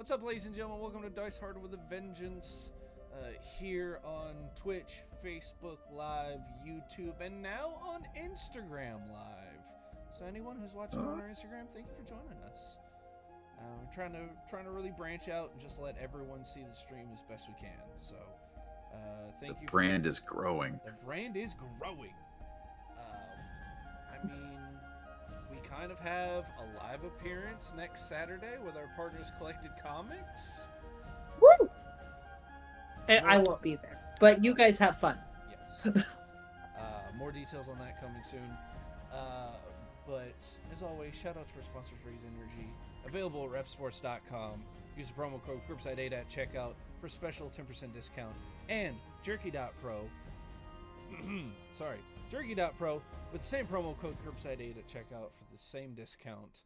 What's up, ladies and gentlemen? Welcome to Dice Hard with a Vengeance, here on Twitch, Facebook Live, YouTube, and now on Instagram Live. So anyone who's watching on our Instagram, thank you for joining us. We're trying to really branch out and just let everyone see the stream as best we can. So thank you. The brand is growing. The brand is growing. I mean, we kind of have a live appearance next Saturday with our partners Collected Comics. Woo! I won't be there, but you guys have fun. Yes. More details on that coming soon. But as always, shout out to our sponsors, Raise Energy, available at repsports.com. Use the promo code Curbside8 at checkout for special 10% discount. And Jerky.pro, Jerky.pro with the same promo code Curbside8 at checkout for the same discount.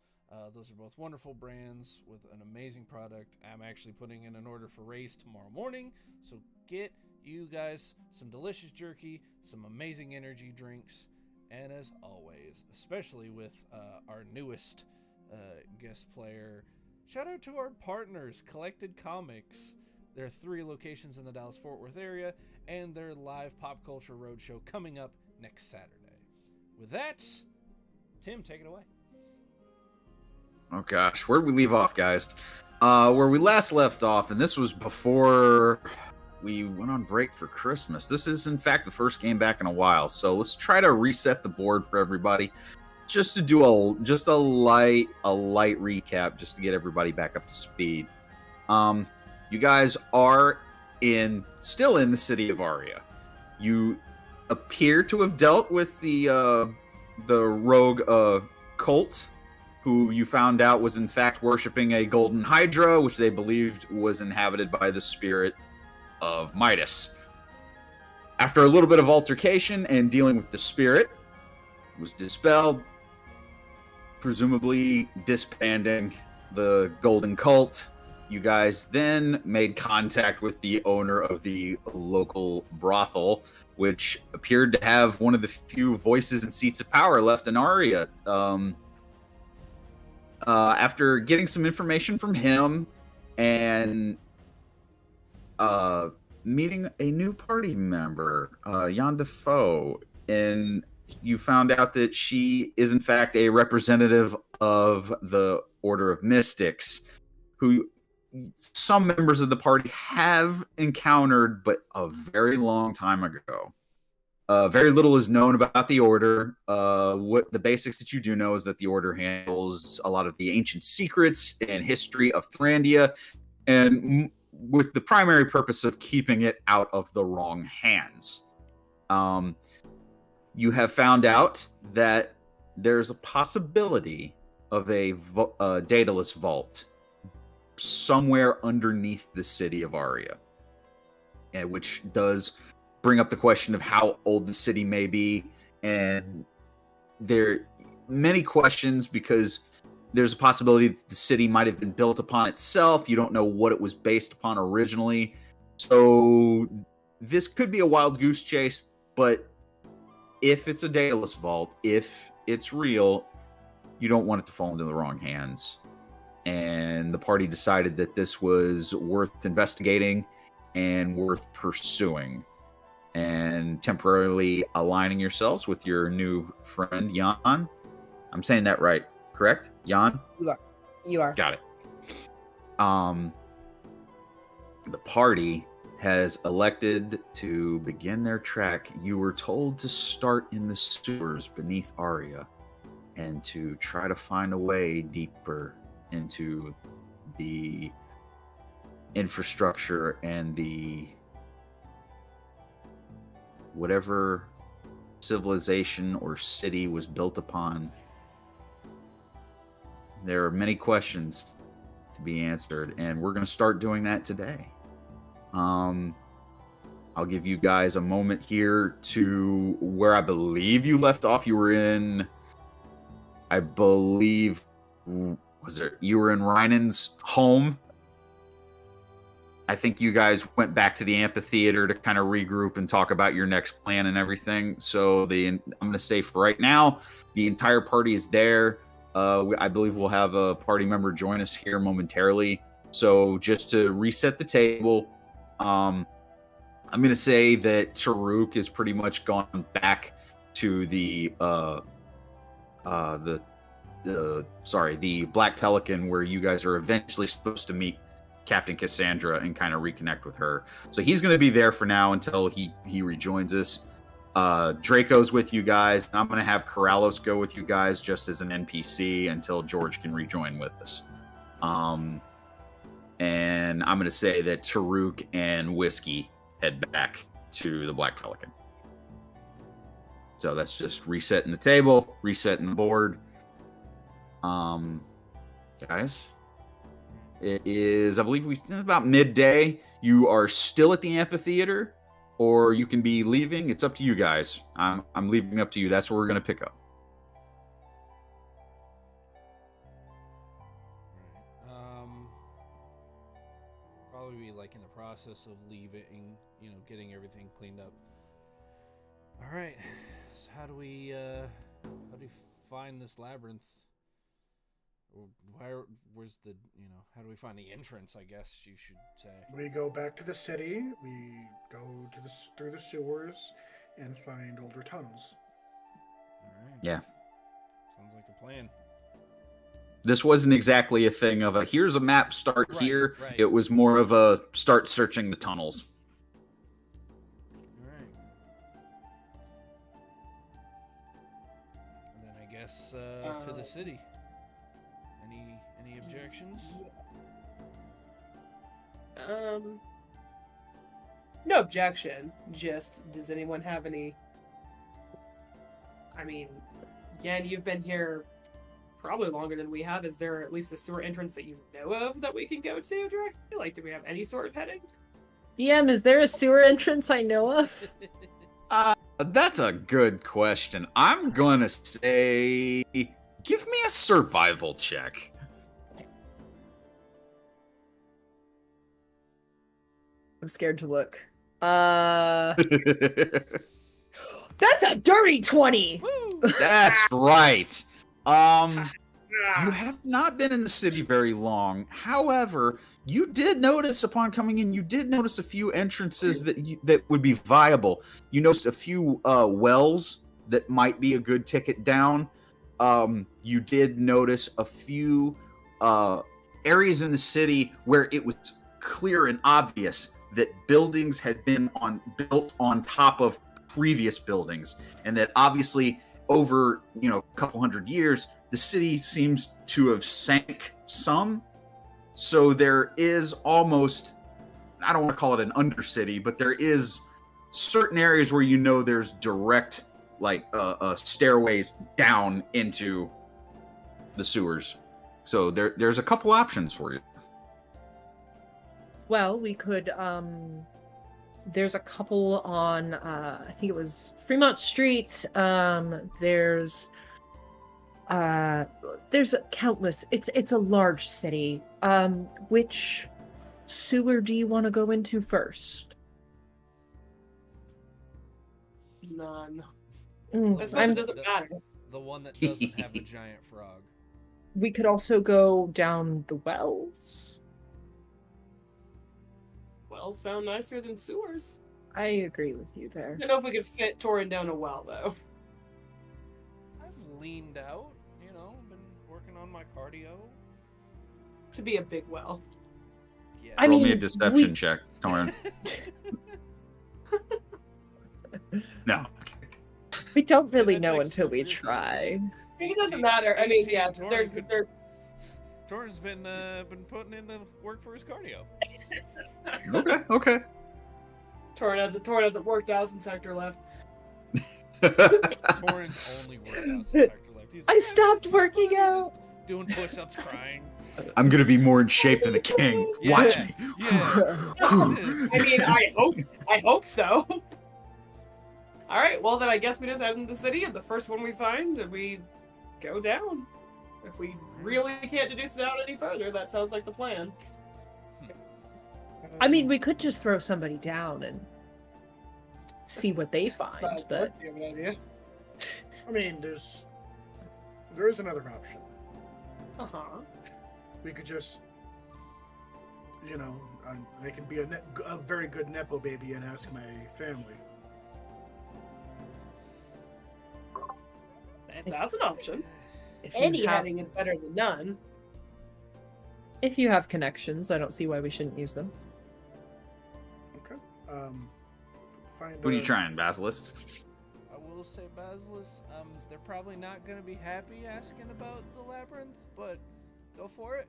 Those are both wonderful brands with an amazing product. I'm actually putting in an order for Raise tomorrow morning, so get you guys some delicious jerky, some amazing energy drinks, and as always, especially with our newest guest player, shout out to our partners, Collected Comics. There are 3 locations in the Dallas-Fort Worth area, and their live pop culture roadshow coming up next Saturday. With that, Tim, take it away. Oh gosh, where did we leave off, guys? Where we last left off, and this was before we went on break for Christmas. This is, in fact, the first game back in a while, so let's try to reset the board for everybody, just to do a light recap, just to get everybody back up to speed. You guys are still in the city of Aria. You appear to have dealt with the rogue cult, who you found out was in fact worshipping a golden hydra, which they believed was inhabited by the spirit of Midas. After a little bit of altercation and dealing with the spirit, it was dispelled, presumably disbanding the golden cult. You guys then made contact with the owner of the local brothel, which appeared to have one of the few voices and seats of power left in Aria. After getting some information from him and meeting a new party member, Jan Defoe, and you found out that she is in fact a representative of the Order of Mystics, who some members of the party have encountered, but a very long time ago. Very little is known about the Order. What the basics that you do know is that the Order handles a lot of the ancient secrets and history of Thrandia, and with the primary purpose of keeping it out of the wrong hands. You have found out that there's a possibility of a Daedalus vault somewhere underneath the city of Aria, and which does bring up the question of how old the city may be, and there are many questions because there's a possibility that the city might have been built upon itself. You don't know what it was based upon originally, so this could be a wild goose chase. But if it's a Daedalus vault, if it's real, you don't want it to fall into the wrong hands. And the party decided that this was worth investigating and worth pursuing, and temporarily aligning yourselves with your new friend, Jan. I'm saying that right, correct? Jan? You are. Got it. The party has elected to begin their trek. You were told to start in the sewers beneath Aria and to try to find a way deeper into the infrastructure and the whatever civilization or city was built upon. There are many questions to be answered, and we're going to start doing that today. I'll give you guys a moment here to where I believe you left off. You were in, I believe, you were in Rhinan's home. I think you guys went back to the amphitheater to kind of regroup and talk about your next plan and everything. So I'm going to say for right now, the entire party is there. I believe we'll have a party member join us here momentarily. So just to reset the table, I'm going to say that Taruk is pretty much gone back to the Black Pelican, where you guys are eventually supposed to meet Captain Cassandra and kind of reconnect with her. So he's going to be there for now until he rejoins us. Draco's with you guys. I'm going to have Corrales go with you guys just as an NPC until George can rejoin with us. And I'm going to say that Taruk and Whiskey head back to the Black Pelican. So that's just resetting the table, resetting the board. Guys, it is, I believe, about midday. You are still at the amphitheater, or you can be leaving. It's up to you guys. I'm leaving up to you. That's where we're going to pick up. Probably be like in the process of leaving, getting everything cleaned up. All right. So how do we find this labyrinth? Where's the, how do we find the entrance, I guess you should say? We go back to the city, we go through the sewers, and find older tunnels. All right. Yeah. Sounds like a plan. This wasn't exactly a thing of here's a map, start here. Right. It was more of a start searching the tunnels. All right. And then I guess to the city. Any objections? No objection. Just, does anyone have any? I mean, again, you've been here probably longer than we have. Is there at least a sewer entrance that you know of that we can go to directly? Like, do we have any sort of heading? DM, is there a sewer entrance I know of? That's a good question. I'm gonna say, give me a survival check. I'm scared to look. That's a dirty 20! That's right. You have not been in the city very long. However, you did notice upon coming in, you did notice a few entrances that would be viable. You noticed a few wells that might be a good ticket down. You did notice a few areas in the city where it was clear and obvious that buildings had been built on top of previous buildings, and that obviously over a couple hundred years the city seems to have sank some. So there is almost, I don't want to call it an undercity, but there is certain areas where there's direct stairways down into the sewers. So there's a couple options for you. Well, we could, there's a couple on, I think it was Fremont Street. There's countless, it's a large city. Which sewer do you want to go into first? None. I suppose it doesn't matter. The one that doesn't have a giant frog. We could also go down the wells. Wells sound nicer than sewers. I agree with you there. I don't know if we could fit Torin down a well, though. I've leaned out, been working on my cardio. To be a big well. Yeah. I Roll mean, me a deception check, Torin. No. We don't really That's know like until we super try. It doesn't matter. I mean, yes, there's Torin's been putting in the work for his cardio. Okay. Torin hasn't worked out since Hector left. Torin's only worked out since Hector left. I stopped working out. Just doing push-ups, crying. I'm gonna be more in shape than the king. Yeah. Watch me. Yeah. I mean, I hope so. All right, well then I guess we just head into the city, and the first one we find, we go down. If we really can't deduce it out any further, that sounds like the plan. I mean, we could just throw somebody down and see what they find. That's a good idea. I mean, there is another option. Uh-huh. We could just I can be a very good nepo baby and ask my family. That's an option. If Any you have, heading is better than none. if you have connections, I don't see why we shouldn't use them. Okay. What are you trying, Basilisk? I will say, Basilisk, they're probably not going to be happy asking about the labyrinth, but go for it.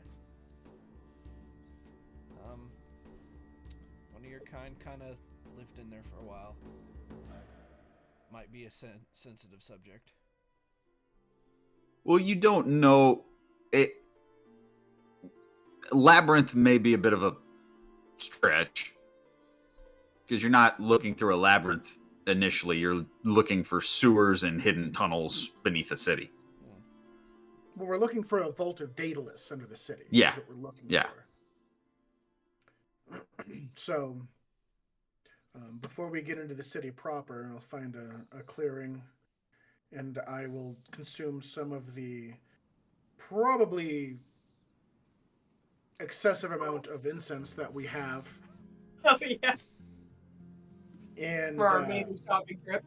One of your kind of lived in there for a while. Might be a sensitive subject. Well, you don't know it. Labyrinth may be a bit of a stretch because you're not looking through a labyrinth initially. You're looking for sewers and hidden tunnels beneath a city. Well, we're looking for a vault of Daedalus under the city. Yeah. That's what we're looking Yeah. for. So, before we get into the city proper, I'll find a clearing, and I will consume some of the probably excessive amount of incense that we have. Oh yeah. And For our amazing shopping trip.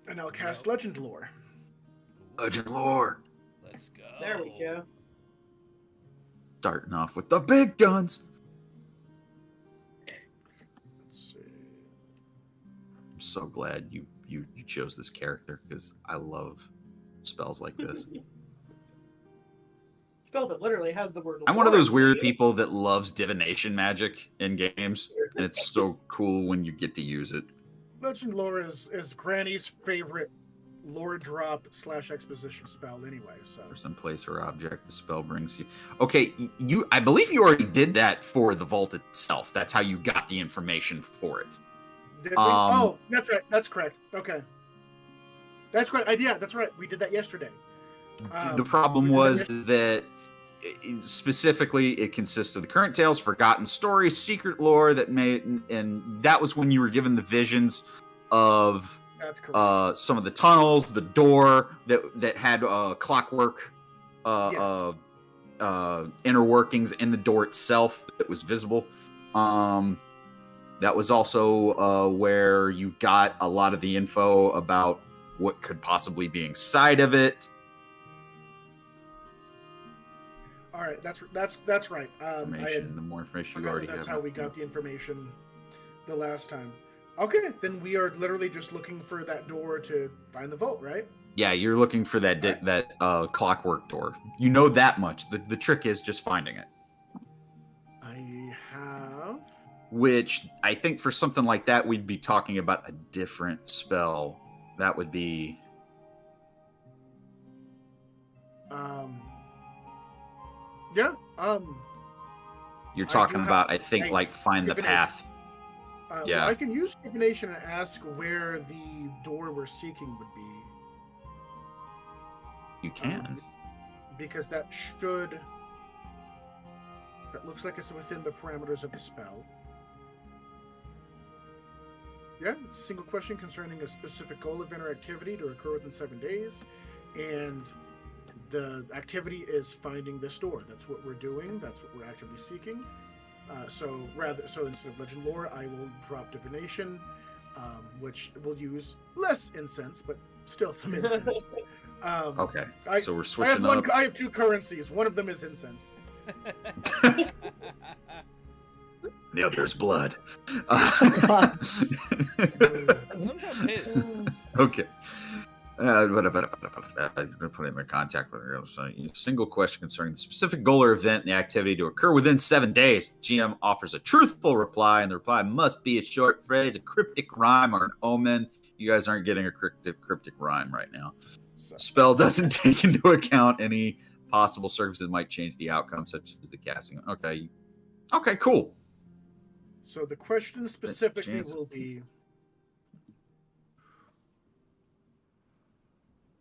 And I'll cast Legend Lore. Legend Lore. Let's go. There we go. Starting off with the big guns. Let's see. I'm so glad you chose this character because I love spells like this. Spell that literally has the word. I'm one of those Lord. weird people that loves divination magic in games, and it's so cool when you get to use it. Legend Lore is Granny's favorite lore drop / exposition spell anyway, so. Or some place or object the spell brings you. Okay, I believe you already did that for the vault itself. That's how you got the information for it. Did we? Oh, that's right. That's correct. Okay. That's correct. Yeah, that's right. We did that yesterday. The problem was that specifically it consists of the current tales, forgotten stories, secret lore that made, and that was when you were given the visions of That's correct. some of the tunnels, the door that had clockwork Yes. inner workings in the door itself that was visible. That was also where you got a lot of the info about what could possibly be inside of it. All right, that's right. The more information you already have. That's how we got the information the last time. Okay, then we are literally just looking for that door to find the vault, right? Yeah, you're looking for that clockwork door. You know that much. The trick is just finding it. I have. Which I think for something like that, we'd be talking about a different spell. That would be. Yeah. You're talking about, I think, like find the divination. path. Yeah. I can use divination and ask where the door we're seeking would be. You can. Because that looks like it's within the parameters of the spell. Yeah, it's a single question concerning a specific goal, event, or activity to occur within 7 days, and the activity is finding this door. That's what we're doing. That's what we're actively seeking. So instead of Legend Lore, I will drop divination, which will use less incense, but still some incense. Okay, so we're switching up. I have two currencies. One of them is incense. The other is blood. Sometimes his. Okay. I'm going to put it in my contact with her. So, single question concerning the specific goal or event and the activity to occur within 7 days. The GM offers a truthful reply, and the reply must be a short phrase, a cryptic rhyme, or an omen. You guys aren't getting a cryptic rhyme right now. Spell doesn't take into account any possible circumstances that might change the outcome, such as the casting. Okay, cool. So the question specifically will be,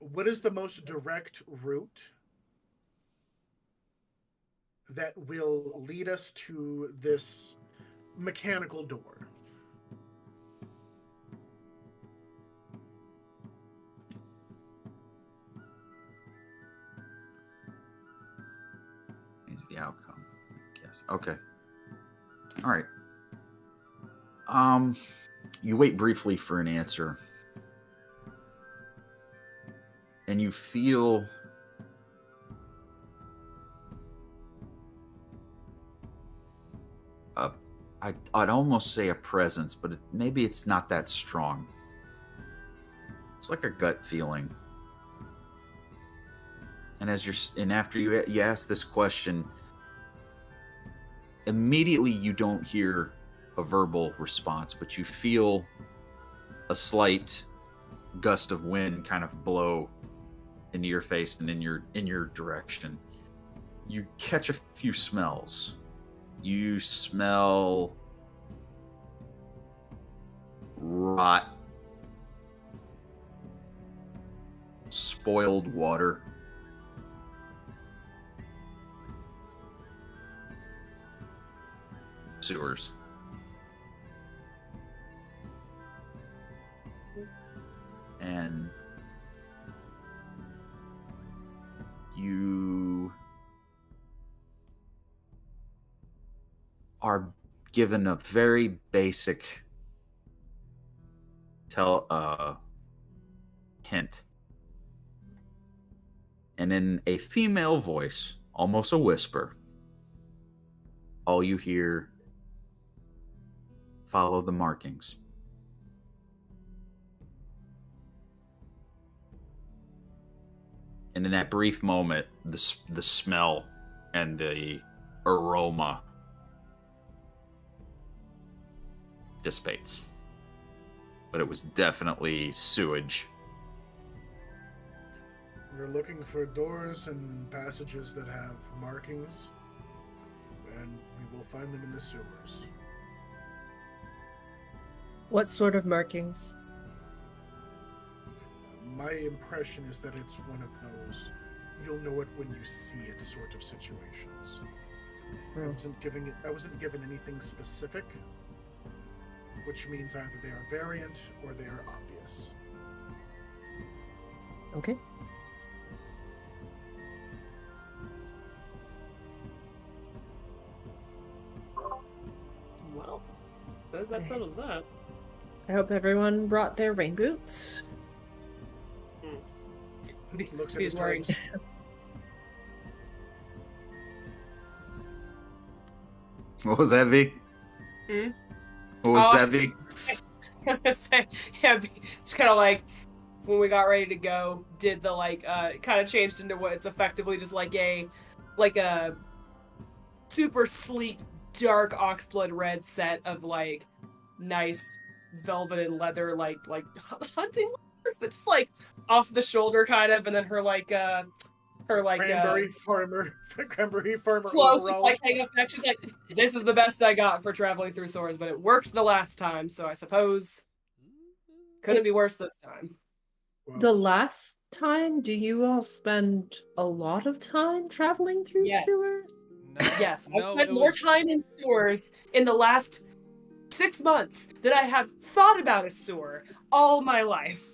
what is the most direct route that will lead us to this mechanical door? Change the outcome. Yes. Okay. All right. You wait briefly for an answer, and you feel I'd almost say a presence, but maybe it's not that strong. It's like a gut feeling. And after you ask this question, immediately you don't hear a verbal response, but you feel a slight gust of wind kind of blow into your face and in your direction. You catch a few smells. You smell rot, spoiled water, sewers. And you are given a very basic hint. And in a female voice, almost a whisper, all you hear, follow the markings. And in that brief moment, the smell and the aroma dissipates. But it was definitely sewage. We're looking for doors and passages that have markings, and we will find them in the sewers. What sort of markings? My impression is that it's one of those you'll know it when you see it sort of situations. I wasn't given anything specific, which means either they are variant or they are obvious. Okay. Well, suppose that settles that. I hope everyone brought their rain boots. Looks at He's his wearing. toes. What was that, V? Hmm? What was Oh, that, V? Yeah, just kind of like when we got ready to go, did the kind of changed into what it's effectively just like a super sleek dark oxblood red set of like nice velvet and leather like hunting leathers, but just like off the shoulder kind of, and then her Cranberry farmer clothes overalls. like hanging up neck. She's like, this is the best I got for traveling through sewers, but it worked the last time, so I suppose couldn't be worse this time. Well, The last time, do you all spend a lot of time traveling through Yes. sewer? No, Yes, I no, spent it more was- time in sewers in the last 6 months than I have thought about a sewer all my life.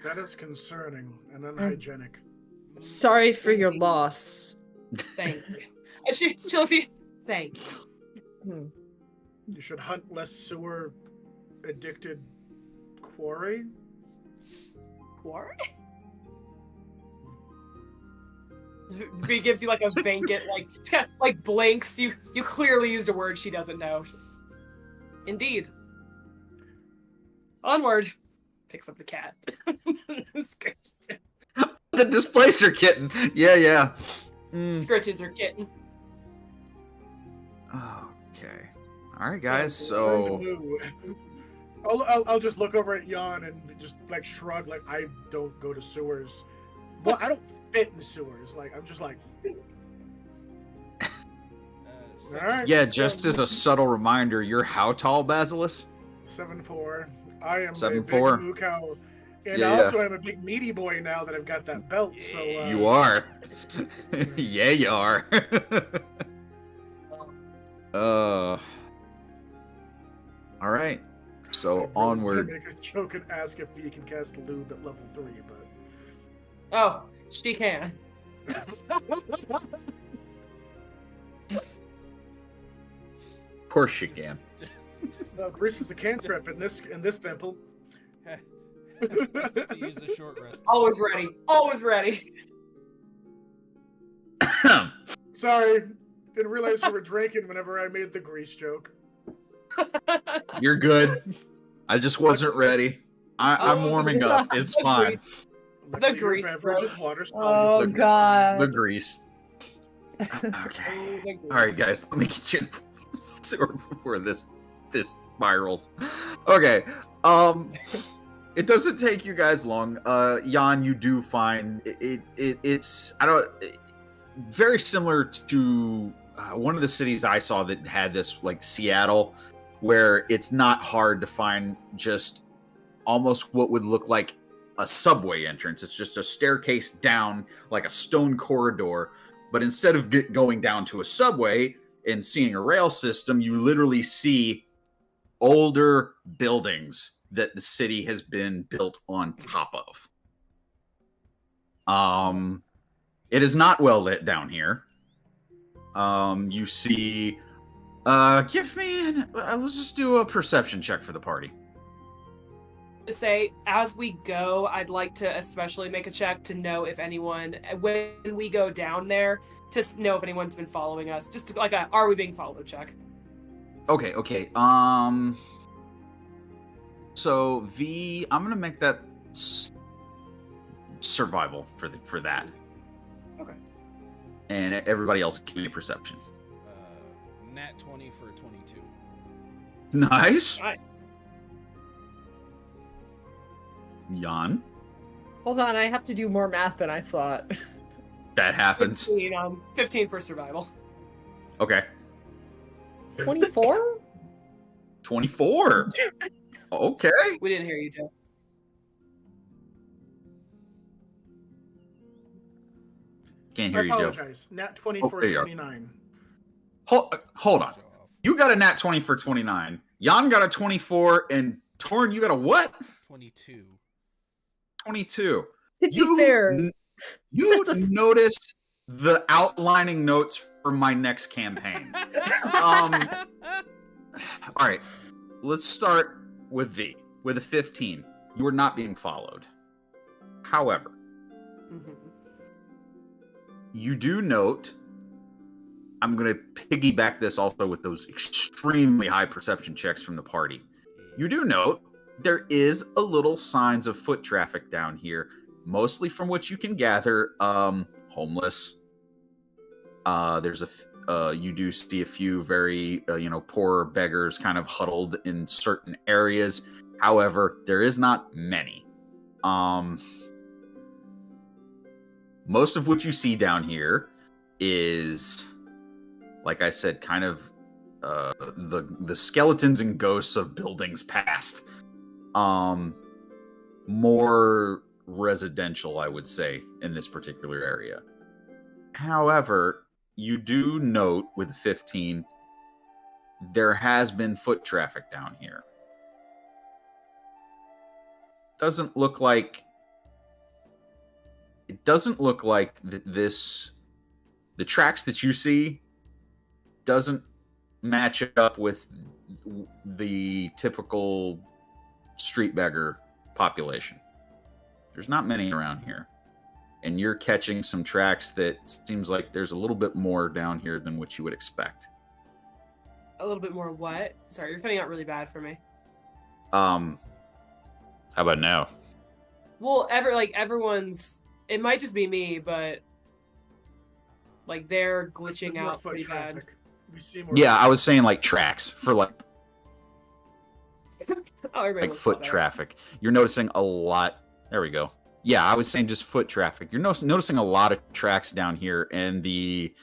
that is concerning and unhygienic. Sorry for your loss. Thank you. And she looks at you. Thank you. Hmm. You should hunt less sewer addicted quarry. Quarry? He gives you like a vacant, like blanks. You clearly used a word she doesn't know. Indeed. Onward. Picks up the cat. Scratches it. The displacer kitten. Yeah. Scratches her kitten. Okay. All right, guys. Learn to So move. I'll just look over at Jan and just like shrug, like I don't go to sewers. Well, I don't fit in sewers. Like I'm just like, all right. yeah, just as a subtle reminder, you're how tall, Basilisk? 7'4". I am 7'4". a big moo cow, and Yeah, also I'm a big meaty boy now that I've got that belt. So You are. Yeah, you are. All right. So I really onward. wanna make a joke and ask if you can cast lube at level 3, Oh, she can. course you can. No, grease is a cantrip in this temple. Has to use a short rest. Always ready. Always ready. Sorry, didn't realize you were drinking whenever I made the grease joke. You're good. I just wasn't ready. I'm warming up. It's fine. Luckily, your grease beverage joke. is water Oh The- god. The grease. Okay. All right, guys. Let me get you in the sewer before this spirals. Okay. It doesn't take you guys long. Jan, you do find it's very similar to one of the cities I saw that had this, like Seattle, where it's not hard to find just almost what would look like a subway entrance. It's just a staircase down, like a stone corridor. But instead of going down to a subway and seeing a rail system, you literally see older buildings that the city has been built on top of. It is not well lit down here. You see, give me let's just do a perception check for the party. To say, as we go, I'd like to especially make a check to know if anyone, when we go down there, to know if anyone's been following us. Just like a, are we being followed check? Okay. So V, I'm gonna make that survival for that. Okay. And everybody else give me a perception. Nat 20 for 22. Nice. Right. Jan, Hold on, I have to do more math than I thought. that happens. 15 for survival. Okay. 24? 24. Okay. We didn't hear you, Joe. Can't I hear you, Joe. apologize. Nat 20 Oh, for there you are. 29. Hold on. You got a nat 20 for 29. Jan got a 24, and Torn, you got a what? 22. 22. To be fair, You that's a- noticed the outlining notes for my next campaign. All right. Let's start with V. With a 15. You are not being followed. However, Mhm. you do note, I'm going to piggyback this also with those extremely high perception checks from the party. You do note there is a little signs of foot traffic down here, mostly from what you can gather, homeless. You do see a few very, poor beggars kind of huddled in certain areas. However, there is not many. Most of what you see down here is, like I said, kind of the skeletons and ghosts of buildings past. More residential, I would say, in this particular area. However, you do note with 15, there has been foot traffic down here. Doesn't look like the tracks that you see doesn't match up with the typical street beggar population. There's not many around here. And you're catching some tracks that seems like there's a little bit more down here than what you would expect. A little bit more what? Sorry, you're cutting out really bad for me. How about now? Well, everyone's. It might just be me, but like they're glitching There's more out foot pretty bad. traffic. We see more. Yeah, I was saying like tracks for like Oh, everybody looks a lot foot better. traffic. You're noticing a lot. There we go. Yeah, I was saying just foot traffic. You're noticing a lot of tracks down here, and the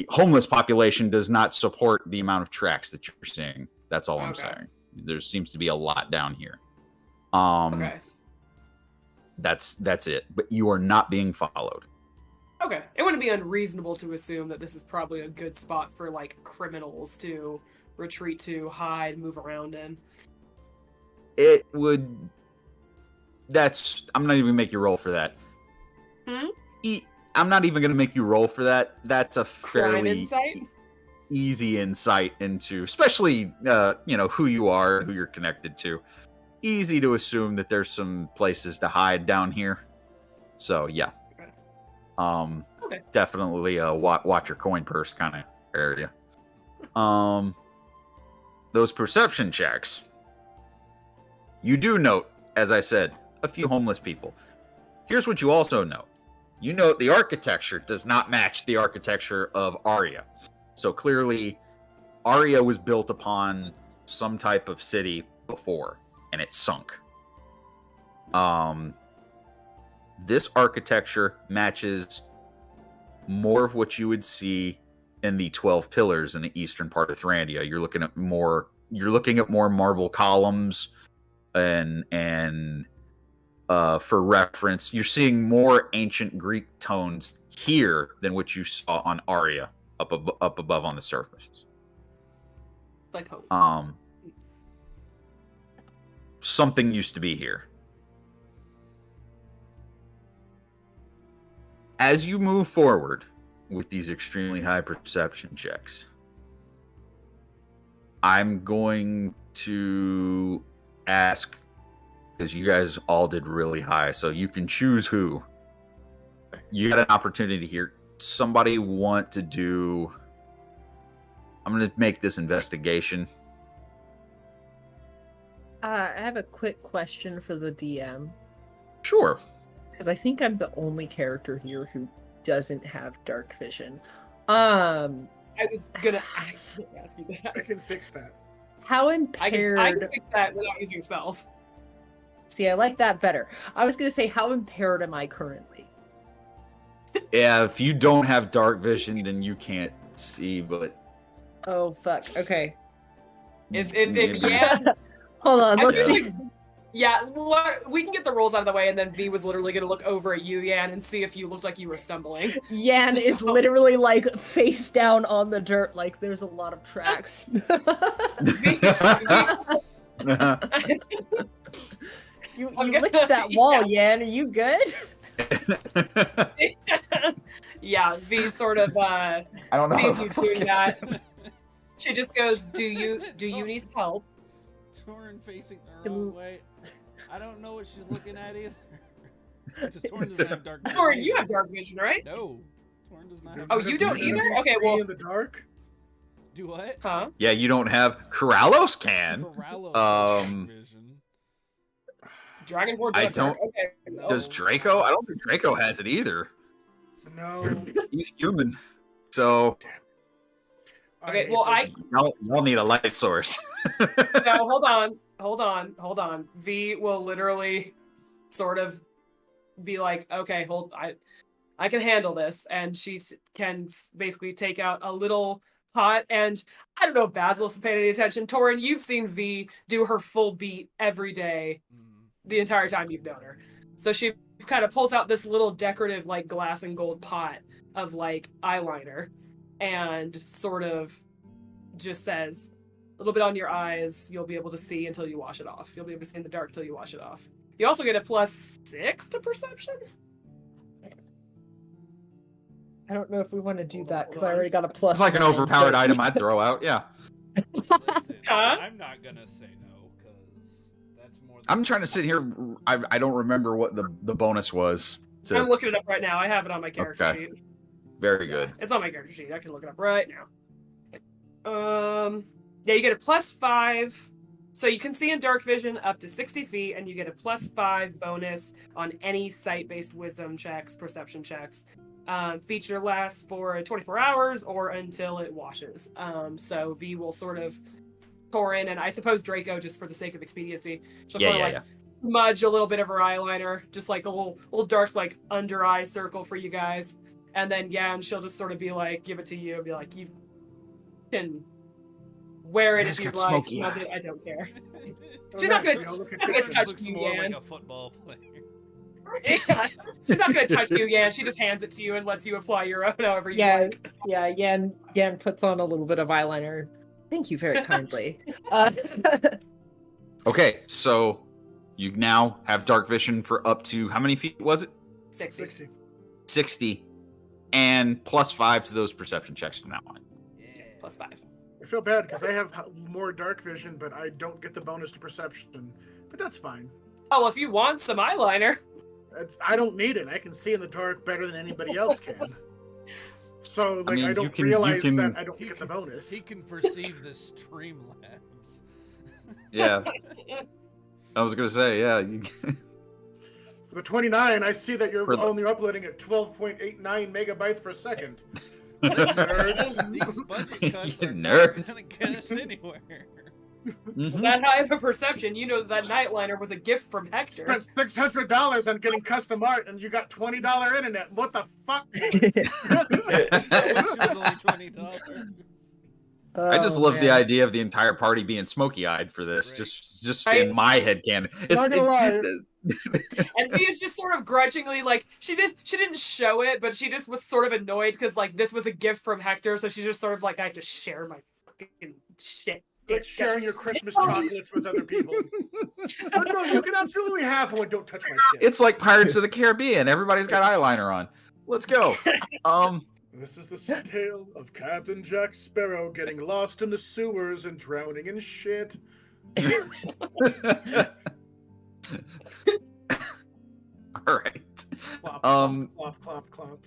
homeless population does not support the amount of tracks that you're seeing. That's all I'm Okay. saying. There seems to be a lot down here. Okay. That's it. But you are not being followed. Okay. It wouldn't be unreasonable to assume that this is probably a good spot for like criminals to retreat to, hide, move around in. It would. I'm not even gonna make you roll for that. Hmm? I'm not even gonna make you roll for that. That's a Crime fairly. insight? easy insight into, especially who you are, who you're connected to. Easy to assume that there's some places to hide down here. So yeah, Okay. definitely a watch your coin purse kind of area. Those perception checks. You do note, as I said, a few homeless people. Here's what you also note. You note the architecture does not match the architecture of Aria. So clearly, Aria was built upon some type of city before, and it sunk. This architecture matches more of what you would see in the 12 pillars in the eastern part of Thrandia. You're looking at more marble columns, and for reference, you're seeing more ancient Greek tones here than what you saw on Aria up above on the surface. Like home. Something used to be here. As you move forward with these extremely high perception checks, I'm going to ask, because you guys all did really high, so you can choose who. You got an opportunity here. Somebody want to do... I'm going to make this investigation. I have a quick question for the DM. Sure. Because I think I'm the only character here who doesn't have dark vision. I was gonna actually ask you that. I can fix that. How impaired... I can fix that without using spells. See, I like that better. I was going to say, how impaired am I currently? Yeah, if you don't have dark vision, then you can't see, but... Oh, fuck. Okay. If yeah... Hold on, let's see. Like, yeah, we can get the rules out of the way, and then V was literally going to look over at you, Yan, and see if you looked like you were stumbling. Yan is literally, like, face down on the dirt, like, there's a lot of tracks. You licked that wall, Yan. Are you good? Yeah, V sort of, I don't know. V's doing that. She just goes, do you need help? Torin facing the wrong way. I don't know what she's looking at either. Because Torin doesn't have dark vision. Torin, you have dark vision, right? No. Torin does not have Oh, dark you don't vision. either? Okay, well... in the dark? Do what? Huh? Yeah, you don't have... Corrallos can. Corrallos has dark vision. Dragonborn I don't... Okay. No. Does Draco? I don't think Draco has it either. No. He's human. So... Okay, well, Y'all need a light source. No, hold on. V will literally sort of be like, okay, I can handle this. And she can basically take out a little pot. And I don't know if Basil has paid any attention. Torin, you've seen V do her full beat every day the entire time you've known her. So she kind of pulls out this little decorative, like, glass and gold pot of, like, eyeliner. And sort of just says, a little bit on your eyes, you'll be able to see until you wash it off. You'll be able to see in the dark until you wash it off. You also get a +6 to perception? I don't know if we want to do that, because I already got a +. It's like an overpowered item I'd throw out, yeah. Listen, Huh? I'm not gonna say no, because that's more than... I'm trying to sit here. I don't remember what the bonus was. I'm looking it up right now. I have it on my character Okay. sheet. Very good. It's on my character sheet. I can look it up right now. Yeah, you get a +5. So you can see in dark vision up to 60 feet, and you get a +5 bonus on any sight-based wisdom checks, perception checks. Feature lasts for 24 hours or until it washes. So V will sort of Torin, and I suppose Draco, just for the sake of expediency, she'll smudge a little bit of her eyeliner, just like a little dark, like, under eye circle for you guys. And then Yan, she'll just sort of be like, give it to you, and be like, you can wear it if you'd like. Smudge it, I don't care. She's not gonna touch you, Yan. Like a football player. Yeah. She's not gonna touch you, Yan. She just hands it to you and lets you apply your own however you like. Yeah, Yan puts on a little bit of eyeliner. Thank you very kindly. Okay, so you now have dark vision for up to, how many feet was it? 60. 60. And +5 to those perception checks from now on. Yeah. +5. I feel bad because I have more dark vision, but I don't get the bonus to perception. But that's fine. Oh, well, if you want some eyeliner. I don't need it. I can see in the dark better than anybody else can. So, like, I mean, don't you realize can- that I don't get the bonus. He can perceive the Streamlabs. Yeah. I was gonna say, yeah. For the 29, I see that you're For the- only uploading at 12.89 megabytes per second. These Nerds. budget cuts You are nerds. not gonna get us anywhere. Mhm. That high of a perception, you know that nightliner was a gift from Hector. Spent $600 on getting custom art, and you got $20 internet. What the fuck? It was only $20. I just Oh, love the man. idea of the entire party being smoky-eyed for this. Right. Just Right. in my head canon. Not gonna lie. And Via's just sort of grudgingly like she didn't show it, but she just was sort of annoyed because like this was a gift from Hector, so she just sort of like I have to share my fucking shit. Like sharing your Christmas chocolates with other people. But no, you can absolutely have one. Don't touch my shit. It's like Pirates of the Caribbean. Everybody's got eyeliner on. Let's go. This is the tale of Captain Jack Sparrow getting lost in the sewers and drowning in shit. All right. Clop, Um, clop, clop, clop.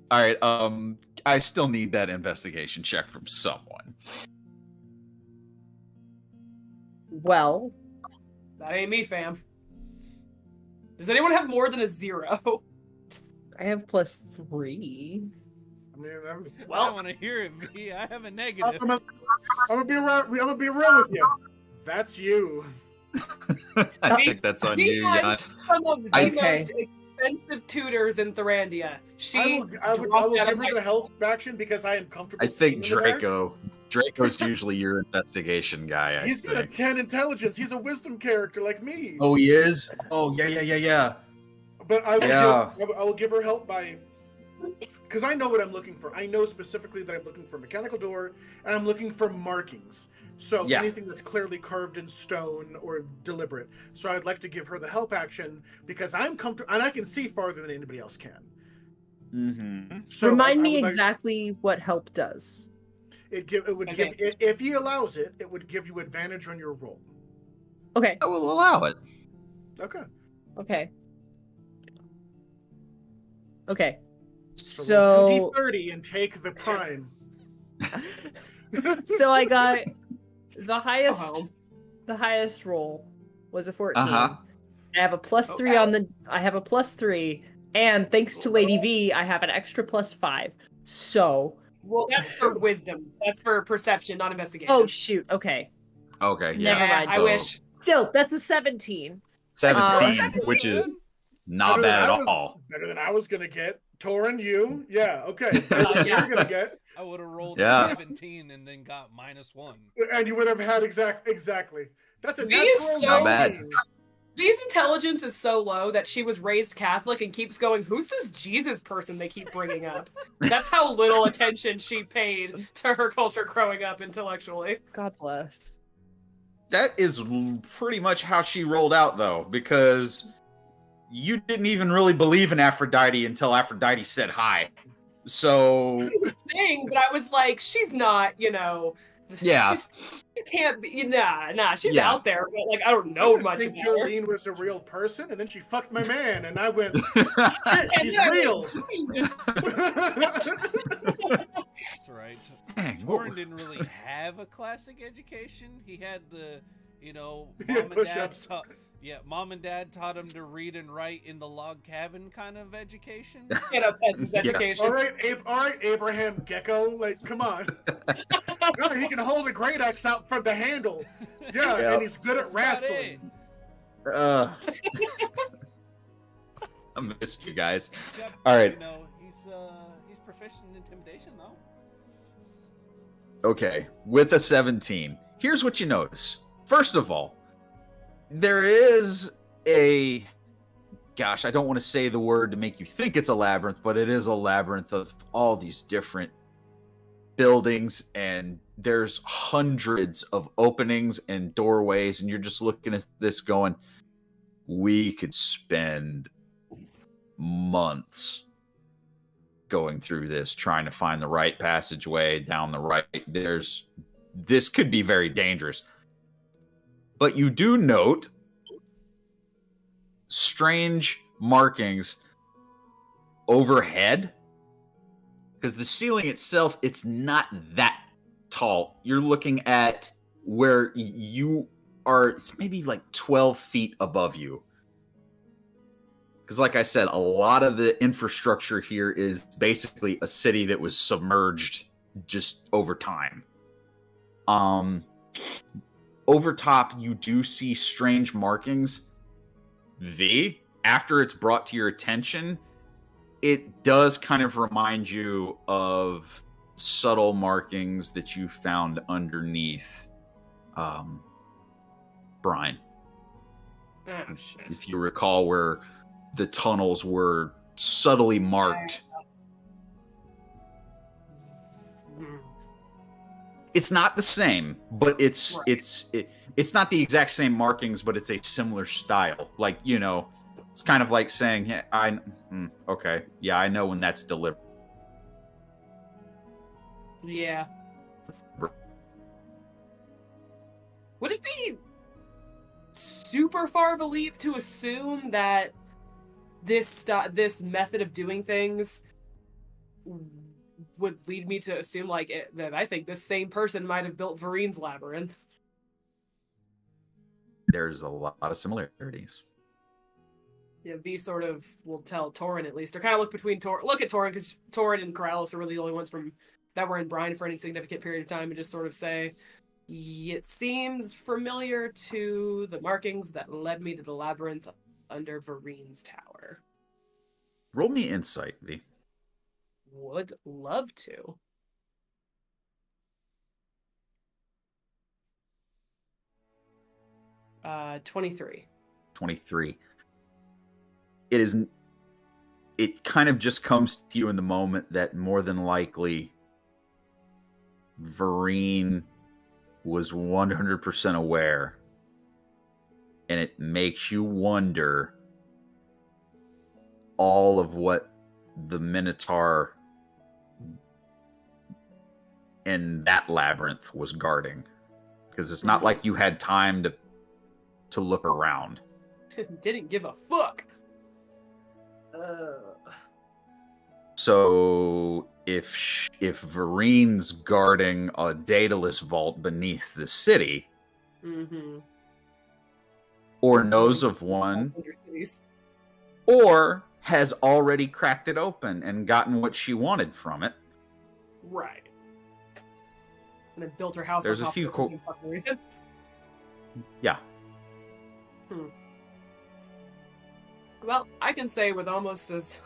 All right. I still need that investigation check from someone. Well, That ain't me, fam. Does anyone have more than a 0? I have +3. I mean, I Well, don't want to hear it, V. I have a negative. I'm gonna be real with you. That's you. I think that's on you, Jan. One of the I- most expensive tutors in Thurandia. She I will dropped out give of her high the help action because I am comfortable. I think seeing in the dark. Draco's usually your investigation guy. He's got a 10 intelligence. He's a wisdom character like me. Oh, he is. Oh, yeah. But I will, Yeah. I will give her help by, because I know what I'm looking for. I know specifically that I'm looking for a mechanical door, and I'm looking for markings. So Yeah. anything that's clearly carved in stone or deliberate. So I'd like to give her the help action because I'm comfortable and I can see farther than anybody else can. Mm-hmm. So Remind I me would like- exactly what help does. It would Okay. give if he allows it, it would give you advantage on your roll. Okay. I will allow it. Okay. Okay. Okay. So roll So 2d30 and take the prime. so I got the highest home. the highest roll was a 14. Uh-huh. I have a +3 Okay. on the I have a +3 and thanks to Lady V I have an extra +5. So, Well, that's for wisdom. That's for perception, not investigation. oh shoot. Okay. Okay, yeah. Never mind. I So, wish. Still, that's a 17. 17, which is not Better bad than at I was- all. Better than I was gonna get. Torin, you? Yeah, okay. Yeah. You're gonna get. I would have rolled Yeah. 17 and then got -1. And you would have had exactly. That's a V is natural so- Not bad. 19. V's intelligence is so low that she was raised Catholic and keeps going, who's this Jesus person they keep bringing up? That's how little attention she paid to her culture growing up intellectually. God bless. That is pretty much how she rolled out, though, because you didn't even really believe in Aphrodite until Aphrodite said hi. So, Thing, but I was like, she's not, yeah. she can't be, nah, she's Yeah. out there, but like, I don't know I much think about her. Jolene was a real person, and then she fucked my man, and I went, shit, she's Yeah. real. That's right. Dang, what Warren were- didn't really have a classic education. He had the, He mom had and dad push-ups. taught. Yeah, mom and dad taught him to read and write in the log cabin kind of education. Get a peasant's Yeah. education. all right, Abraham Gecko, like, come on. No, he can hold a great axe out from the handle. Yeah, Yeah. and he's good That's at about wrestling. Uh, I missed you guys. Yep, All right. He's proficient in intimidation though. Okay, with a 17. Here's what you notice. First of all, there is a... Gosh, I don't want to say the word to make you think it's a labyrinth, but it is a labyrinth of all these different buildings, and there's hundreds of openings and doorways, and you're just looking at this going, we could spend months going through this, trying to find the right passageway down the right. This could be very dangerous. But you do note strange markings overhead, because the ceiling itself, it's not that tall. You're looking at where you are, it's maybe like 12 feet above you. Because like I said, a lot of the infrastructure here is basically a city that was submerged just over time. Over top, you do see strange markings. After it's brought to your attention, it does kind of remind you of subtle markings that you found underneath Brine. Oh, shit. If you recall, where the tunnels were subtly marked. It's not the same, but it's not the exact same markings, but it's a similar style. Like, you know, it's kind of like saying, hey, okay, yeah, I know when that's delivered. Yeah. Would it be super far of a leap to assume that this method of doing things would lead me to assume that I think this same person might have built Varine's Labyrinth? There's a lot of similarities. Yeah, V sort of will tell Torin at least, or kind of look at Torin, because Torin and Corrales are really the only ones that were in Brine for any significant period of time, and just sort of say, it seems familiar to the markings that led me to the labyrinth under Varine's tower. Roll me insight, V. Would love to. Uh, 23. 23. It kind of just comes to you in the moment that more than likely Varine was 100% aware, and it makes you wonder all of what the Minotaur and that labyrinth was guarding, because it's not like you had time to look around. Didn't give a fuck. So if Varine's guarding a Daedalus vault beneath the city, or knows of one, or has already cracked it open and gotten what she wanted from it, right? And then built her house. There's on a top few of it for some fucking reason. Yeah. Well, I can say with almost as...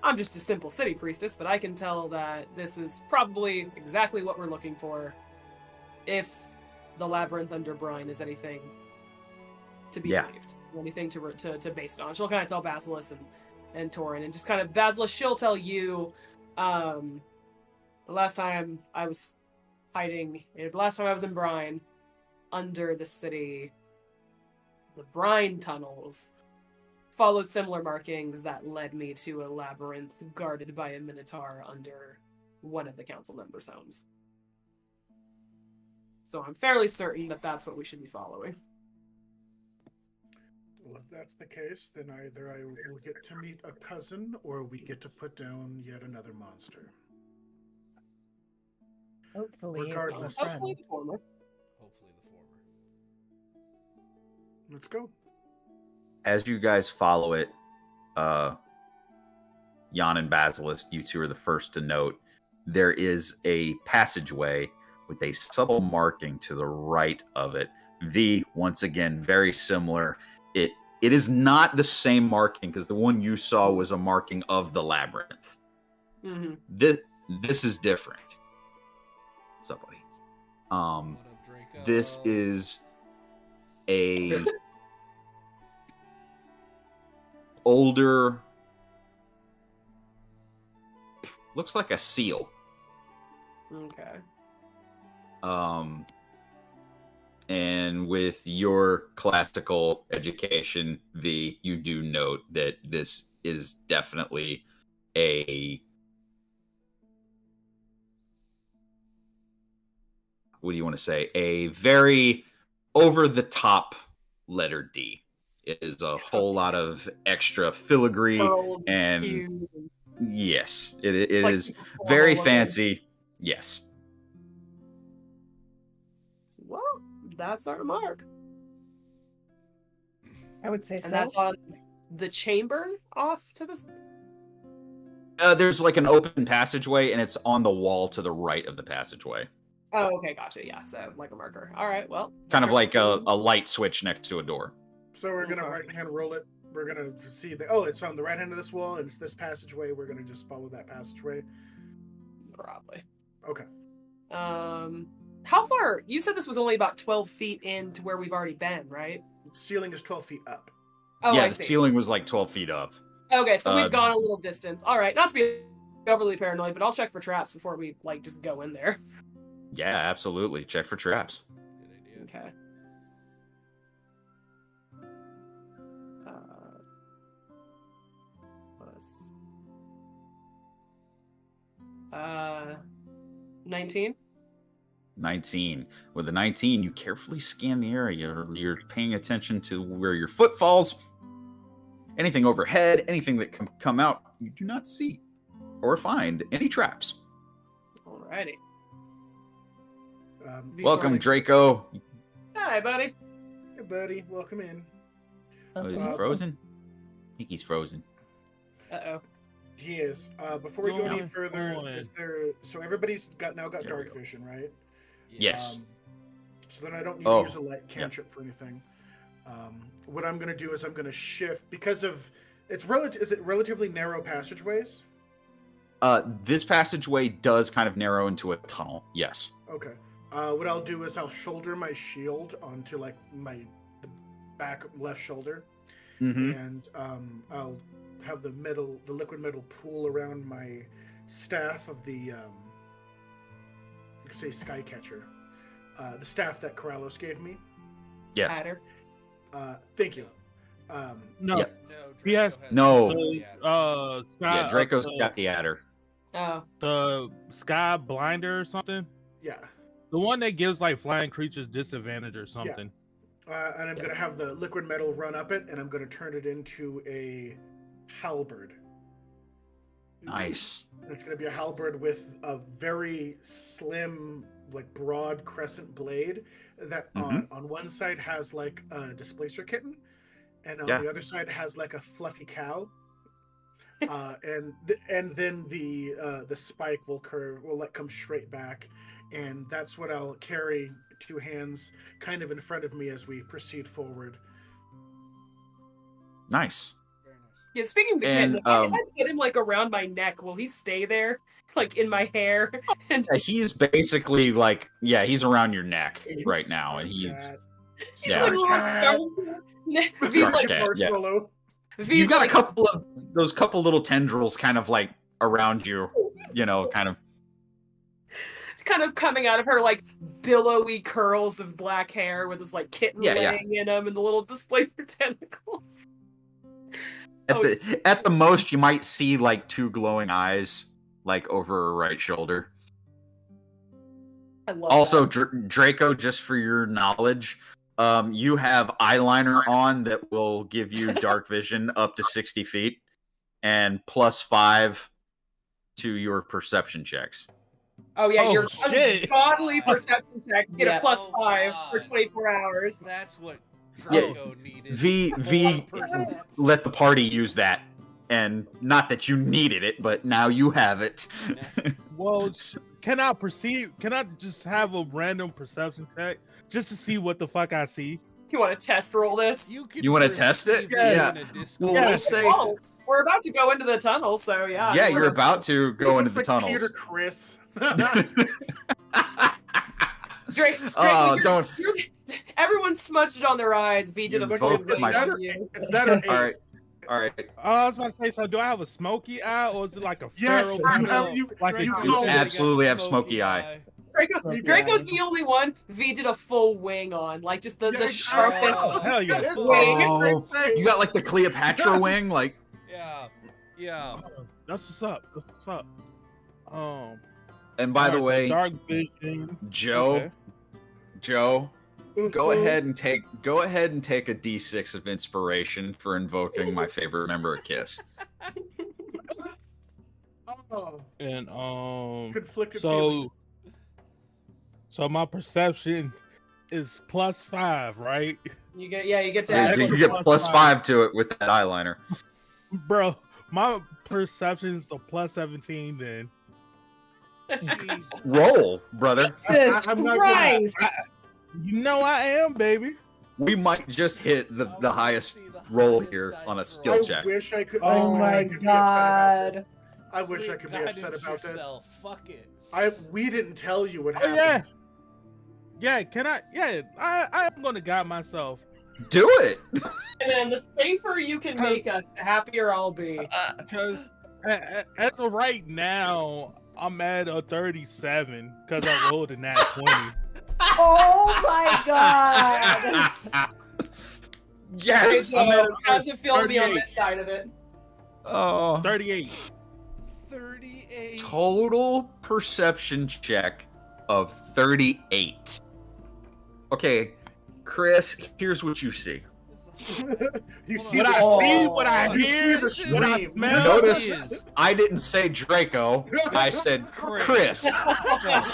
I'm just a simple city priestess, but I can tell that this is probably exactly what we're looking for if the labyrinth under Brine is anything to be believed. Or anything to base it on. She'll kind of tell Basilisk and Torin, and just kind of... Basilisk, she'll tell you, the last time I was in Brine, under the city, the Brine tunnels followed similar markings that led me to a labyrinth guarded by a Minotaur under one of the council members' homes. So I'm fairly certain that that's what we should be following. Well, if that's the case, then either I will get to meet a cousin, or we get to put down yet another monster. Hopefully, Regardless. it's a friend. Hopefully the former. Hopefully the former. Let's go. As you guys follow it, Jan and Basilisk, you two are the first to note, there is a passageway with a subtle marking to the right of it. V, once again, very similar. It is not the same marking, because the one you saw was a marking of the labyrinth. Mm-hmm. This is different. What's up, buddy? This is a older, looks like a seal. Okay. And with your classical education, V, you do note that this is definitely a what do you want to say? A very over the top letter D. It is a whole lot of extra filigree Pearls and hues and yes, it like is super formal very looking. fancy. Yes. Well, that's our mark. I would say And so. that's on the chamber off to the... There's like an open passageway, and it's on the wall to the right of the passageway. Oh, okay, gotcha. Yeah, so like a marker. All right, well. Kind of like so- a light switch next to a door. So we're gonna Okay. right hand roll it. We're gonna see that. Oh, it's on the right hand of this wall, and it's this passageway. We're gonna just follow that passageway. Probably. Okay. How far? You said this was only about 12 feet into where we've already been, right? The ceiling is 12 feet up. Oh, yeah, I the see. ceiling was like 12 feet up. Okay, so Uh, we've gone a little distance. All right, not to be overly paranoid, but I'll check for traps before we like just go in there. Yeah, absolutely. Check for traps. Good idea. Okay. Plus. 19. 19. With a 19, you carefully scan the area. You're paying attention to where your foot falls. Anything overhead, anything that can come out, you do not see or find any traps. Alrighty. These Welcome, are like- Draco. Hi, buddy. Hey, buddy. Welcome in. Oh, is he Uh, frozen? I think he's frozen. Uh-oh. He is. Before we go any Going further, on. is there? So everybody's now got There we dark go. vision, right? Yes. So then I don't need Oh, to use a light cantrip for anything. What I'm going to do is I'm going to shift because of it's Is it relatively narrow passageways? This passageway does kind of narrow into a tunnel. Yes. Okay. What I'll do is I'll shoulder my shield onto like the back left shoulder, Mm-hmm. and I'll have the liquid metal pool around my staff of the you could say Skycatcher, the staff that Corrallos gave me. Yes. Adder. Thank you. No, Yeah. No, He has- Draco No. the sky. Yeah, Draco's the, got the adder. Oh. the sky blinder or something. Yeah. The one that gives like flying creatures disadvantage or something. And I'm Yeah. going to have the liquid metal run up it, and I'm going to turn it into a halberd. Nice. It's going to be a halberd with a very slim, like broad crescent blade that on one side has like a displacer kitten, and on Yeah. the other side has like a fluffy cow. And then the spike will come straight back, and that's what I'll carry 2 hands kind of in front of me as we proceed forward. Nice. Very nice. Yeah, speaking of the And, kitten, if I put him like around my neck, will he stay there? Like in my hair? And He's basically like, yeah, he's around your neck right now, and he's That- he's yeah. like a little V's Dark like cat. yeah. Marshmallow. V's you got like, a couple of those couple little tendrils kind of like around you, kind of. kind of coming out of her like billowy curls of black hair with this like kitten Yeah, yeah. laying in them and the little displacer tentacles. At, Oh, it's- at the most, you might see like 2 glowing eyes, like over her right shoulder. I love Also, that. Draco, just for your knowledge, you have eyeliner on that will give you dark vision up to 60 feet, and +5 to your perception checks. Oh yeah, Oh, your shit. bodily perception check get Yeah. a +5 Oh, for God. 24 hours. That's what Yeah, Draco needed. V 1%. let the party use that, and not that you needed it, but now you have it. Well, can I proceed? Can I just have a random perception check just to see what the fuck I see? You want to test roll this? You wanna test it? perceive Yeah. in a disc- Well, Yeah. let's say, Oh, we're about to go into the tunnel, so yeah. yeah, we're you're about to go It into looks the like tunnels. Peter Chris. Drake, Oh, you're- don't. Everyone smudged it on their eyes. V did a You full both thing my- on you. It's that or ace. All right. All right. I was about to say, so do I have a smoky eye or is it like a Yes, feral you kind have of- you. like a you goose? call it. Absolutely have smoky eye. Draco's the only one. V did a full wing on, like just the sharpest. Oh, hell yeah. It's Wing. Oh, you got like the Cleopatra wing, like. Yeah. Yeah. That's what's up. That's what's up. And by the alright, so way, dark vision. Joe, Okay. Joe, go ahead and take a D6 of inspiration for invoking my favorite member of Kiss. Oh, And conflicted so feelings. so my perception is +5, right? You get to Yeah, add you get +5 to it with that eyeliner. Bro, my perception is a +17 then. Jesus. Roll, brother. Jesus I'm not Christ! You know I am, baby. We might just hit the highest See the roll highest here dice on a roll. skill I check. wish I could. Oh I wish I my could be upset about this. god! I wish I Quit could be upset guidance about this. yourself. Fuck it. We didn't tell you what Oh, happened. yeah. Yeah, can I? Yeah, I'm gonna guide myself. Do it. And then the safer you can make us, the happier I'll be. Because as of right now, I'm at a 37 because I rolled a nat 20. Oh my god! Yes. So, how does it feel to be on 38. this side of it? Oh. 38. 38. Total perception check of 38. Okay, Chris, here's what you see. You Hold see on. What the I see, Oh. what I You see hear, the what I scream. smell. Notice- Is- I didn't say Draco. I said Chris.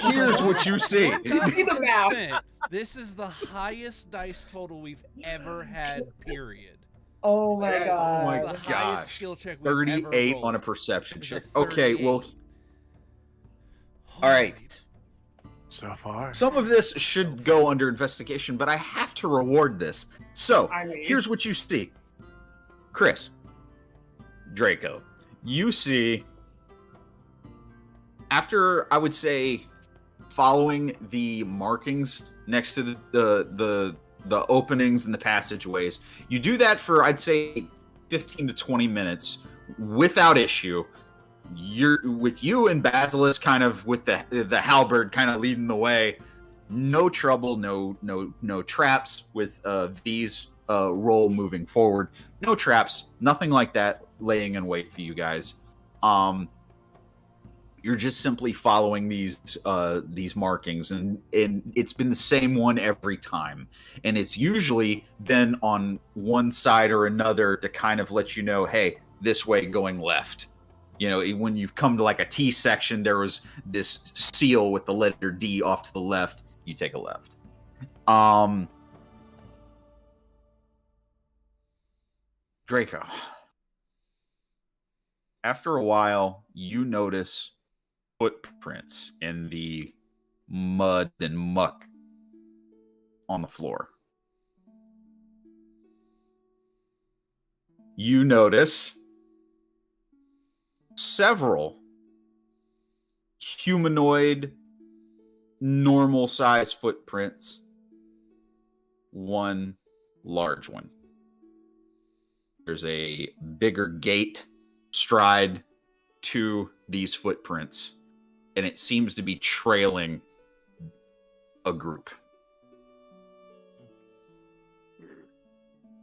Here's what you see. You see the map. 38%. This is the highest dice total we've ever had, period. Oh my Oh This god! is the gosh. highest skill check we've ever 38 on a rolled. perception It's a check. Okay, well, 38. all right. So far. Some of this should go under investigation, but I have to reward this. So, I mean, here's what you see. Chris, Draco, you see, after, I would say, following the markings next to the openings and the passageways, you do that for, I'd say, 15 to 20 minutes without issue. You're with you and Basilisk kind of with the halberd kind of leading the way. No trouble, no traps with V's roll moving forward. No traps, nothing like that laying in wait for you guys. You're just simply following these markings, and it's been the same one every time. And it's usually been on one side or another to kind of let you know, hey, this way going left. You know, when you've come to like a T section, there was this seal with the letter D off to the left. You take a left. Draco. After a while, you notice footprints in the mud and muck on the floor. You notice several humanoid, normal size footprints. One large one. There's a bigger gate stride to these footprints, and it seems to be trailing a group.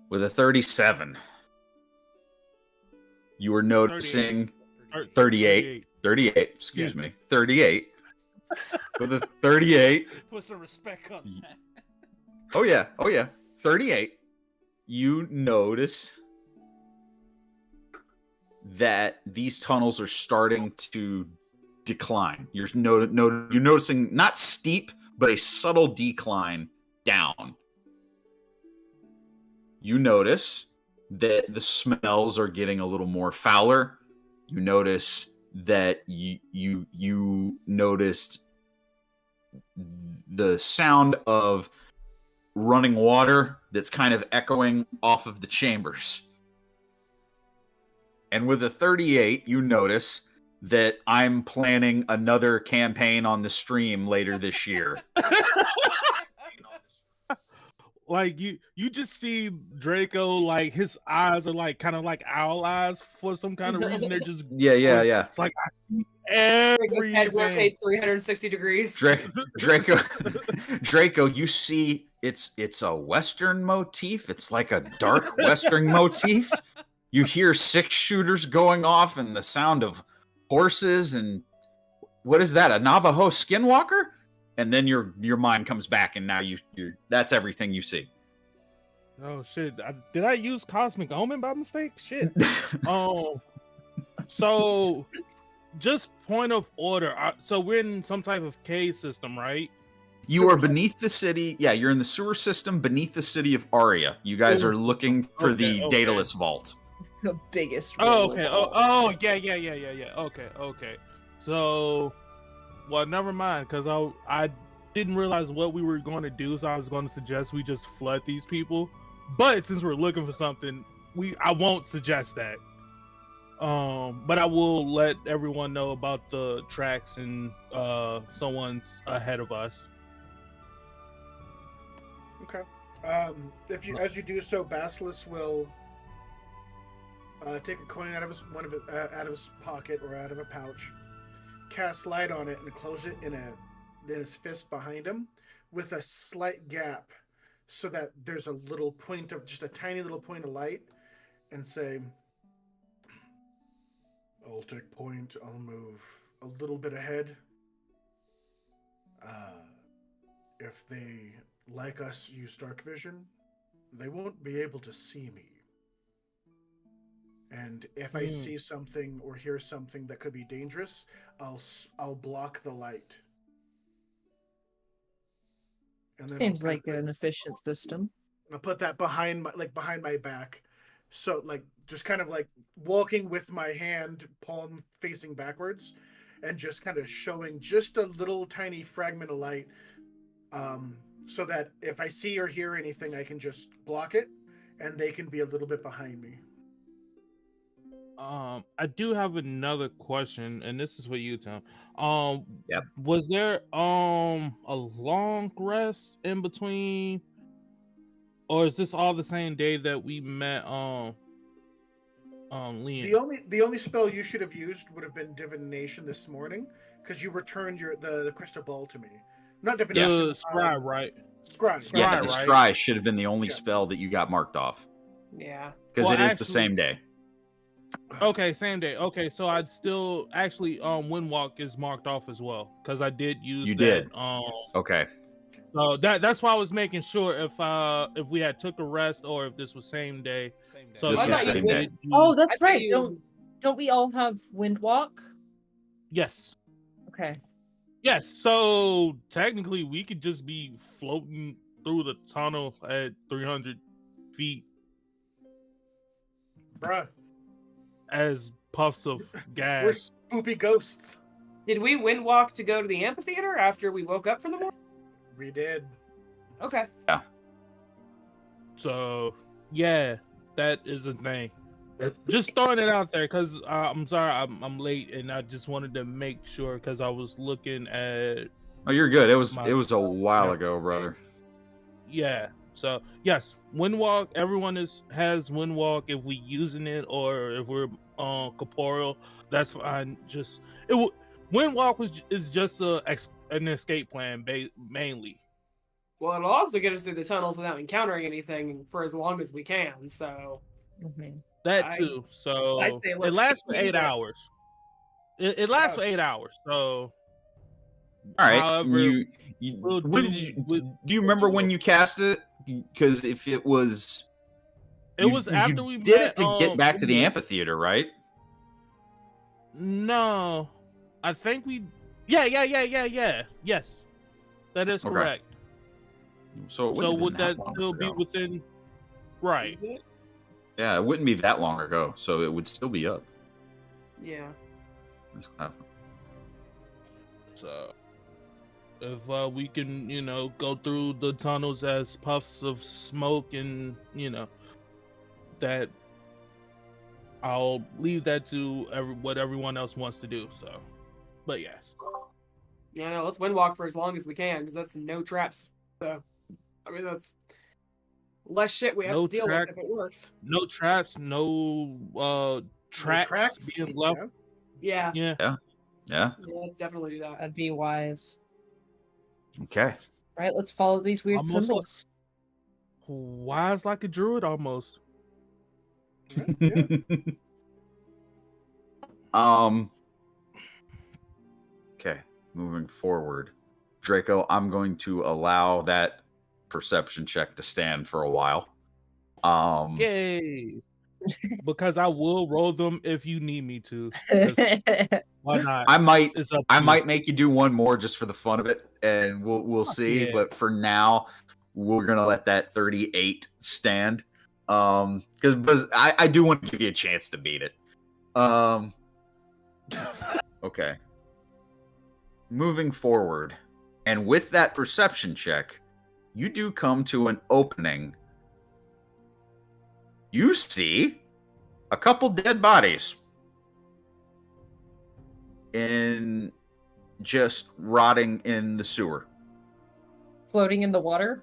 With a 37, you are noticing 38. 38, excuse me. 38. With a 38. Put some respect on that. Oh yeah. 38. You notice that these tunnels are starting to decline. You're noticing not steep, but a subtle decline down. You notice that the smells are getting a little more fouler. You notice that you noticed the sound of running water that's kind of echoing off of the chambers. And with a 38, you notice that I'm planning another campaign on the stream later this year. Like you just see Draco, like his eyes are like kind of like owl eyes for some kind of reason. They're just Yeah. It's like I see His head everything. rotates 360 degrees. Draco, you see it's a Western motif. It's like a dark Western motif. You hear 6 shooters going off and the sound of horses and what is that? A Navajo skinwalker? and then your mind comes back, and now that's everything you see. Oh shit! Did I use Cosmic Omen by mistake? Shit. So just point of order. So we're in some type of cave system, right? You are beneath the city. Yeah, you're in the sewer system beneath the city of Aria. You guys are looking for the Daedalus Vault. The biggest. Oh, okay. Oh, yeah. Okay. So, well, never mind, because I didn't realize what we were going to do, so I was going to suggest we just flood these people. But since we're looking for something, I won't suggest that. But I will let everyone know about the tracks and someone's ahead of us. Okay. As you do so, Basilisk will take a coin out of his pocket or out of a pouch, cast light on it, and close it in his fist behind him, with a slight gap, so that there's a little point of just a tiny little point of light, and say, "I'll take point. I'll move a little bit ahead. If they, like us, use dark vision, they won't be able to see me. And if I see something or hear something that could be dangerous, I'll block the light." And then Seems like an efficient system. I'll put that behind my back, so just kind of walking with my hand palm facing backwards, and just kind of showing just a little tiny fragment of light, so that if I see or hear anything, I can just block it, and they can be a little bit behind me. I do have another question, and this is for you, Tom. Yep. Was there a long rest in between, or is this all the same day that we met Liam? The only spell you should have used would have been divination this morning, because you returned the crystal ball to me. Not divination. The scry, right? Scry. Yeah, the right? scry should have been the only spell that you got marked off. Yeah. Because Well, it is actually, the same day. Okay, same day. Okay, so I'd still actually Windwalk is marked off as well, because I did use You that. did. Okay. So that's why I was making sure if we had took a rest or if this was same day. Same day. So This was yes, same I day. did use- Oh, that's I thought right. you- Don't we all have Windwalk? yes. Okay. Yes, so technically we could just be floating through the tunnel at 300 feet Bruh, as puffs of we're gas. spoopy ghosts. Did we windwalk to go to the amphitheater after we woke up from the morning? We did. Okay. So yeah, that is a thing. Just throwing it out there because I'm sorry I'm late and I just wanted to make sure because I was looking at Oh, you're good. It was a while Yeah. ago, brother. yeah. So yes, Windwalk. Everyone has Windwalk if we using it or if we're corporeal. That's fine. Just Windwalk is just an escape plan mainly. Well, it'll also get us through the tunnels without encountering anything for as long as we can. So Mm-hmm. That too. So I say it let's lasts for use 8 it. hours. It lasts for 8 hours. So All right. However, we'll When do- did you? we'll- Do you remember when you cast it? Because if it was, it was after we did met, it to get back to the amphitheater, right? No, I think we. Yeah. Yes, that is Okay. correct. So it So wouldn't would have that been long still be ago. within? Right. Yeah, it wouldn't be that long ago, so it would still be up. yeah. That's kind of- So if we can, go through the tunnels as puffs of smoke and that I'll leave that to what everyone else wants to do. So, but yes. Yeah, no, let's windwalk for as long as we can because that's no traps. So, I mean, that's less shit we have No to deal track- with if it works. No traps, no tracks being left. Yeah. Yeah. Yeah. Yeah. Let's definitely do that. That'd be wise. Okay. Right, let's follow these weird Almost symbols. Wise like a druid almost. Yeah. Okay. Moving forward. Draco, I'm going to allow that perception check to stand for a while. Yay! Because I will roll them if you need me to. 'Cause why not? I might It's up I to you. might make you do one more just for the fun of it, and we'll see. yeah. But for now, we're gonna let that 38 stand. Because I do want to give you a chance to beat it. Okay. Moving forward, and with that perception check, you do come to an opening. You see a couple dead bodies in just rotting in the sewer. Floating in the water.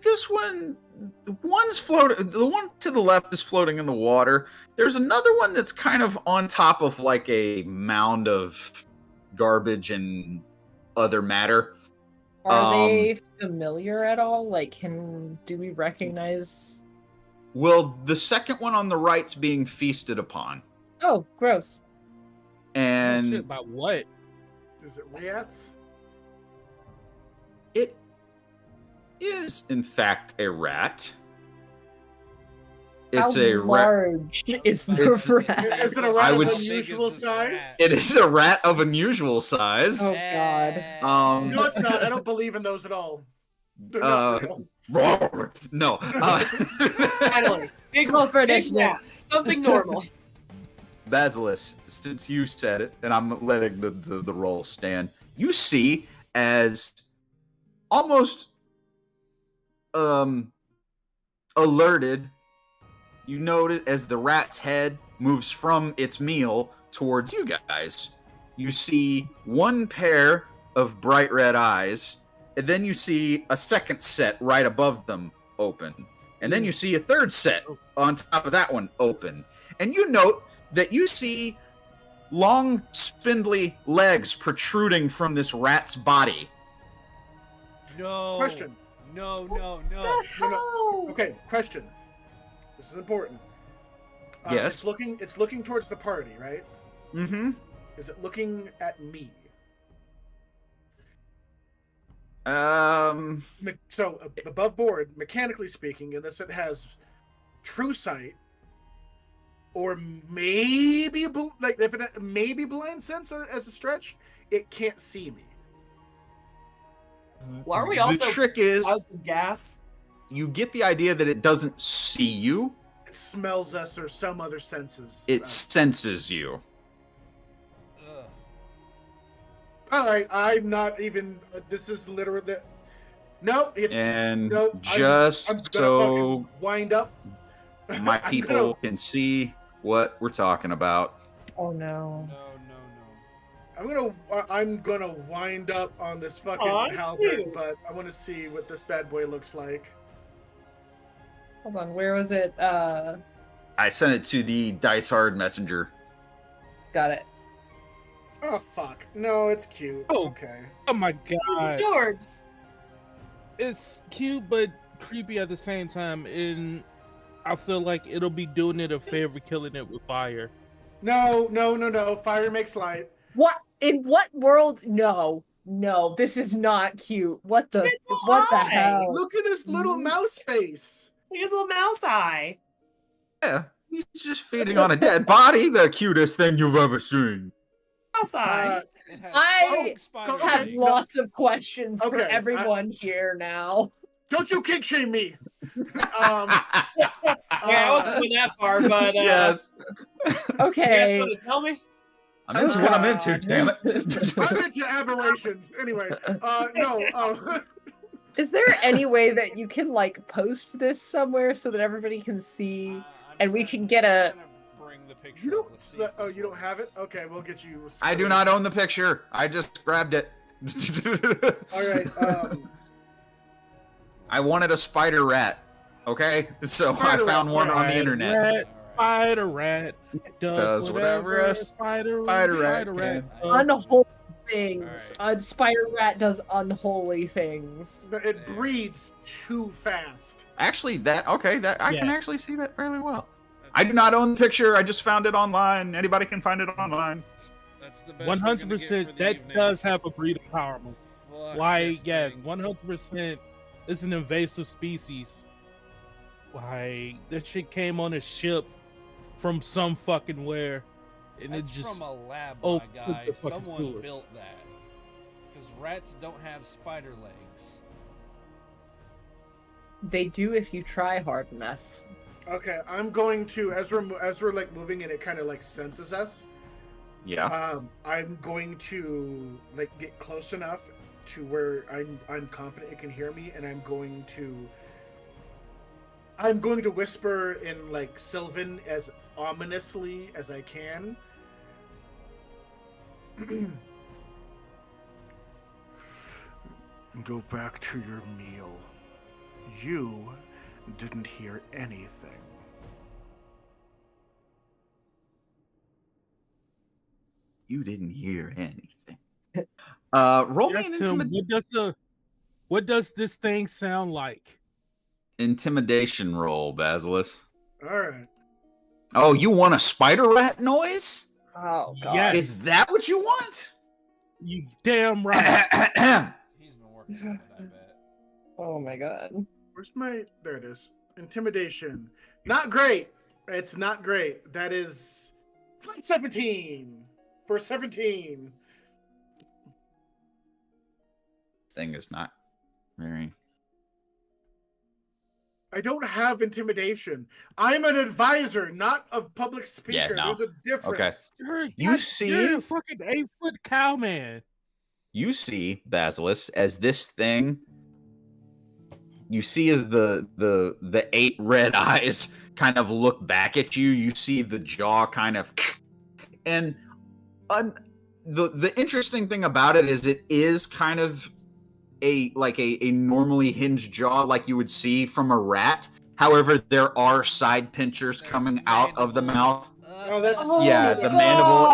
This one's floating. The one to the left is floating in the water. There's another one that's kind of on top of like a mound of garbage and other matter. Are they familiar at all? Like, do we recognize? Well, the second one on the right's being feasted upon. Oh, gross. And Shit, by what? Is it rats? it is, in fact, a rat. It's How a rat. large is the It's- rat? Is it a rat I of would unusual say- size? It is a rat of unusual size. Oh, God. No, it's not. I don't believe in those at all. They're Uh, not real. No. Finally, big, Roll for big initiative. rat. Something normal. Basilisk, since you said it, and I'm letting the roll stand, you see as almost alerted, you noted as the rat's head moves from its meal towards you guys. You see one pair of bright red eyes, and then you see a second set right above them open. And then you see a third set on top of that one open. And you note that you see long, spindly legs protruding from this rat's body. No. Question. No. No. Okay, question. This is important. Yes. It's looking towards the party, right? Mm-hmm. Is it looking at me? So above board, mechanically speaking, unless it has true sight, or maybe like if it maybe blind sense as a stretch, it can't see me. Well, are we also The trick is, out of gas? you get the idea that it doesn't see you, It smells us or some other senses. it senses you. Ugh. All right, I'm not even. This is literally. No, it's And no. just I'm gonna so fucking wind up. my I'm people gonna- can see what we're talking about. Oh no. I'm gonna wind up on this fucking Aw, it's halberd, cute. but I want to see what this bad boy looks like. Hold on, where was it? I sent it to the Dice Hard Messenger. Got it. Oh fuck! No, it's cute. Oh. Okay. Oh my It's god. adorbs. It's cute but creepy at the same time, and I feel like it'll be doing it a favor killing it with fire. No. Fire makes light. What? In what world? No. This is not cute. What the? It's so What the high. hell? Look at his little mouse face. Look at his little mouse eye. Yeah, he's just feeding on a dead body. The cutest thing you've ever seen. Mouse eye. Uh, I go have ahead. lots of questions for Okay, everyone here now. don't you kink shame me. Yeah, I wasn't going that far, but Yes, you guys Okay. want to tell me? I'm into what I'm into. Damn it! I'm into aberrations. Anyway, no. Is there any way that you can like post this somewhere so that everybody can see? And we can get a- Bring the picture. You don't. Let's see if Oh, this you don't works. have it? Okay, we'll get you. I do not own the picture. I just grabbed it. All right. I wanted a spider rat. Okay, so Spider I found rat, one on the Rat, internet. rat, spider rat Does whatever a spider rat does. can. Unholy things. Alright. A spider rat does unholy things. It breeds too fast. Actually, that I can Yeah. actually see that fairly well. I do not own the picture. I just found it online. Anybody can find it online. That's the best. 100%. That does have a breed of power move. Like, yeah, 100%. It's an invasive species. Like, this shit came on a ship from some fucking where, and That's it just from a lab, oh, my guy. the fucking Someone sewer. built that. Because rats don't have spider legs. They do if you try hard enough. Okay, I'm going to as we're like moving and it kind of like senses us. Yeah. I'm going to like get close enough to where I'm confident it can hear me, and I'm going to whisper in like Sylvan as ominously as I can. Go back to your meal. You didn't hear anything. You didn't hear anything. Roll me Yes, an Tim, what does this thing sound like? intimidation roll, Basilisk. All right. Oh, you want a spider rat noise? Oh Yes. Is that what you want? You damn right. He's been working on it, I bet. Oh my god. Where's my? There it is. Intimidation. Not great. It's not great. That is flat 17 for 17. Thing is not very. I don't have intimidation. I'm an advisor, not a public speaker. Yeah, no. There's a difference. You You're see, a fucking 8-foot cowman. you see, Basilisk, as this thing. You see, as the 8 red eyes kind of look back at you. You see the jaw kind of, and the interesting thing about it is kind of a normally hinged jaw like you would see from a rat. However, there are side pinchers coming out of the mouth. Oh, that's Yeah, the mandible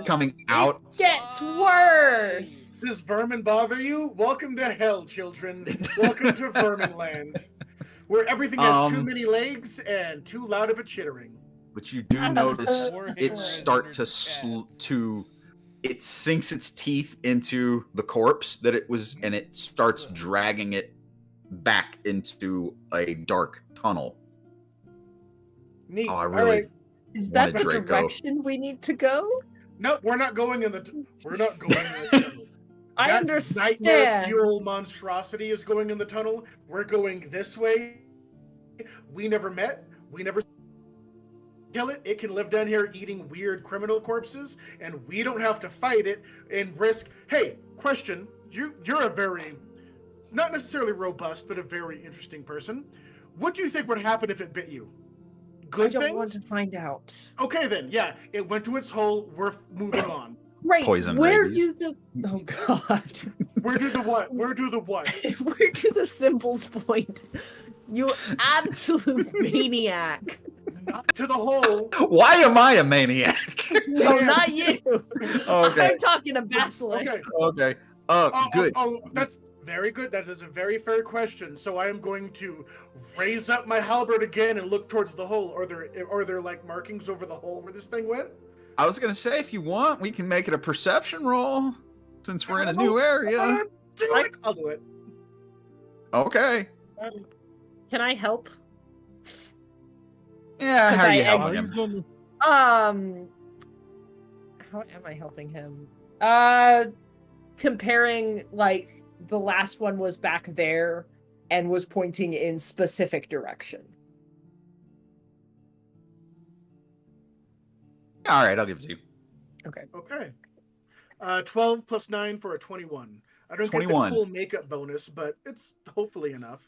is coming out. Gets worse. Does vermin bother you? Welcome to hell, children. Welcome to Vermin Land, where everything has too many legs and too loud of a chittering. But you do notice Or it Hitler start has to it sinks its teeth into the corpse that it was, and it starts dragging it back into a dark tunnel. Neat. Oh, I All really right. Is that the Draco. direction we need to go? Nope, we're not going in the. We're not going in the tunnel. I That understand. Nightmare fuel monstrosity is going in the tunnel. We're going this way. We never met. We never kill it. It can live down here eating weird criminal corpses, and we don't have to fight it and risk. Hey, question. You're a very, not necessarily robust, but a very interesting person. What do you think would happen if it bit you? Good I don't things? want to find out. Okay then, yeah. It went to its hole. We're moving on. Right. Poison where rabies. do the oh god. Where do the what? Where do the what? Where do the symbols point? You absolute maniac. To the hole. Why am I a maniac? No, Yeah. not you. Okay. I'm talking to Basilisk. Okay. Okay. Good. That's very good. That is a very fair question. So I am going to raise up my halberd again and look towards the hole. Are there like markings over the hole where this thing went? I was gonna say, if you want, we can make it a perception roll, since we're in a new area. I'll do it. Okay. Can I help? Yeah. How are you I- helping He's him? gonna- How am I helping him? Comparing like the last one was back there and was pointing in specific direction. All right, I'll give it to you. Okay. 12 plus 9 for a 21. I don't get 21. the full makeup bonus, but it's hopefully enough.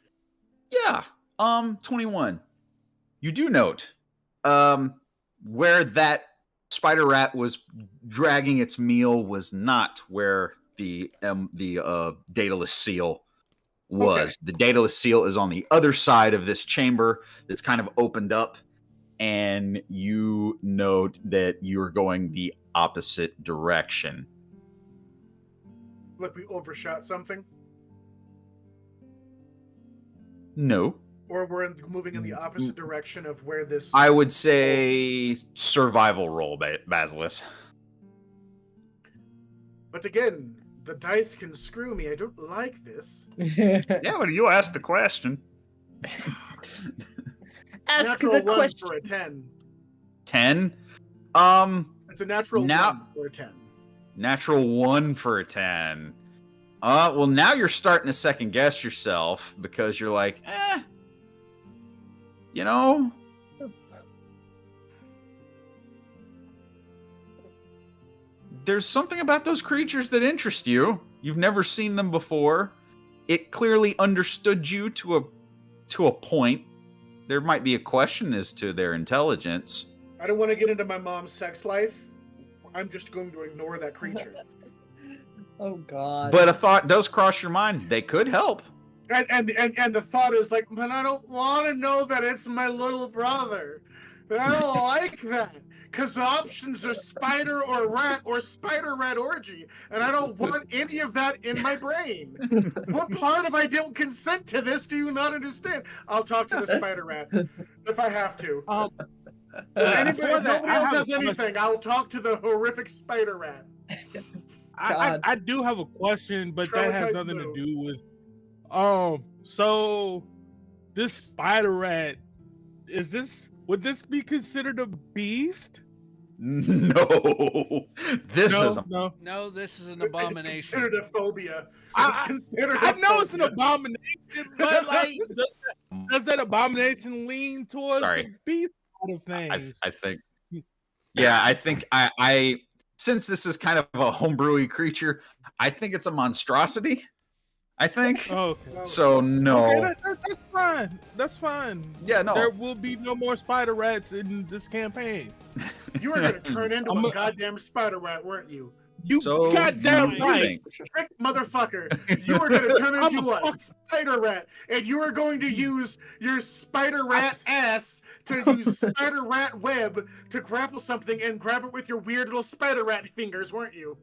Yeah. 21. You do note, where that spider rat was dragging its meal was not where the dataless seal was. Okay. The dataless seal is on the other side of this chamber that's kind of opened up, and you note that you're going the opposite direction. Like we overshot something, No. or we're moving in the opposite direction of where this. I would say survival roll, Basilisk. But again, the dice can screw me. I don't like this. Yeah, but you asked the question. Ask Natural the 1 question. for a 10. 10. It's a natural Now- 1 for a 10. Natural 1 for a 10. Well, now you're starting to second guess yourself because you're like, you know, there's something about those creatures that interest you. You've never seen them before. It clearly understood you to a point. There might be a question as to their intelligence. I don't want to get into my mom's sex life. I'm just going to ignore that creature. Oh God. But a thought does cross your mind. They could help. And the thought is like, but I don't want to know that it's my little brother. I don't like that. Because the options are spider or rat or spider-rat orgy. And I don't want any of that in my brain. What part of I don't consent to this do you not understand? I'll talk to the spider-rat if I have to. Anybody, if nobody else has anything, I'll talk to the horrific spider-rat. I do have a question, but that has nothing to do with. So this spider rat, would this be considered a beast? No, this is No, this is an abomination. It's considered a phobia. I know it's an abomination, but like, does that abomination lean towards the beast side of things? I think. Yeah, I think I since this is kind of a homebrewy creature, I think it's a monstrosity. I think. Oh, okay. So no. Okay, that's fine. That's fine. Yeah, no. There will be no more spider rats in this campaign. You were going to turn into a goddamn spider rat, weren't you? You goddamn right. Trick motherfucker. You were going to turn into a spider rat, and you were going to use your spider rat ass to use spider rat web to grapple something and grab it with your weird little spider rat fingers, weren't you?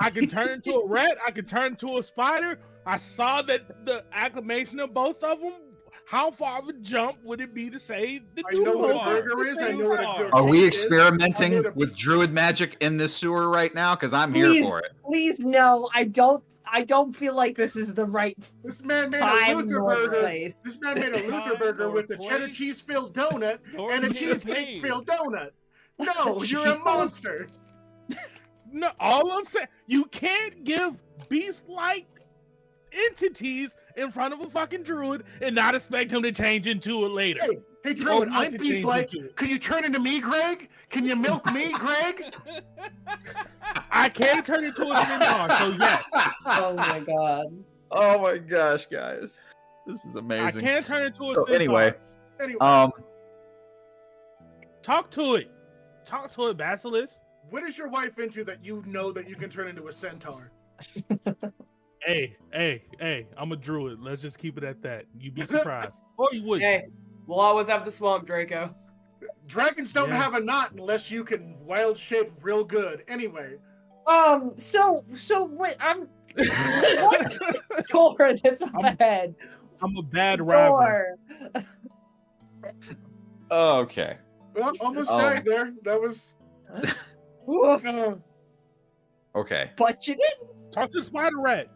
I can turn into a rat. I can turn into a spider. I saw that the acclamation of both of them. How far of a jump would it be to say the I know what a burger is. I know what a good Are we cake experimenting is. with druid magic in this sewer right now? Because I'm here for it. Please, no. I don't feel like this is the right This man made time a Luther nor burger. place. This man made a Luther burger with a cheddar cheese filled donut and a cheesecake filled donut. No, you're a monster. No, all I'm saying, you can't give beast-like entities in front of a fucking druid and not expect him to change into it later. Hey, druid, I'm beast-like. Can you turn into me, Greg? Can you milk me, Greg? I can't turn into a centaur, so yes. Oh my god. Oh my gosh, guys. This is amazing. I can't turn into a So centaur. anyway, talk to it. Talk to it, Basilisk. What is your wife into that you know that you can turn into a centaur? Hey, I'm a druid. Let's just keep it at that. You'd be surprised. Or you wouldn't. Hey, we'll always have the swamp, Draco. Dragons don't have a knot unless you can wild shape real good. Anyway. So wait, what door that's up ahead? I'm a bad rapper. okay. Well, almost died there. That was... Okay. But you didn't. Talk to the spider rat.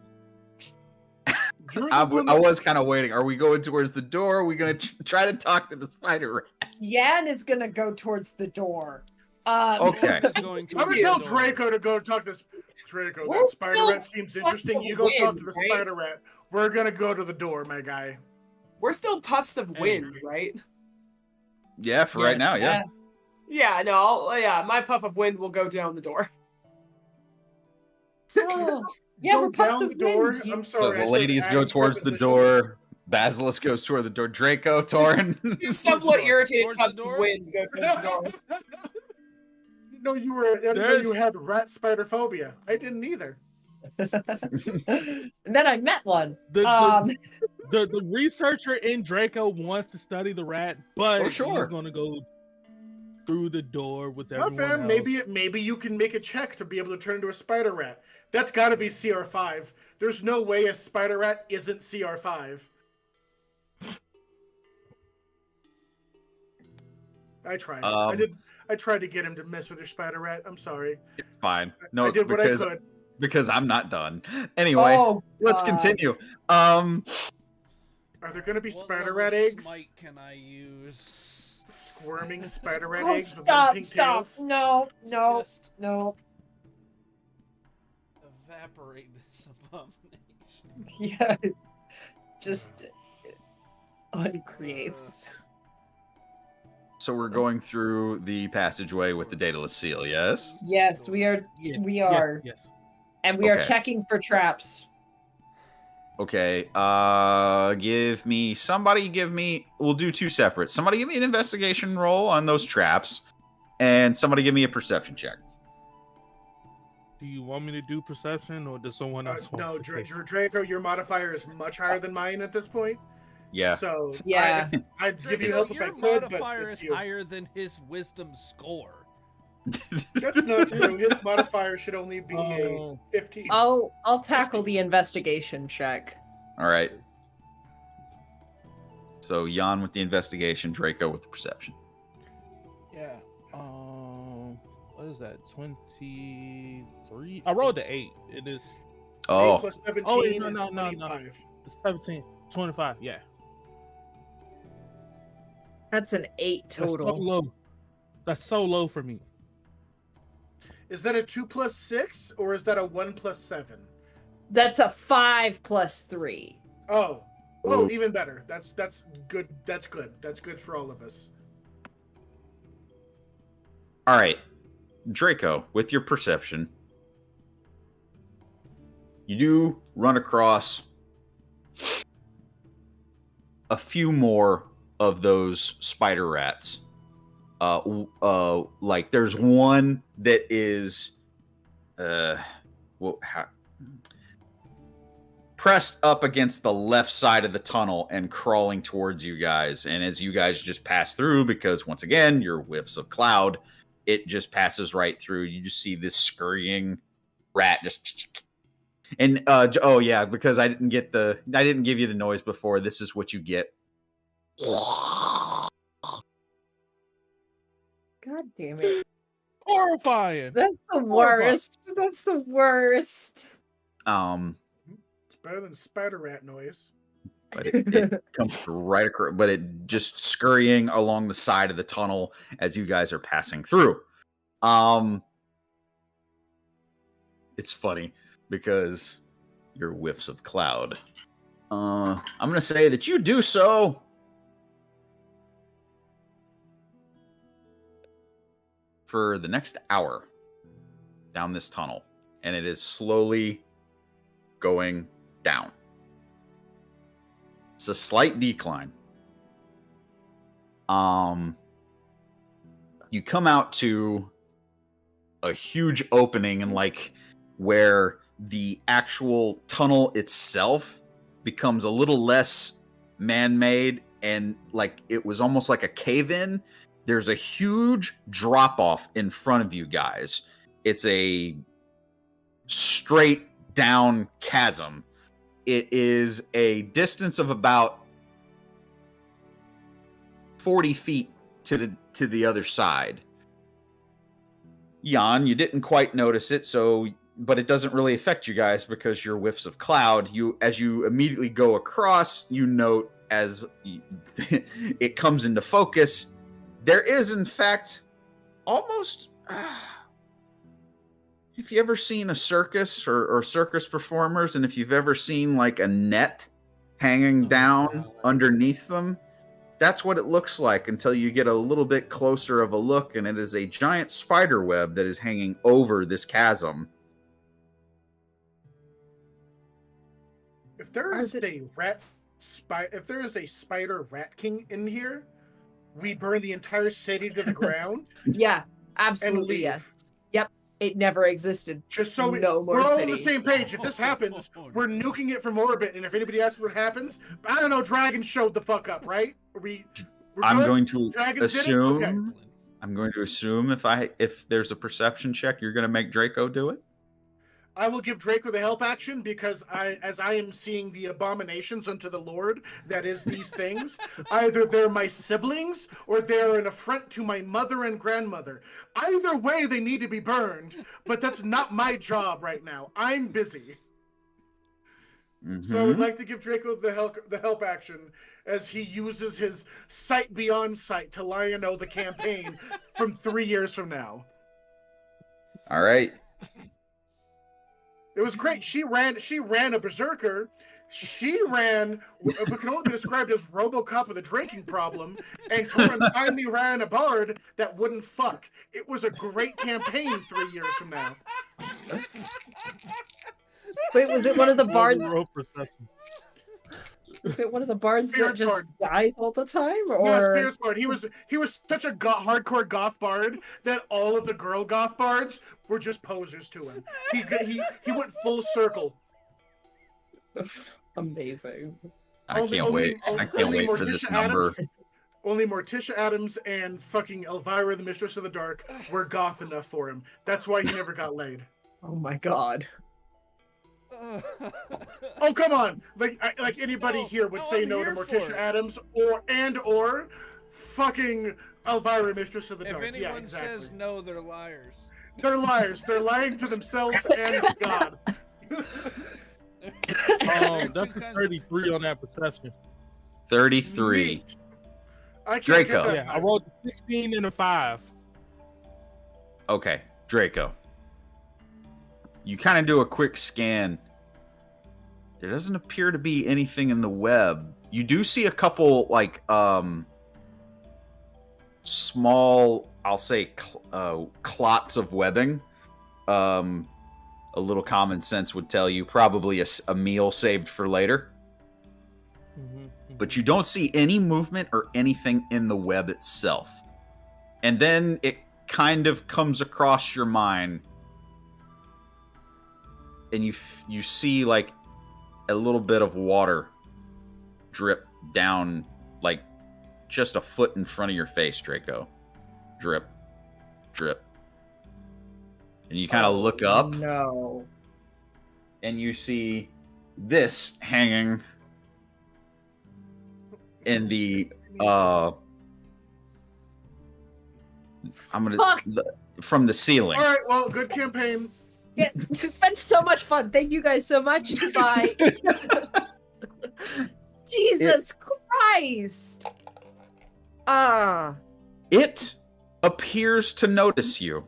I was kind of waiting. Are we going towards the door? Are we going to try to talk to the spider rat? Yan is going to go towards the door. Okay. I'm going to tell Draco to go talk to Draco. That spider rat seems interesting. You go talk to the spider rat. We're going to go to the door, my guy. We're still puffs of wind, right? Yeah, for right now, yeah. Yeah, no, my puff of wind will go down the door. Yeah, Go we're puffs down of the door. wind. I'm sorry. The ladies go towards the door. Basilisk goes toward the door. Draco, Torin. Somewhat irritated puffs of wind go towards the door. No, you were. I didn't know you had rat spider phobia. I didn't either. And then I met one. The researcher in Draco wants to study the rat, but he's going to go through the door with everyone else. Maybe you can make a check to be able to turn into a spider rat. That's got to be CR5. There's no way a spider rat isn't CR5. I tried. I tried to get him to mess with your spider rat. I'm sorry. It's fine. No, I did what I could. because I'm not done. Anyway, Oh, let's God. continue. Are there going to be What spider level rat eggs? smite can I use? Squirming spider rat Oh, eggs with little stop, pink stop. tails? No, no, Just no. evaporate this abomination. Yeah. Just uncreates. So we're going through the passageway with the dataless seal, yes? Yes, we are. Yeah, We are. Yes. And we are Okay. checking for traps. Okay, we'll do two separate. Somebody give me an investigation roll on those traps, and somebody give me a perception check. Do you want me to do perception, or does someone else want No, to take it? Draco, your modifier is much higher than mine at this point. Yeah. So Yeah. I'd give you Draco, help if I your could, modifier but is it's you. higher than his wisdom score. That's not true. His modifier should only be a Oh. 15. I'll tackle the investigation check. All right. So Jan with the investigation, Draco with the perception. Yeah. What is that? 23. I rolled the 8. It is 8 Oh, plus 17 Oh, wait, no, is no, no, no. 25. 17, 25. Yeah. That's an 8 That's so total. low. That's so low for me. Is that a 2 plus 6 or is that a 1 plus 7? That's a 5 plus 3. Oh, Ooh. even better. That's good. That's good. That's good for all of us. all right. Draco, with your perception, you do run across a few more of those spider rats. Like there's one that is, pressed up against the left side of the tunnel and crawling towards you guys. And as you guys just pass through, because once again, you're whiffs of cloud, it just passes right through. You just see this scurrying rat just. And oh yeah, because I didn't give you the noise before. This is what you get. God damn it. Horrifying. That's the worst. That's the worst. It's better than spider rat noise. But it comes right across, but it just scurrying along the side of the tunnel as you guys are passing through. It's funny because you're whiffs of cloud. I'm gonna say that you do so for the next hour down this tunnel, and it is slowly going down. It's a slight decline. You come out to a huge opening, and like where the actual tunnel itself becomes a little less man-made, and like it was almost like a cave-in. There's a huge drop-off in front of you guys. It's a straight down chasm. It is a distance of about 40 feet to the other side. Jan, you didn't quite notice it, but it doesn't really affect you guys because you're whiffs of cloud. As you immediately go across, you note as it comes into focus, there is in fact almost if you ever seen a circus or circus performers, and if you've ever seen like a net hanging down underneath them, that's what it looks like until you get a little bit closer of a look, and it is a giant spider web that is hanging over this chasm. If there is if there is a spider rat king in here, we burn the entire city to the ground. Yeah, And absolutely leave. yes. Yep, it never existed. Just so No more we're all on city. the same page. If this happens, we're nuking it from orbit. And if anybody asks what happens, I don't know. Dragons showed the fuck up, right? We're I'm good? going to Dragons did it? assume. Okay. I'm going to assume if there's a perception check, you're going to make Draco do it. I will give Draco the help action because as I am seeing the abominations unto the Lord that is these things, either they're my siblings or they're an affront to my mother and grandmother. Either way, they need to be burned, but that's not my job right now. I'm busy. So I would like to give Draco the help action as he uses his sight beyond sight to lion-o the campaign from 3 years from now. All right. It was great. She ran a berserker. She ran what can only be described as RoboCop with a drinking problem, and Torin finally ran a bard that wouldn't fuck. It was a great campaign 3 years from now. Wait, was it one of the bards? Roll perception. Is it one of the bards Spirit that just bard. dies all the time? Or Yeah, Spirit Bard. He was such a hardcore goth bard that all of the girl goth bards were just posers to him. He went full circle. Amazing. I can't wait. I can't wait for this number. Only Morticia Adams and fucking Elvira, the Mistress of the Dark, were goth enough for him. That's why he never got laid. Oh my god. Oh, come on! Like anybody here would say I'm no to here for Morticia it. Adams or fucking Elvira, Mistress of the If Dark. anyone Yeah, exactly. says no, they're liars. They're liars. They're lying to themselves and God. That's a 33 on that perception. 33. Neat. I can't Draco. get that Yeah, I high. rolled a 16 and a 5. Okay, Draco. You kind of do a quick scan. There doesn't appear to be anything in the web. You do see a couple, like, small, I'll say, clots of webbing. A little common sense would tell you probably a meal saved for later. But you don't see any movement or anything in the web itself. And then it kind of comes across your mind, and you see like a little bit of water drip down, like just a foot in front of your face, Draco. Drip, drip. And you kind of look up, No. and you see this hanging in the Fuck. from the ceiling. All right, well, good campaign. Yeah, it's been so much fun. Thank you guys so much. Bye. Jesus Christ. It appears to notice you,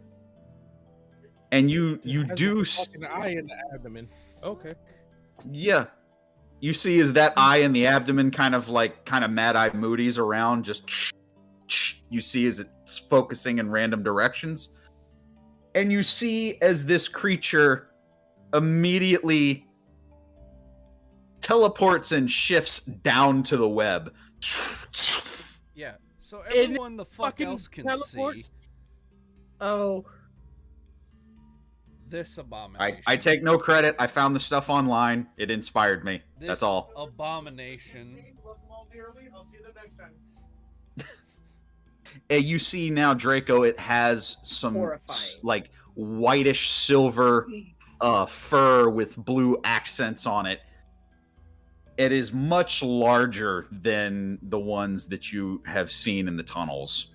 and you Has do a fucking eye in the abdomen. Okay. yeah. You see is that eye in the abdomen kind of mad-eyed Moody's around, just you see as it's focusing in random directions. And you see as this creature immediately teleports and shifts down to the web. Yeah. So And everyone the fuck Fucking else can teleports. see Oh. this abomination. I take no credit. I found the stuff online. It inspired me. This That's all. Abomination. Love them all dearly. I'll see them next time. And you see now, Draco, it has some Horrifying. like whitish silver fur with blue accents on it. It is much larger than the ones that you have seen in the tunnels.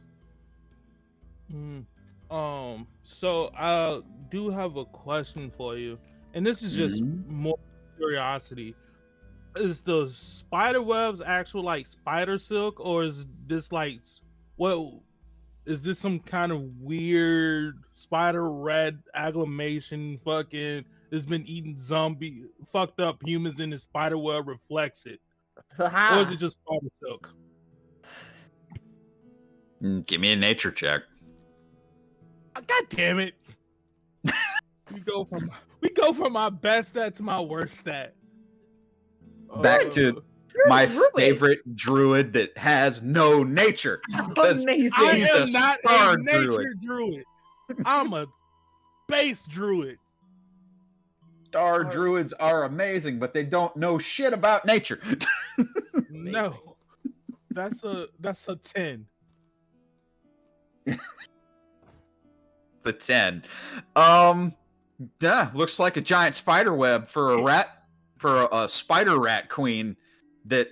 So I do have a question for you, and this is just more curiosity. Is the spider webs actual like spider silk, or is this like is this some kind of weird spider red agglomeration? Fucking has been eating zombie fucked up humans, and the spider web reflects it, or is it just spider silk? Give me a nature check. God damn it! we go from my best stat to my worst stat. Back to my favorite druid that has no nature. Because Amazing. I he's am a not star a nature druid. druid. I'm a base druid. Star druids are amazing, but they don't know shit about nature. No, that's a 10. The 10. Yeah, looks like a giant spider web for a spider rat queen that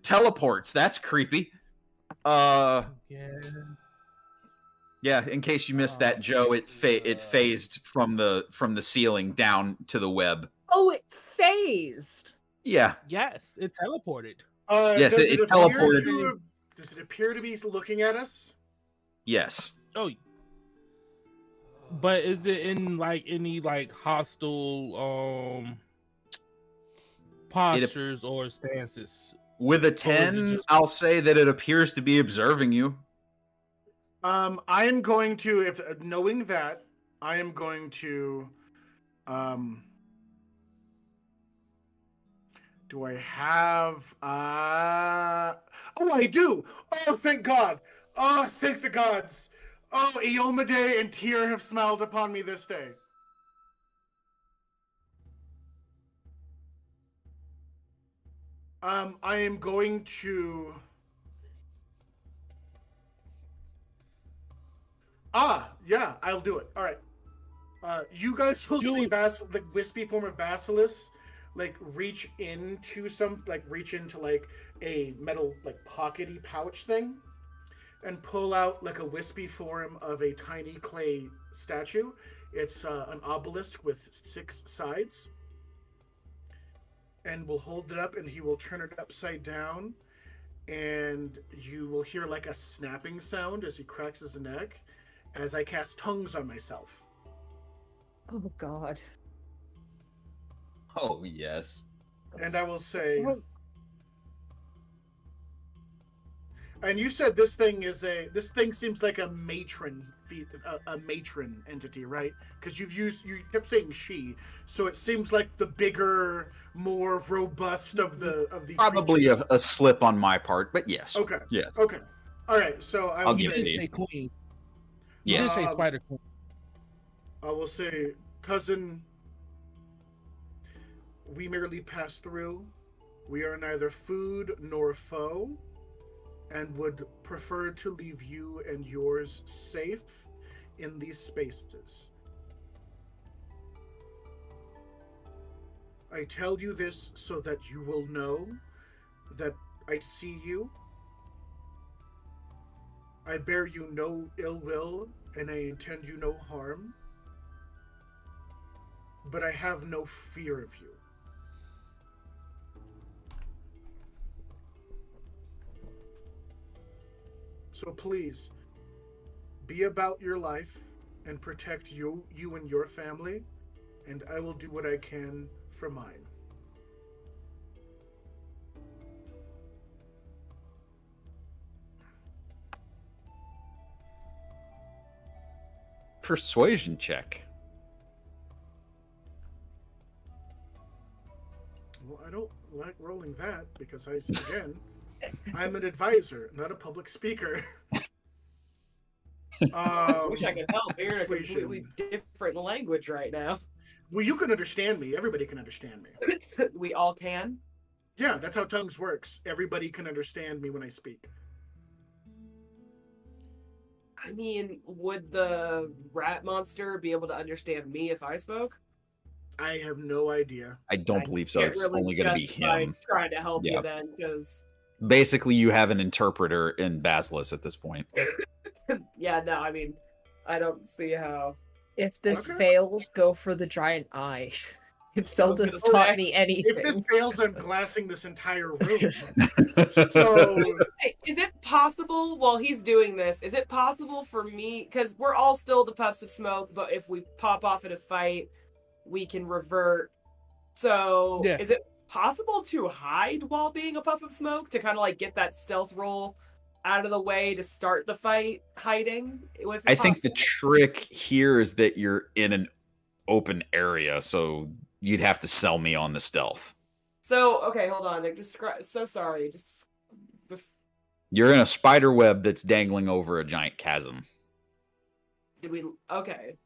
teleports. That's creepy. Yeah. Yeah, in case you missed that, Joe, it phased from the ceiling down to the web. Oh, it phased. Yeah. Yes, it teleported. Yes, it teleported. Does it appear to be looking at us? Yes. Oh. But is it in like any like hostile postures or stances? With a 10, I'll say that it appears to be observing you. I am going to, knowing that, I am going to, do I have, oh, I do! Oh, thank God! Oh, thank the gods! Oh, Iomade and Tyr have smiled upon me this day. I am going to... yeah, I'll do it. All right. You guys will see the wispy form of Basilisk, like reach into a metal pockety pouch thing, and pull out like a wispy form of a tiny clay statue. It's an obelisk with 6 sides, and we'll hold it up, and he will turn it upside down, and you will hear like a snapping sound as he cracks his neck. As I cast tongues on myself. Oh, God. Oh, yes. And I will say... And you said this thing seems like a matron entity, right? Because you kept saying she, so it seems like the bigger, more robust of the probably a slip on my part, but yes. Okay. Yeah. Okay. All right. So I'll give it to you. Queen. Yeah. Say Spider Queen. I will say, cousin, we merely pass through. We are neither food nor foe, and would prefer to leave you and yours safe in these spaces. I tell you this so that you will know that I see you. I bear you no ill will, and I intend you no harm. But I have no fear of you. So please, be about your life and protect you and your family, and I will do what I can for mine. Persuasion check. Well, I don't like rolling that because again, I'm an advisor, not a public speaker. I wish I could help hearing a completely different language right now. Well, you can understand me. Everybody can understand me. We all can? Yeah, that's how tongues works. Everybody can understand me when I speak. I mean, would the rat monster be able to understand me if I spoke? I have no idea. I don't believe so. It's really only going to be him. Trying to help you then, because... Basically, you have an interpreter in Basilisk at this point. Yeah, no, I mean, I don't see how... If this fails, go for the giant eye. If Zelda's taught me anything. If this fails, I'm glassing this entire room. So, is it possible, while he's doing this, is it possible for me, because we're all still the puffs of smoke, but if we pop off in a fight, we can revert. So, Is it possible to hide while being a puff of smoke, to kind of like get that stealth roll out of the way to start the fight hiding? I think the trick here is that you're in an open area, so you'd have to sell me on the stealth. So, okay, hold on. So sorry. You're in a spider web that's dangling over a giant chasm. Okay.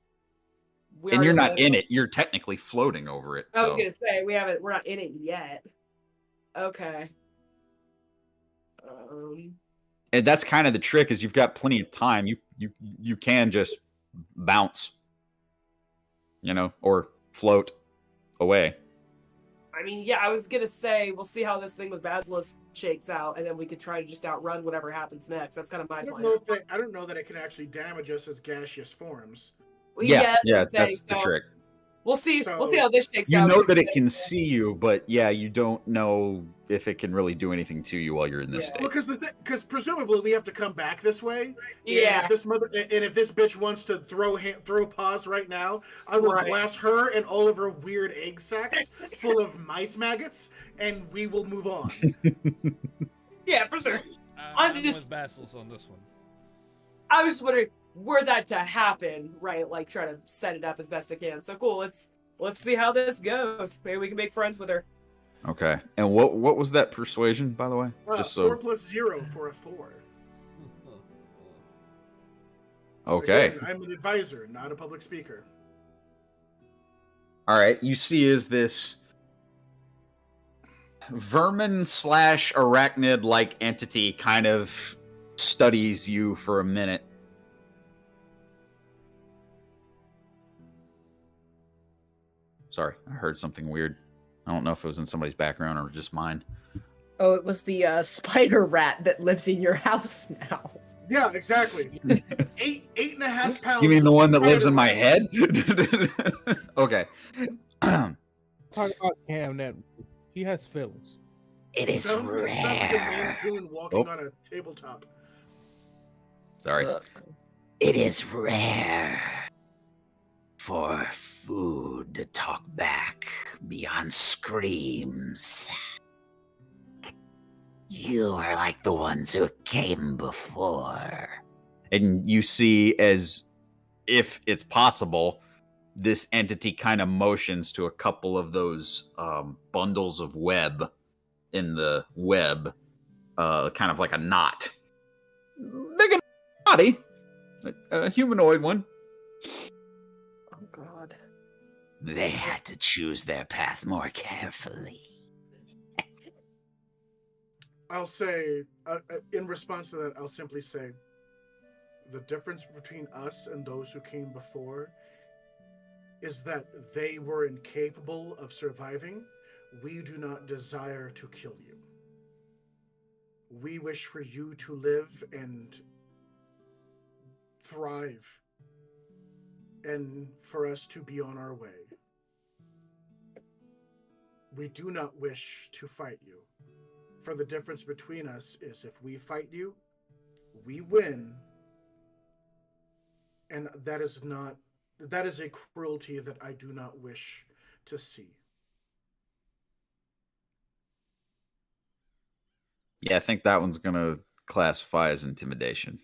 And you're not in it. You're technically floating over it. I was going to say, we're not in it yet. Okay. And that's kind of the trick, is you've got plenty of time. You can just bounce. or float away. I mean, yeah, I was gonna say we'll see how this thing with Basilisk shakes out, and then we could try to just outrun whatever happens next. That's kind of my I plan. don't know that it can actually damage us as gaseous forms. Well, Yes, that's that's the trick. We'll see. So- We'll see how this shakes You out. know that it can see you, but yeah, you don't know if it can really do anything to you while you're in this Well, state. because presumably we have to come back this way. Yeah. And if this bitch wants to throw paws right now, I will Right. blast her and all of her weird egg sacs full of mice maggots, and we will move on. Yeah, for sure. I'm just- with Basilis on this one. I was just wondering, were that to happen, right? Like try to set it up as best I can. So cool. Let's see how this goes. Maybe we can make friends with her. Okay. And what was that persuasion, by the way? Just so. 4 plus 0 for a 4. Okay. Again, I'm an advisor, not a public speaker. All right. You see, is this vermin / arachnid like entity kind of studies you for a minute. Sorry, I heard something weird. I don't know if it was in somebody's background or just mine. Oh, it was the spider rat that lives in your house now. Yeah, exactly. 8.5 pounds. You mean the of one that lives in my spider head? Okay. Talk about Cam. That he has feelings. It is sounds like a rare. mancoon walking Oh. on a tabletop. Sorry. It is rare for food to talk back beyond screams. You are like the ones who came before. And you see, as if it's possible, this entity kind of motions to a couple of those bundles of web in the web, kind of like a knot. Big enough body, a humanoid one. Oh God. They had to choose their path more carefully. I'll say, in response to that, I'll simply say, the difference between us and those who came before is that they were incapable of surviving. We do not desire to kill you. We wish for you to live and thrive, and for us to be on our way. We do not wish to fight you. For the difference between us is if we fight you, we win. And that is a cruelty that I do not wish to see. Yeah, I think that one's gonna classify as intimidation.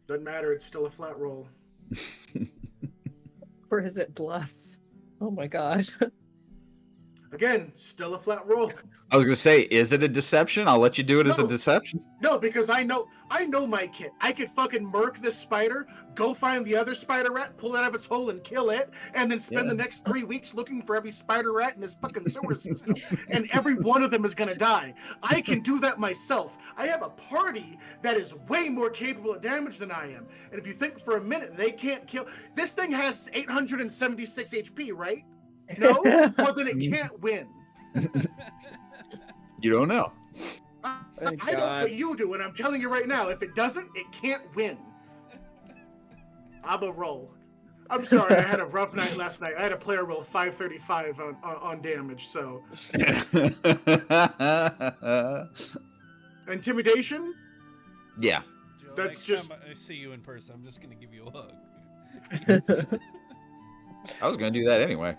Doesn't matter, it's still a flat roll. Or is it bluff? Oh my God. Again, still a flat roll. I was gonna say, is it a deception? I'll let you do it as a No. deception. No, because I know my kit. I could fucking murk this spider, go find the other spider rat, pull it out of its hole and kill it, and then spend Yeah. the next 3 weeks looking for every spider rat in this fucking sewer system. And every one of them is gonna die. I can do that myself. I have a party that is way more capable of damage than I am. And if you think for a minute, they can't kill. This thing has 876 HP, right? No? Well, then it can't win. You don't know. I Thank don't, God. but you do, and I'm telling you right now, if it doesn't, it can't win. I'm a roll. I'm sorry, I had a rough night last night. I had a player roll 535 on damage, so. Intimidation? Yeah. Joe, That's next just- time I see you in person, I'm just gonna give you a hug. I was gonna do that anyway.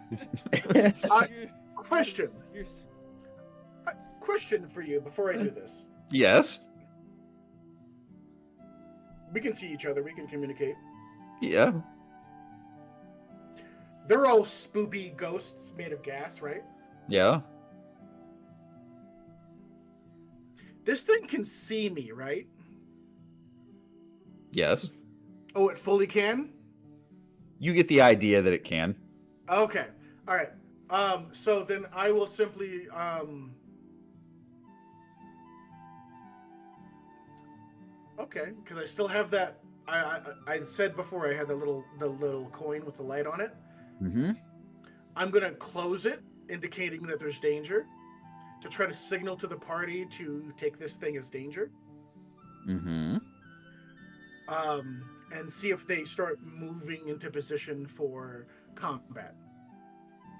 You're- Question. you're s- Question for you before I do this. Yes. We can see each other, we can communicate. Yeah. They're all spoopy ghosts made of gas, right? Yeah. This thing can see me, right? Yes. Oh, it fully can? You get the idea that it can. Okay. All right. So then I will simply okay, because I still have that I said before I had the little coin with the light on it. Mm-hmm. I'm gonna close it, indicating that there's danger, to try to signal to the party to take this thing as danger. Mm-hmm. And see if they start moving into position for combat.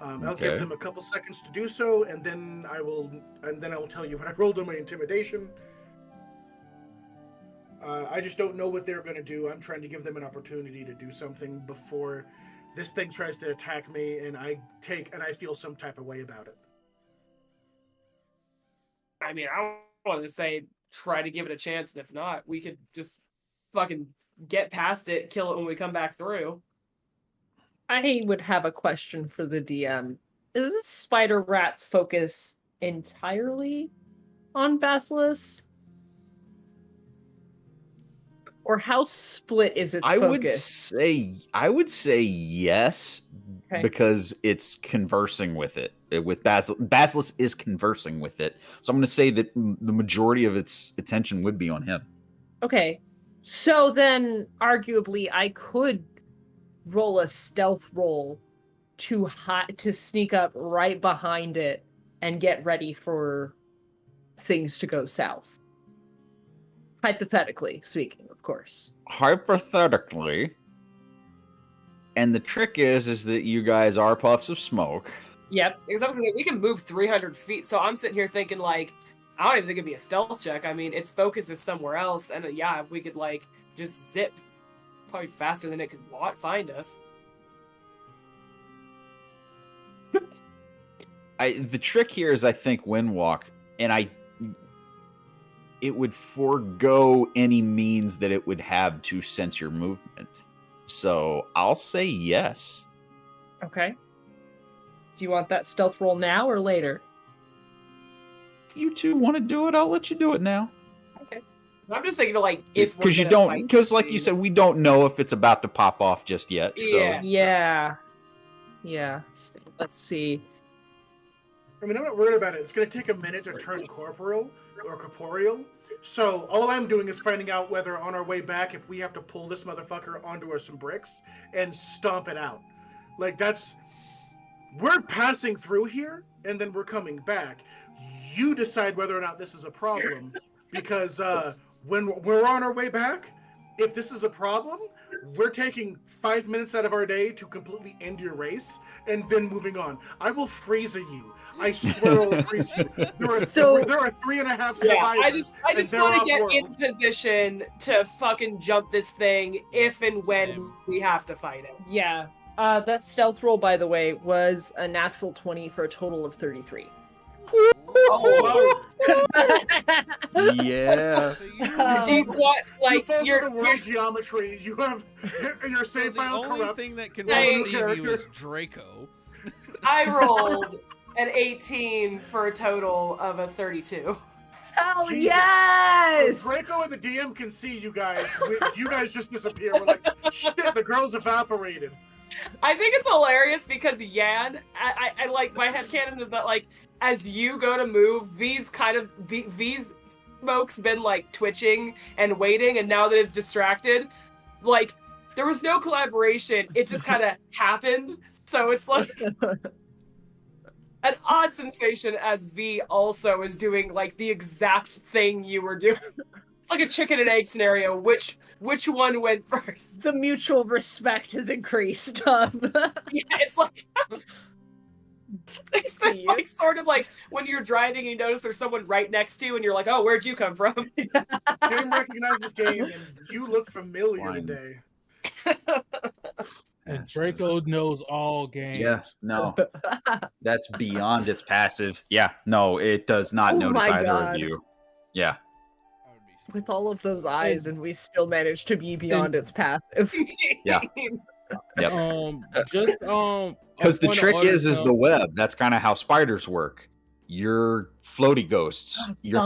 I'll give them a couple seconds to do so, and then I will tell you what I rolled on my intimidation. I just don't know what they're going to do. I'm trying to give them an opportunity to do something before this thing tries to attack me, and I feel some type of way about it. I mean, I want to say try to give it a chance, and if not, we could just fucking get past it, kill it when we come back through. I would have a question for the DM. Is this spider rat's focus entirely on Basilisk? Or how split is its focus? I would say yes, because it's conversing with it. With Basilisk is conversing with it. So I'm going to say that the majority of its attention would be on him. Okay. So then, arguably, I could roll a stealth roll to sneak up right behind it and get ready for things to go south. Hypothetically speaking, of course. Hypothetically. And the trick is that you guys are puffs of smoke. Yep. Because obviously we can move 300 feet, so I'm sitting here thinking, like, I don't even think it'd be a stealth check. I mean, its focus is somewhere else, and yeah, if we could, like, just zip probably faster than it could find us. The trick here is, I think, Windwalk, and it would forego any means that it would have to sense your movement. So I'll say yes. Okay. Do you want that stealth roll now or later? If you two want to do it, I'll let you do it now. Okay. I'm just thinking, like, if we're because like you said, we don't know if it's about to pop off just yet. Yeah. So. Yeah. Let's see. I mean, I'm not worried about it. It's going to take a minute to turn corporeal. So all I'm doing is finding out whether on our way back, if we have to pull this motherfucker onto some bricks and stomp it out. Like, we're passing through here, and then we're coming back. You decide whether or not this is a problem, because when we're on our way back, if this is a problem, we're taking 5 minutes out of our day to completely end your race, and then moving on. I will freeze you. I swear I will freeze you. There are 3.5 survivors. I just want to get in position to fucking jump this thing if and when we have to fight it. Yeah. That stealth roll, by the way, was a natural 20 for a total of 33. Oh, yeah. Do you want, like, your world geometry? You have your save file corrupts. The only thing that can receive you is Draco. I rolled an 18 for a total of a 32. Oh, Jesus. yes! Draco and the DM can see you guys. You guys just disappear. We're like, shit, the girl's evaporated. I think it's hilarious because Yan, I like, my headcanon is that, like, as you go to move, these smoke's been, like, twitching and waiting, and now that it's distracted, like, there was no collaboration. It just kind of happened. So it's like an odd sensation as V also is doing, like, the exact thing you were doing. It's like a chicken and egg scenario. Which one went first? The mutual respect has increased. Yeah, it's like it's this, like, sort of like when you're driving and you notice there's someone right next to you and you're like, oh, where'd you come from? Game recognizes game, and you look familiar today. And Draco knows all games. Yeah, no. That's beyond its passive. Yeah, no, it does not notice either of you. Yeah. With all of those eyes, and we still manage to be beyond its passive. Yeah. Yep. Because the trick is the web. That's kind of how spiders work. You're floaty ghosts. You're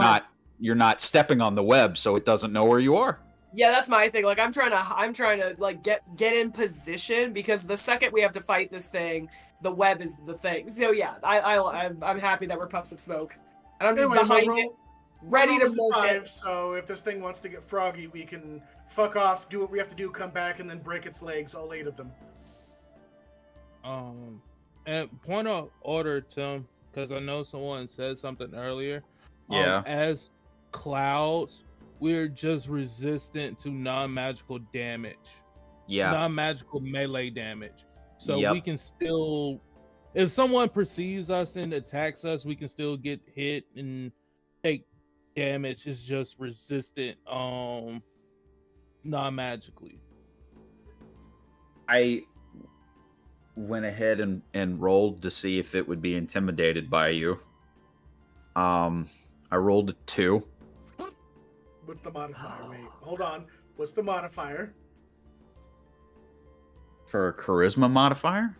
not stepping on the web, so it doesn't know where you are. Yeah, that's my thing. Like, I'm trying to like get in position, because the second we have to fight this thing, the web is the thing. So yeah, I'm happy that we're puffs of smoke, and I'm just behind it. ready to Roll is a milk 5, it. so if this thing wants to get froggy, we can fuck off, do what we have to do, come back, and then break its legs, all 8 of them. And point of order, Tim, because I know someone said something earlier. Yeah. As clouds, we're just resistant to non-magical damage. Yeah. Non-magical melee damage. So Yep. we can still, if someone perceives us and attacks us, we can still get hit and take damage. It's just resistant, non-magically. I went ahead and rolled to see if it would be intimidated by you. I rolled a 2. What's the modifier? Wait, hold on. What's the modifier? For a charisma modifier?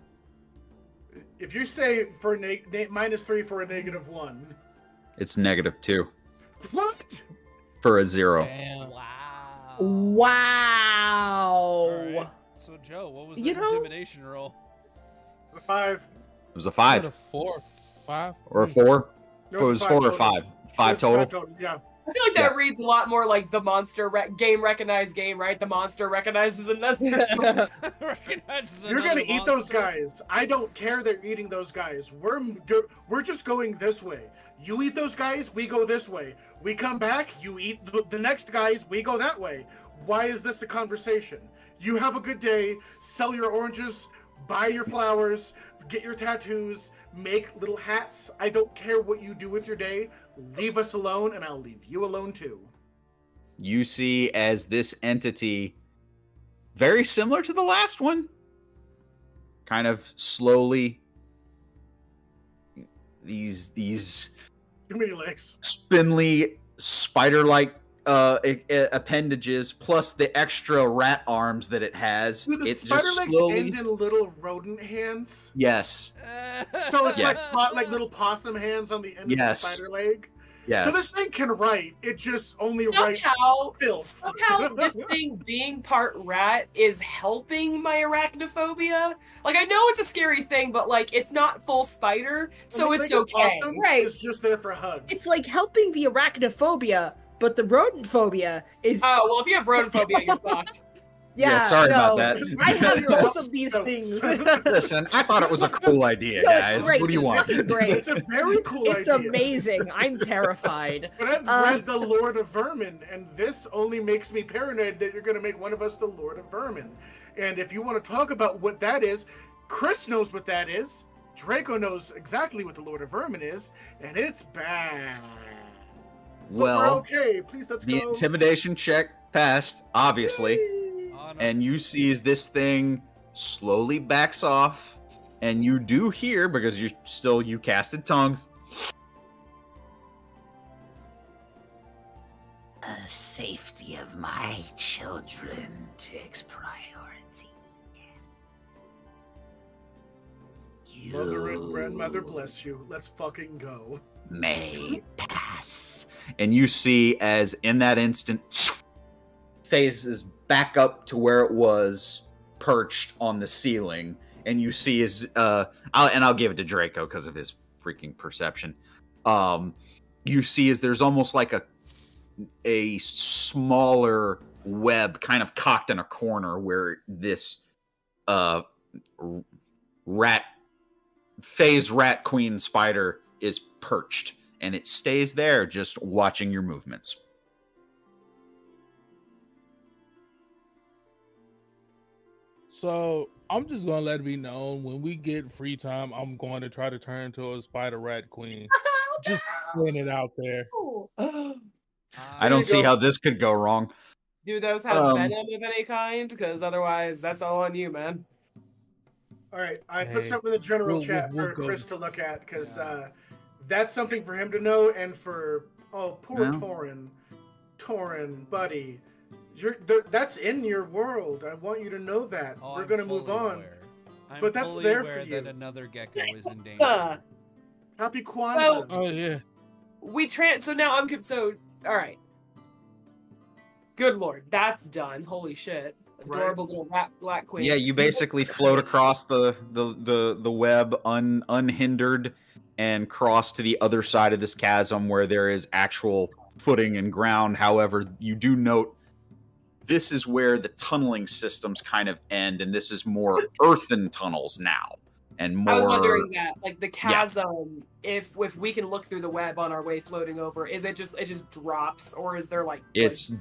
If you say for -3 for a -1. It's -2 What? for a 0. Damn. Wow. Wow. All right. So Joe, what was the You know- intimidation roll? A 5. It was a What 5 a 4, 5, or a 4. No, It was 4 or 5. 5 total. Yeah. I feel like that Yeah. reads a lot more like the monster game recognized game, right? The monster recognizes another. Recognizes You're another gonna eat those monster. guys. I don't care they're eating those guys. We're just going this way. You eat those guys, we go this way. We come back, you eat the next guys, we go that way. Why is this a conversation? You have a good day, sell your oranges, buy your flowers, get your tattoos, make little hats. I don't care what you do with your day. Leave us alone, and I'll leave you alone too. You see as this entity, very similar to the last one, kind of slowly, these Too many legs. spindly spider-like appendages plus the extra rat arms that it has. Do the it spider just legs slowly end in little rodent hands? yes So it's Yes. like little possum hands on the end of the Yes. spider leg? yes So this thing can write. It just only writes Somehow, filth. somehow, this thing being part rat is helping my arachnophobia. Like, I know it's a scary thing, but like, it's not full spider, so When you it's think of okay. possum, Right. It's just there for hugs. It's like helping the arachnophobia, but the rodent phobia is Oh well, if you have rodentphobia, you're fucked. yeah. sorry about no, that. I have both of these No. things. Listen, I thought it was a cool idea, No, it's guys. great. What do you It's want? fucking great. It's a very cool It's idea. amazing. I'm terrified. But I've read The Lord of Vermin, and this only makes me paranoid that you're going to make one of us the Lord of Vermin. And if you want to talk about what that is, Chris knows what that is. Draco knows exactly what the Lord of Vermin is, and it's bad. But we're Well, okay. Please, let's the go. intimidation check passed, obviously. On And you see as this thing slowly backs off, and you do hear, because you casted tongues. The safety of my children takes priority. Mother and You grandmother bless you. Let's fucking go. may pass. And you see as in that instant phases back up to where it was perched on the ceiling, and you see his I'll give it to Draco because of his freaking perception. You see as there's almost like a smaller web kind of cocked in a corner where this phase rat queen spider is perched, and it stays there just watching your movements. So I'm just gonna let it be known when we get free time, I'm going to try to turn into a spider rat queen. Just putting it out there. I don't see how this could go wrong. Do those have venom of any kind? Because otherwise, that's all on you, man. All right, I put Hey, something in the general we'll chat go. for Chris to look at because Yeah. that's something for him to know, and for poor Yeah. Torin, buddy, that's in your world. I want you to know that. Oh, We're I'm gonna move fully on. aware. I'm But that's fully there for aware that you. another gecko is in danger. Happy Kwanzaa. Oh yeah. So now I'm so all right. Good lord, that's done. Holy shit! Adorable little rat black queen. Yeah, you basically float across the web unhindered and cross to the other side of this chasm where there is actual footing and ground. However, you do note this is where the tunneling systems kind of end, and this is more earthen tunnels now. And more. I was wondering that, like the chasm, if we can look through the web on our way floating over, is it just drops, or is there like it's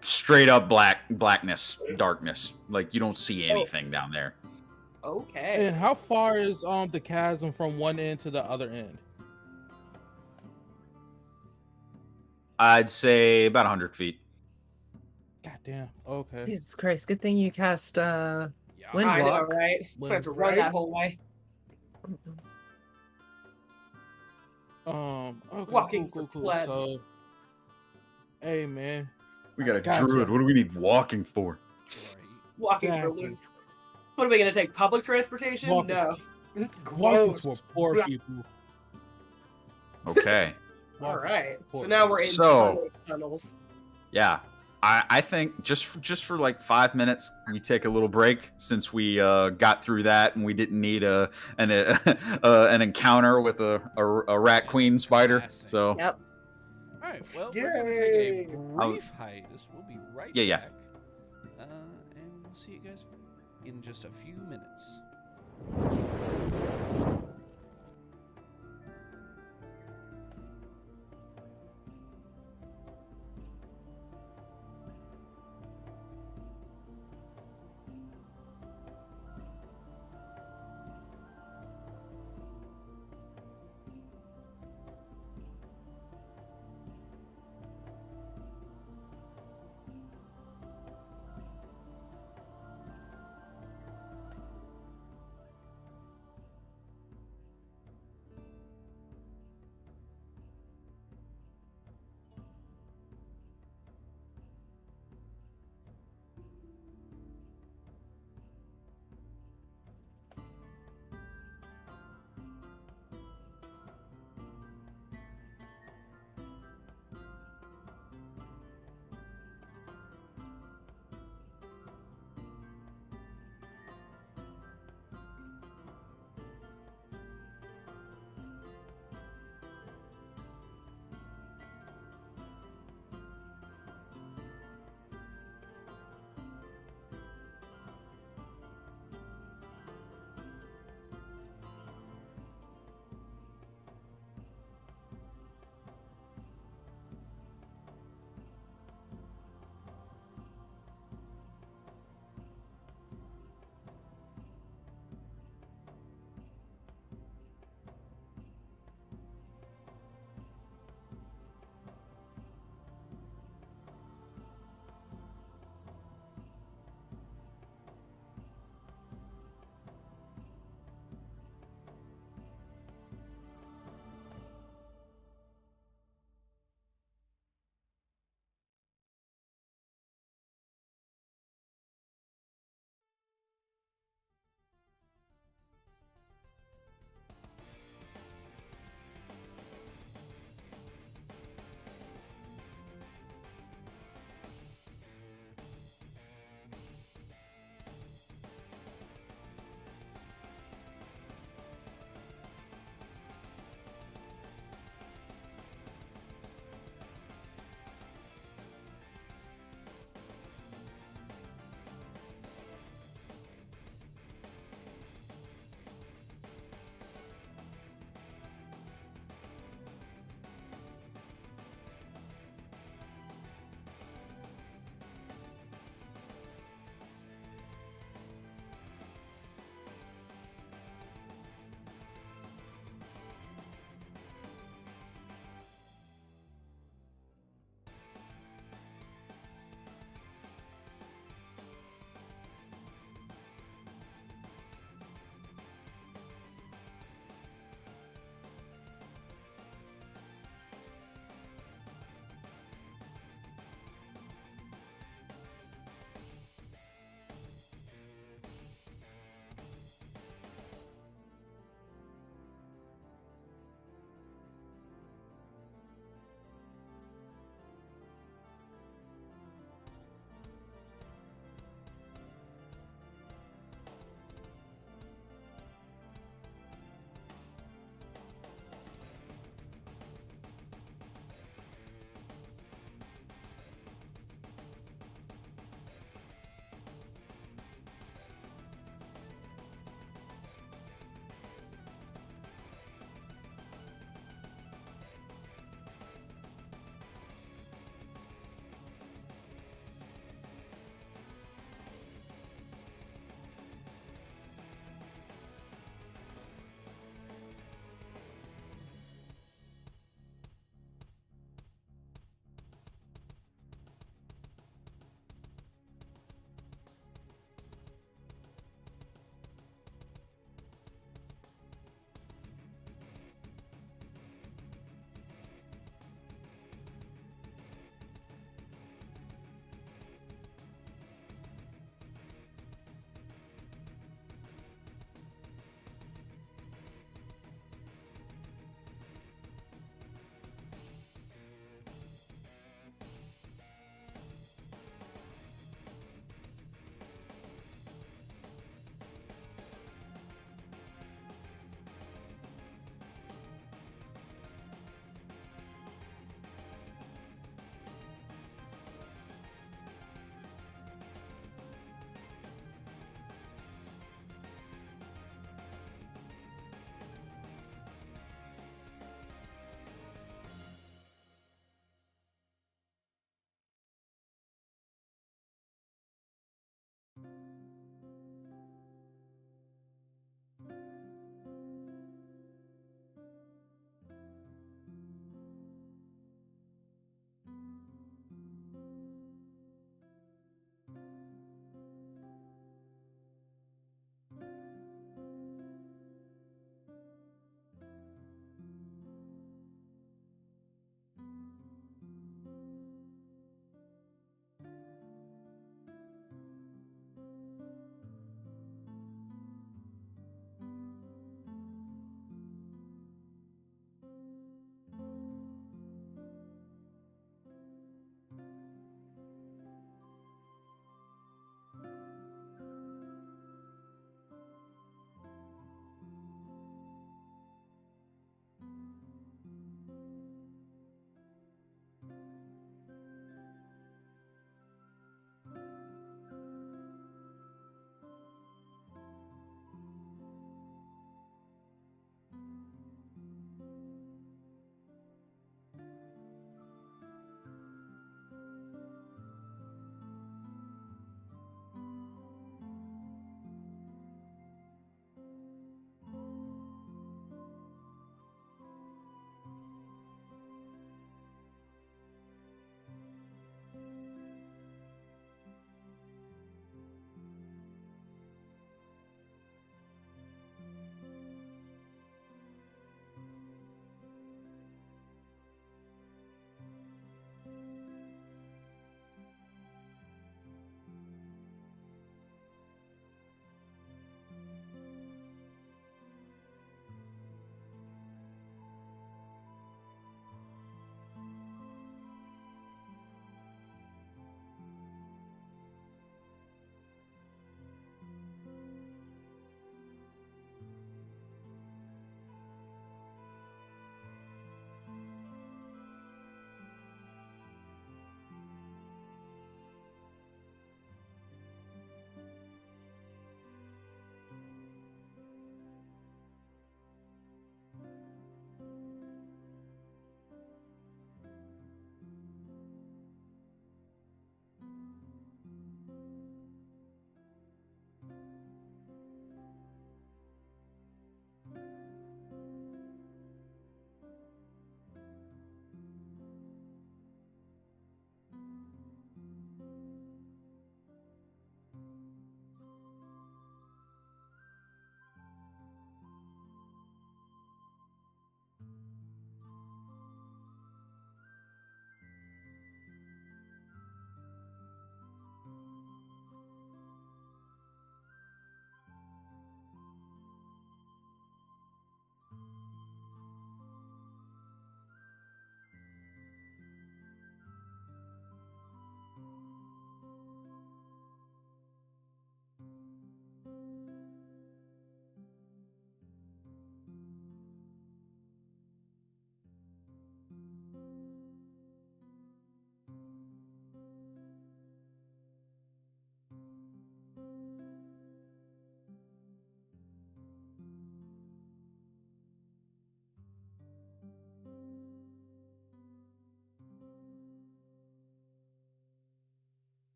straight up blackness, darkness. Like you don't see anything down there. Okay. And how far is the chasm from one end to the other end? I'd say about 100 feet. God damn. Okay. Jesus Christ! Good thing you cast Yeah. Wind I know, Walk. right? I have to run that whole way. Okay, Walking's cool. for plebs. So, hey man, We got a Gotcha. druid. What do we need walking for? Right. Walking's for Exactly. Luke. What are we gonna take? Public transportation? Walking. No. walking's for Gross. poor people. Okay. All Walking's right. for poor So now we're in So- tunnels. Yeah. I think just for like 5 minutes, we take a little break since we got through that and we didn't need an encounter with a rat queen spider. Classic. So Yep. All right. Well, we're gonna take a Yay. brief hiatus. We'll be right Yeah. back. And we'll see you guys in just a few minutes.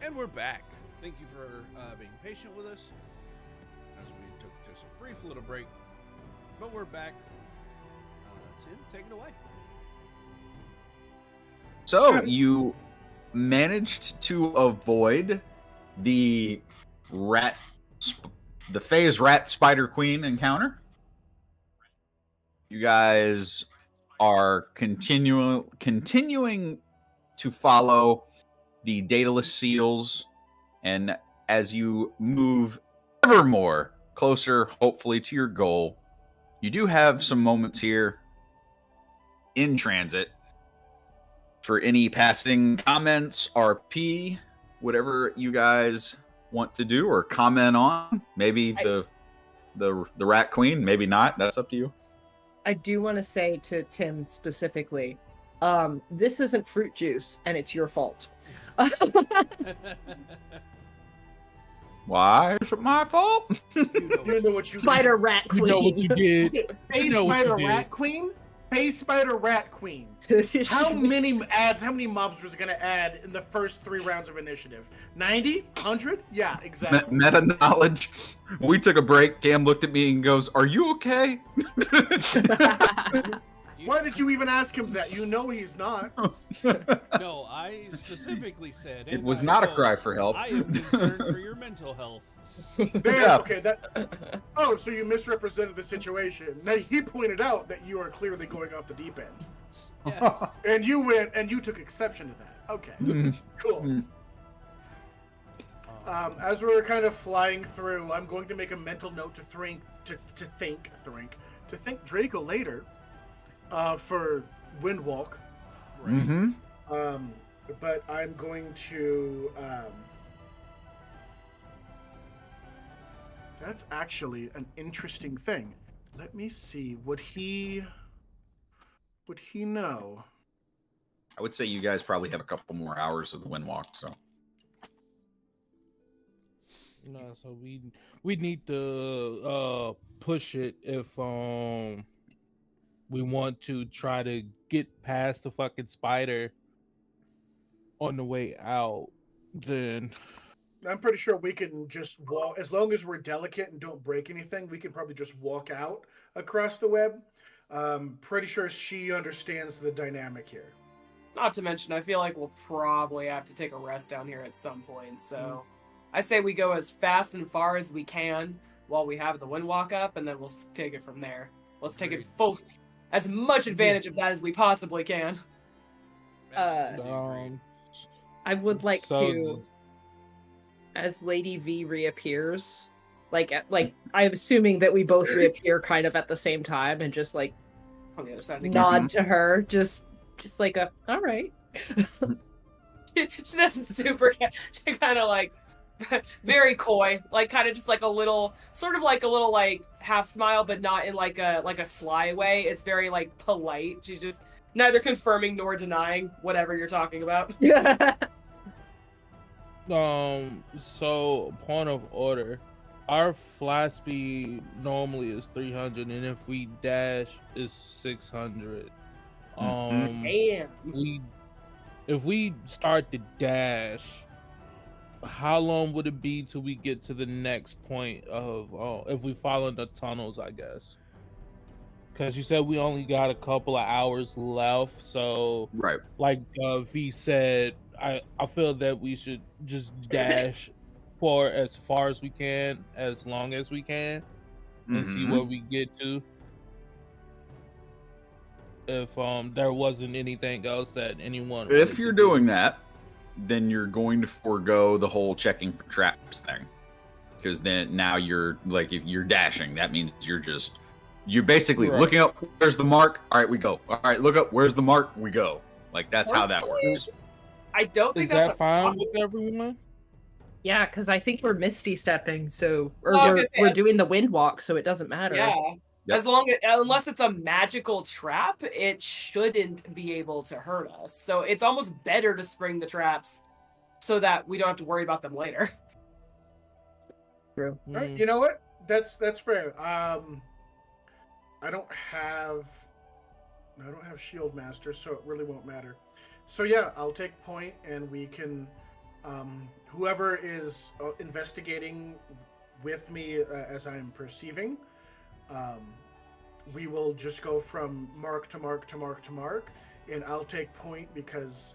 And we're back. Thank you for being patient with us as we took just a brief little break. But we're back. Tim, take it away. So you managed to avoid the phase rat spider queen encounter. You guys are continuing to follow the dataless seals, and as you move ever more closer, hopefully, to your goal, you do have some moments here in transit. For any passing comments, RP, whatever you guys want to do or comment on. Maybe the Rat Queen, maybe not. That's up to you. I do want to say to Tim specifically, this isn't fruit juice, and it's your fault. Why is it my fault? You know what you Spider Rat Queen. You know what you did. Face know what you Spider did. Rat Queen? Face Spider Rat Queen. How many mobs was it going to add in the first 3 rounds of initiative? 90? 100? Yeah, exactly. Meta knowledge. We took a break. Cam looked at me and goes, "Are you okay?" Why did you even ask him that? You know he's not. No, I specifically said It was not a cry for help. I am concerned for your mental health. There, Yeah. okay, Oh, so you misrepresented the situation. Now he pointed out that you are clearly going off the deep end. Yes. And you went and you took exception to that. Okay. Cool. As we're kind of flying through, I'm going to make a mental note to think Draco later for Windwalk. Mm-hmm. But I'm going to that's actually an interesting thing. Let me see. Would he know? I would say you guys probably have a couple more hours of the Windwalk, so. No, so we need to push it if we want to try to get past the fucking spider on the way out. Then I'm pretty sure we can just walk, as long as we're delicate and don't break anything, we can probably just walk out across the web. Pretty sure she understands the dynamic here. Not to mention, I feel like we'll probably have to take a rest down here at some point, so I say we go as fast and far as we can while we have the Windwalk up, and then we'll take it from there. Let's take it as much advantage of that as we possibly can. I would like to, as Lady V reappears, like I'm assuming that we both reappear kind of at the same time, and just like on the other side of the nod to her, just like a all right. She doesn't super. She kind of like very coy, like kind of just like a little, sort of like a little like half smile, but not in like a sly way. It's very like polite. She's just neither confirming nor denying whatever you're talking about. So point of order, our fly speed normally is 300, and if we dash is 600. Damn. If we start to dash, how long would it be till we get to the next point of if we follow the tunnels, I guess? Because you said we only got a couple of hours left, so right, like V said, I feel that we should just dash for as far as we can, as long as we can, and see where we get to. If there wasn't anything else that anyone, if you're doing that, then you're going to forego the whole checking for traps thing, because then now you're like, if you're dashing, that means you're basically looking up, where's the mark, all right, we go, all right, look up, where's the mark, we go. Like, that's how that works. I don't think is that's that fine with everyone? Yeah, because I think we're misty stepping, so we're doing the Windwalk, so it doesn't matter. Yeah. Yep. As long as, unless it's a magical trap, it shouldn't be able to hurt us. So it's almost better to spring the traps so that we don't have to worry about them later. True. All right, you know what? That's fair. I don't have Shield Master, so it really won't matter. So yeah, I'll take point, and we can whoever is investigating with me as I'm perceiving. We will just go from mark to mark to mark to mark, and I'll take point because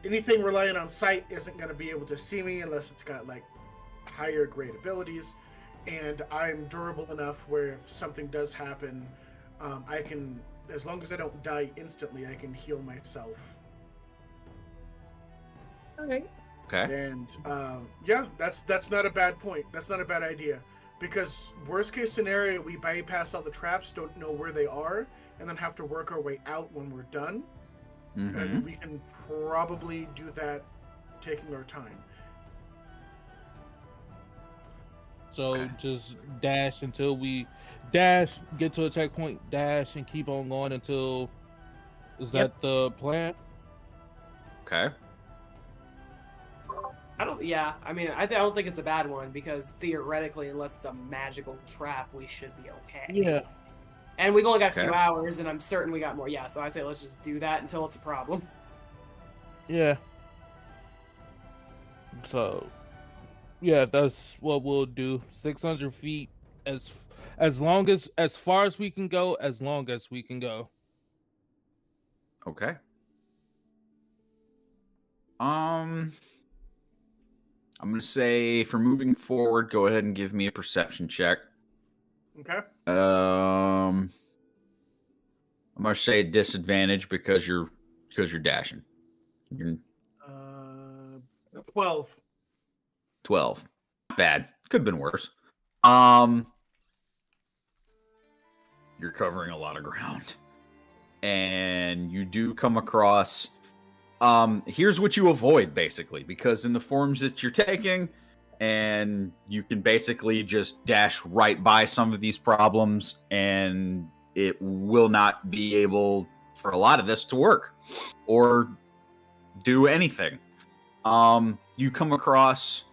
anything relying on sight isn't going to be able to see me unless it's got like higher grade abilities, and I'm durable enough where if something does happen, I can, as long as I don't die instantly, I can heal myself. Okay. Okay. And yeah, that's not a bad point. That's not a bad idea. Because worst case scenario, we bypass all the traps, don't know where they are, and then have to work our way out when we're done. And we can probably do that taking our time. So Okay. just dash until we dash, get to a checkpoint, dash, and keep on going until. Is Yep. that the plan? Okay. I mean, I don't think it's a bad one because theoretically, unless it's a magical trap, we should be okay. Yeah. And we've only got a few Okay. hours, and I'm certain we got more. Yeah, so I say let's just do that until it's a problem. Yeah. So, yeah, that's what we'll do. 600 feet, as far as we can go, as long as we can go. Okay. I'm gonna say for moving forward, go ahead and give me a perception check. Okay. I'm gonna say disadvantage because you're dashing. You're 12. 12. Not bad. Could have been worse. You're covering a lot of ground. And you do come across here's what you avoid basically, because in the forms that you're taking, and you can basically just dash right by some of these problems, and it will not be able for a lot of this to work or do anything. You come across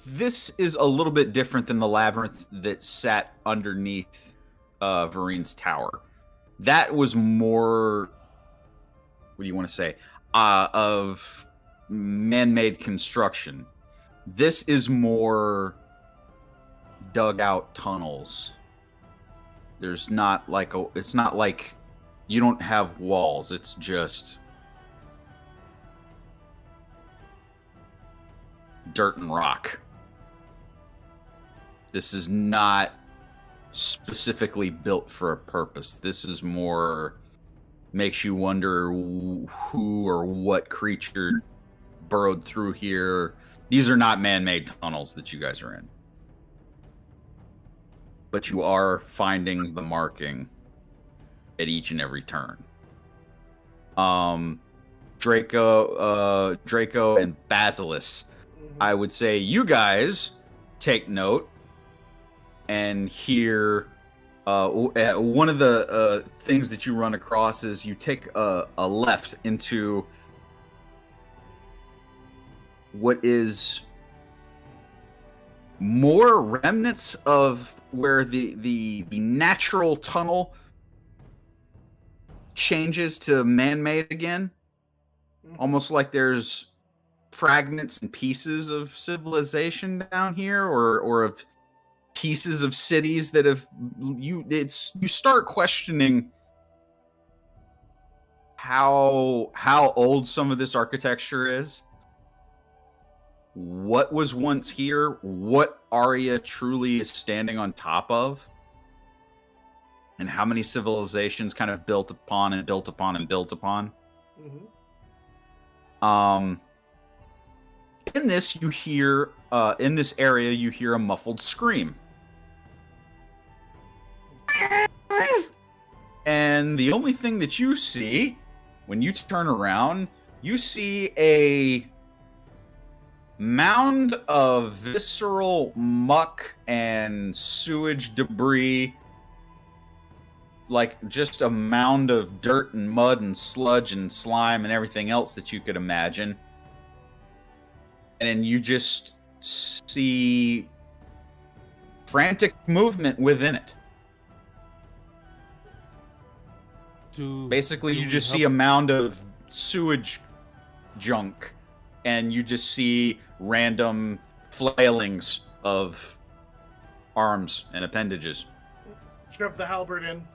this is a little bit different than the labyrinth that sat underneath Varine's tower. That was more, what do you want to say, of man-made construction. This is more dug-out tunnels. There's not like it's not like you don't have walls. It's just dirt and rock. This is not specifically built for a purpose. This is more makes you wonder who or what creature burrowed through here. These are not man-made tunnels that you guys are in. But you are finding the marking at each and every turn. Draco and Basilisk, I would say you guys take note and hear one of the things that you run across is you take a left into what is more remnants of where the natural tunnel changes to man-made again. Almost like there's fragments and pieces of civilization down here, or of pieces of cities that have you start questioning how old some of this architecture is, what was once here, what Aria truly is standing on top of, and how many civilizations kind of built upon and built upon and built upon. In this, you hear, in this area, you hear a muffled scream. And the only thing that you see, when you turn around, you see a mound of visceral muck and sewage debris. Like, just a mound of dirt and mud and sludge and slime and everything else that you could imagine. And you just see frantic movement within it. Basically, you just see a mound of sewage junk, and you just see random flailings of arms and appendages. Shove the halberd in.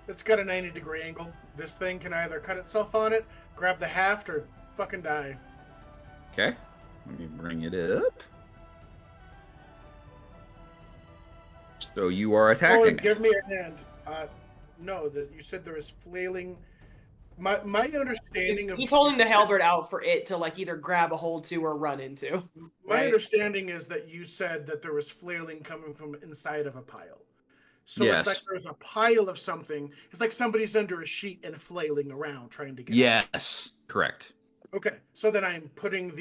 It's got a 90-degree angle. This thing can either cut itself on it, grab the haft, or fucking die. Okay. Let me bring it up. So you are attacking Give me a hand. No, that you said there was flailing. My understanding He's holding the halberd out for it to like either grab a hold to or run into. My understanding is that you said that there was flailing coming from inside of a pile. So Yes. it's like there's a pile of something. It's like somebody's under a sheet and flailing around trying to get out. Yes, correct. Okay, so then I'm putting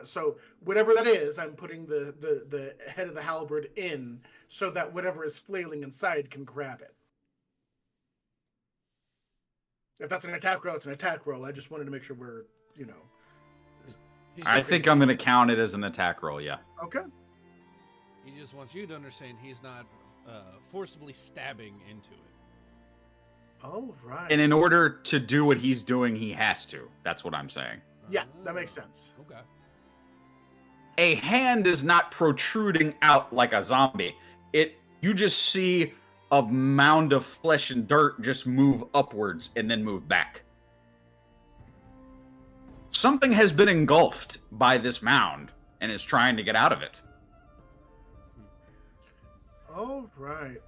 so whatever that is, I'm putting the head of the halberd in so that whatever is flailing inside can grab it. If that's an attack roll, it's an attack roll. I just wanted to make sure we're, I think I'm going to count it as an attack roll, yeah. Okay. He just wants you to understand he's not forcibly stabbing into it. Oh, right. And in order to do what he's doing, he has to. That's what I'm saying. Yeah, that makes sense. Okay. A hand is not protruding out like a zombie. You just see a mound of flesh and dirt just move upwards and then move back. Something has been engulfed by this mound and is trying to get out of it. All right.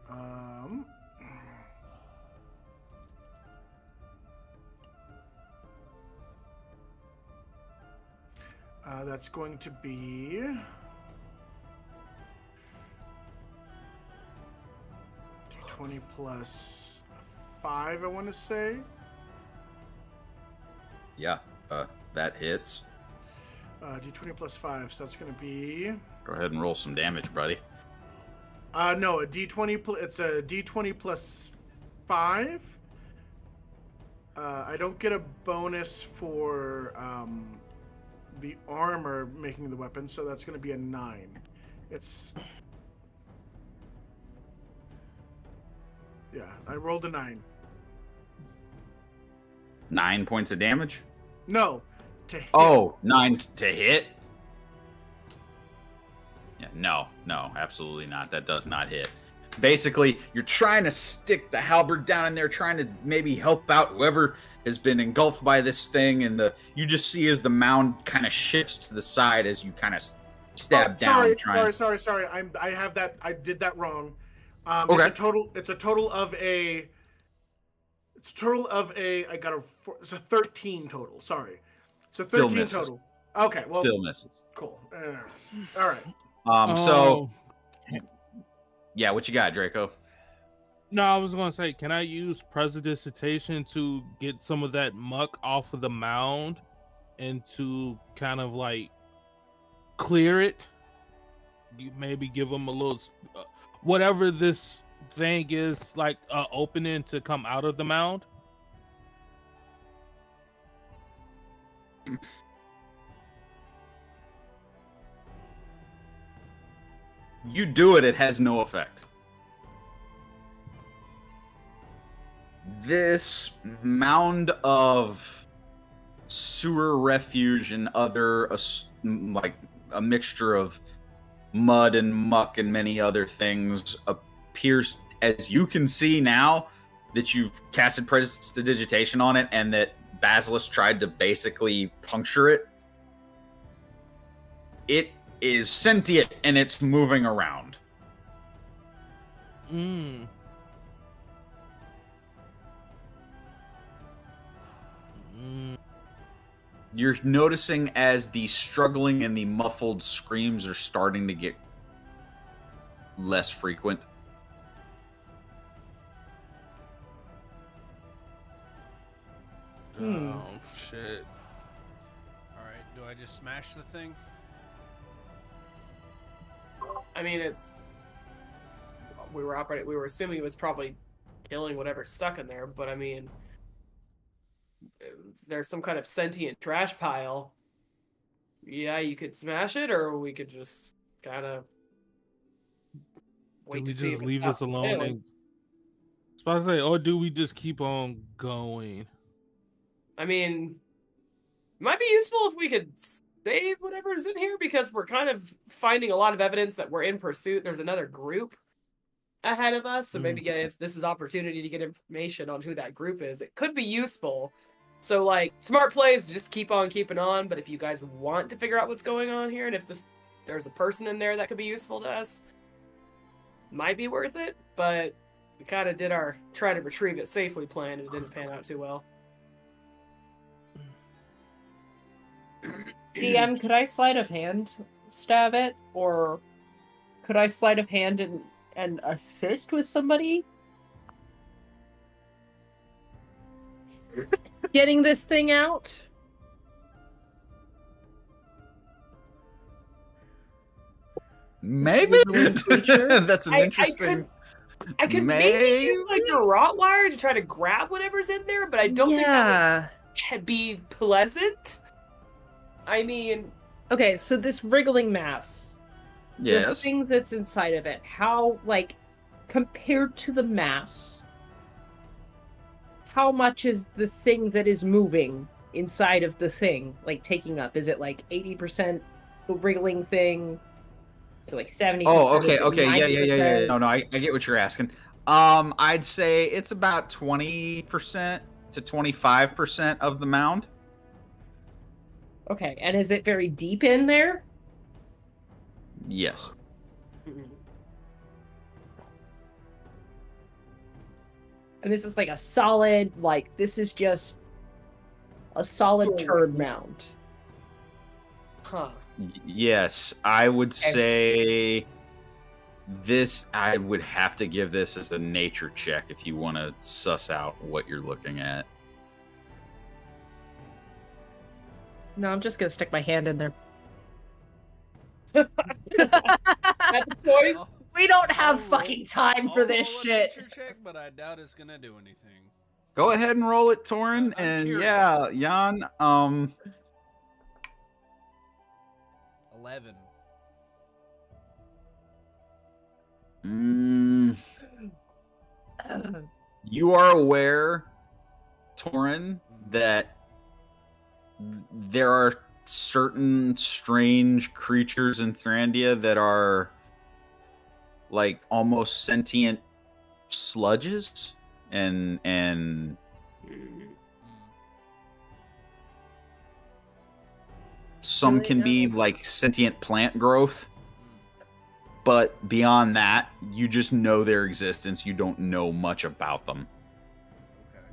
That's going to be D20 plus 5, I want to say. Yeah, that hits. D20 plus 5, so that's going to be... Go ahead and roll some damage, buddy. No, it's a D20 plus 5. I don't get a bonus for the armor making the weapon, so that's going to be a 9. Yeah, I rolled a 9. 9 points of damage? No, to hit. Oh, 9 to hit? Yeah, no, absolutely not. That does not hit. Basically, you're trying to stick the halberd down in there, trying to maybe help out whoever has been engulfed by this thing, and you just see as the mound kind of shifts to the side as you kind of stab down. Sorry. I did that wrong. Okay. It's a total of a. It's a 13 total. Sorry. It's a 13 total. Okay. Well. Still misses. Cool. All right. So. Yeah, what you got, Draco? No, I was going to say, can I use Prestidigitation to get some of that muck off of the mound and to kind of like clear it? Maybe give them a little, whatever this thing is, like opening to come out of the mound? You do it, it has no effect. This mound of sewer refuge and other, like a mixture of mud and muck and many other things, appears, as you can see now that you've casted Prestidigitation on it and that Basilisk tried to basically puncture it. It is sentient and it's moving around. You're noticing as the struggling and the muffled screams are starting to get less frequent. Oh, shit. Alright, do I just smash the thing? I mean, we were assuming it was probably killing whatever's stuck in there, but I mean, there's some kind of sentient trash pile. Yeah, you could smash it, or we could just kind of wait to see if it leave us alone. I was about to say, or do we just keep on going? I mean, it might be useful if we could save whatever's in here, because we're kind of finding a lot of evidence that we're in pursuit. There's another group ahead of us, so maybe if this is opportunity to get information on who that group is, it could be useful. So, like, smart plays, just keep on keeping on, but if you guys want to figure out what's going on here, and if there's a person in there that could be useful to us, might be worth it, but we kind of did our try to retrieve it safely plan, and it didn't pan out too well. DM, could I sleight of hand stab it, or could I sleight of hand and assist with somebody getting this thing out? Maybe Wiggling creature? that's an interesting. I could maybe use like a Rottweiler to try to grab whatever's in there, but I don't think that would be pleasant. I mean, okay, so this wriggling mass, the Yes. thing that's inside of it, how, like, compared to the mass, how much is the thing that is moving inside of the thing, like, taking up? Is it like 80% the wriggling thing? So like 70%? Oh, okay, okay, 90%? yeah. No, I get what you're asking. I'd say it's about 20% to 25% of the mound. Okay, and is it very deep in there? Yes. And this is like a solid, like, this is just a solid turd mound. Huh. Yes, I would say this. I would have to give this as a nature check if you want to suss out what you're looking at. No, I'm just gonna stick my hand in there. That's a choice. We don't have I'll fucking roll- time for I'll this roll a shit. nature check, but I doubt it's gonna do anything. Go ahead and roll it, Torin, I'm and curious. yeah, Jan. 11. You are aware, Torin, that there are certain strange creatures in Thrandia that are like almost sentient sludges and some Really can be nice. like sentient plant growth. But beyond that, you just know their existence. You don't know much about them. Okay.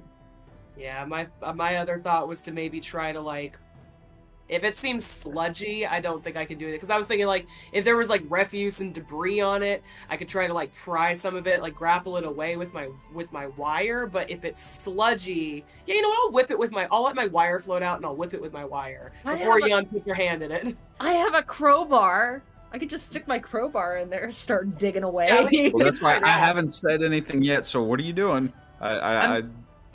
Yeah, my other thought was to maybe try to like, if it seems sludgy, I don't think I could do it because I was thinking like if there was like refuse and debris on it, I could try to like pry some of it, like grapple it away with my wire. But if it's sludgy, yeah, you know what? I'll let my wire float out and I'll whip it with my wire before Jan puts her hand in it. I have a crowbar. I could just stick my crowbar in there and start digging away. Yeah, Well, that's why I haven't said anything yet. So what are you doing? I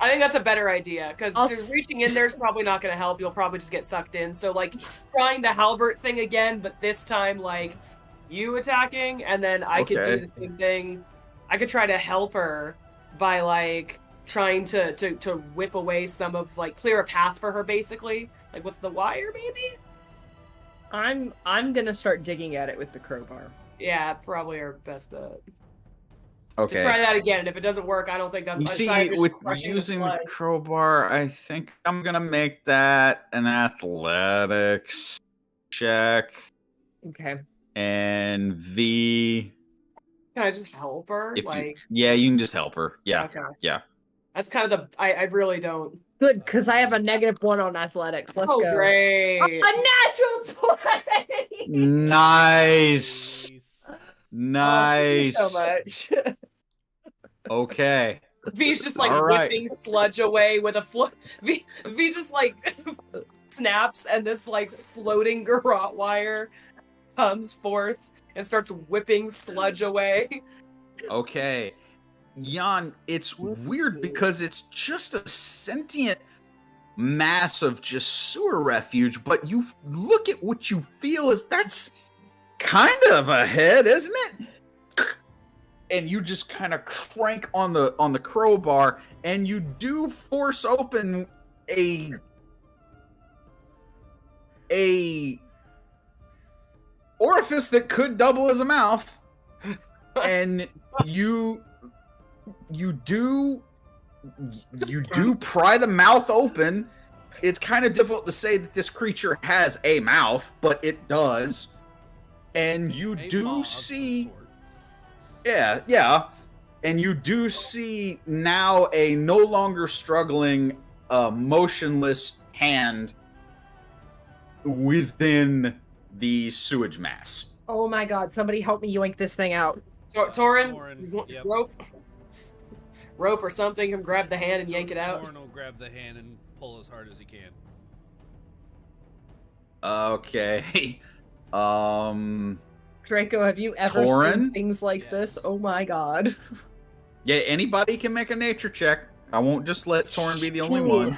think that's a better idea because I'll reaching in there is probably not going to help. You'll probably just get sucked in. So like trying the halberd thing again, but this time like you attacking, and then I could do the same thing. I could try to help her by like trying to whip away some of like clear a path for her basically, like with the wire maybe. I'm gonna start digging at it with the crowbar. Yeah, probably our best bet. Okay. To try that again, and if it doesn't work, I don't think I'm. You see, with using the crowbar, I think I'm gonna make that an athletics check. Okay. And V. Can I just help her? Yeah, you can just help her. Yeah. Okay. Yeah. That's kind of I really don't. Good, because I have a -1 on athletics. Let's go. Great. A natural 20! Nice. Nice. Oh, thank you so much. Okay. V's just like All right. whipping sludge away with a V just like snaps, and this like floating garrote wire comes forth and starts whipping sludge away. Okay. Jan, it's weird because it's just a sentient mass of just sewer refuge, but you look at what you feel is that's kind of a head, isn't it? And you just kind of crank on the crowbar, and you do force open a orifice that could double as a mouth, and you do pry the mouth open. It's kind of difficult to say that this creature has a mouth, but it does. And you do see, yeah. And you do see now a no longer struggling, motionless hand within the sewage mass. Oh my god, somebody help me yoink this thing out. Torin, Yep. rope. rope or something, come grab the hand and yank it out. Torn will grab the hand and pull as hard as he can. Okay. Draco, have you ever Torin? seen things like this? Oh my god. Yeah, anybody can make a nature check. I won't just let Torin be the only Sure. one.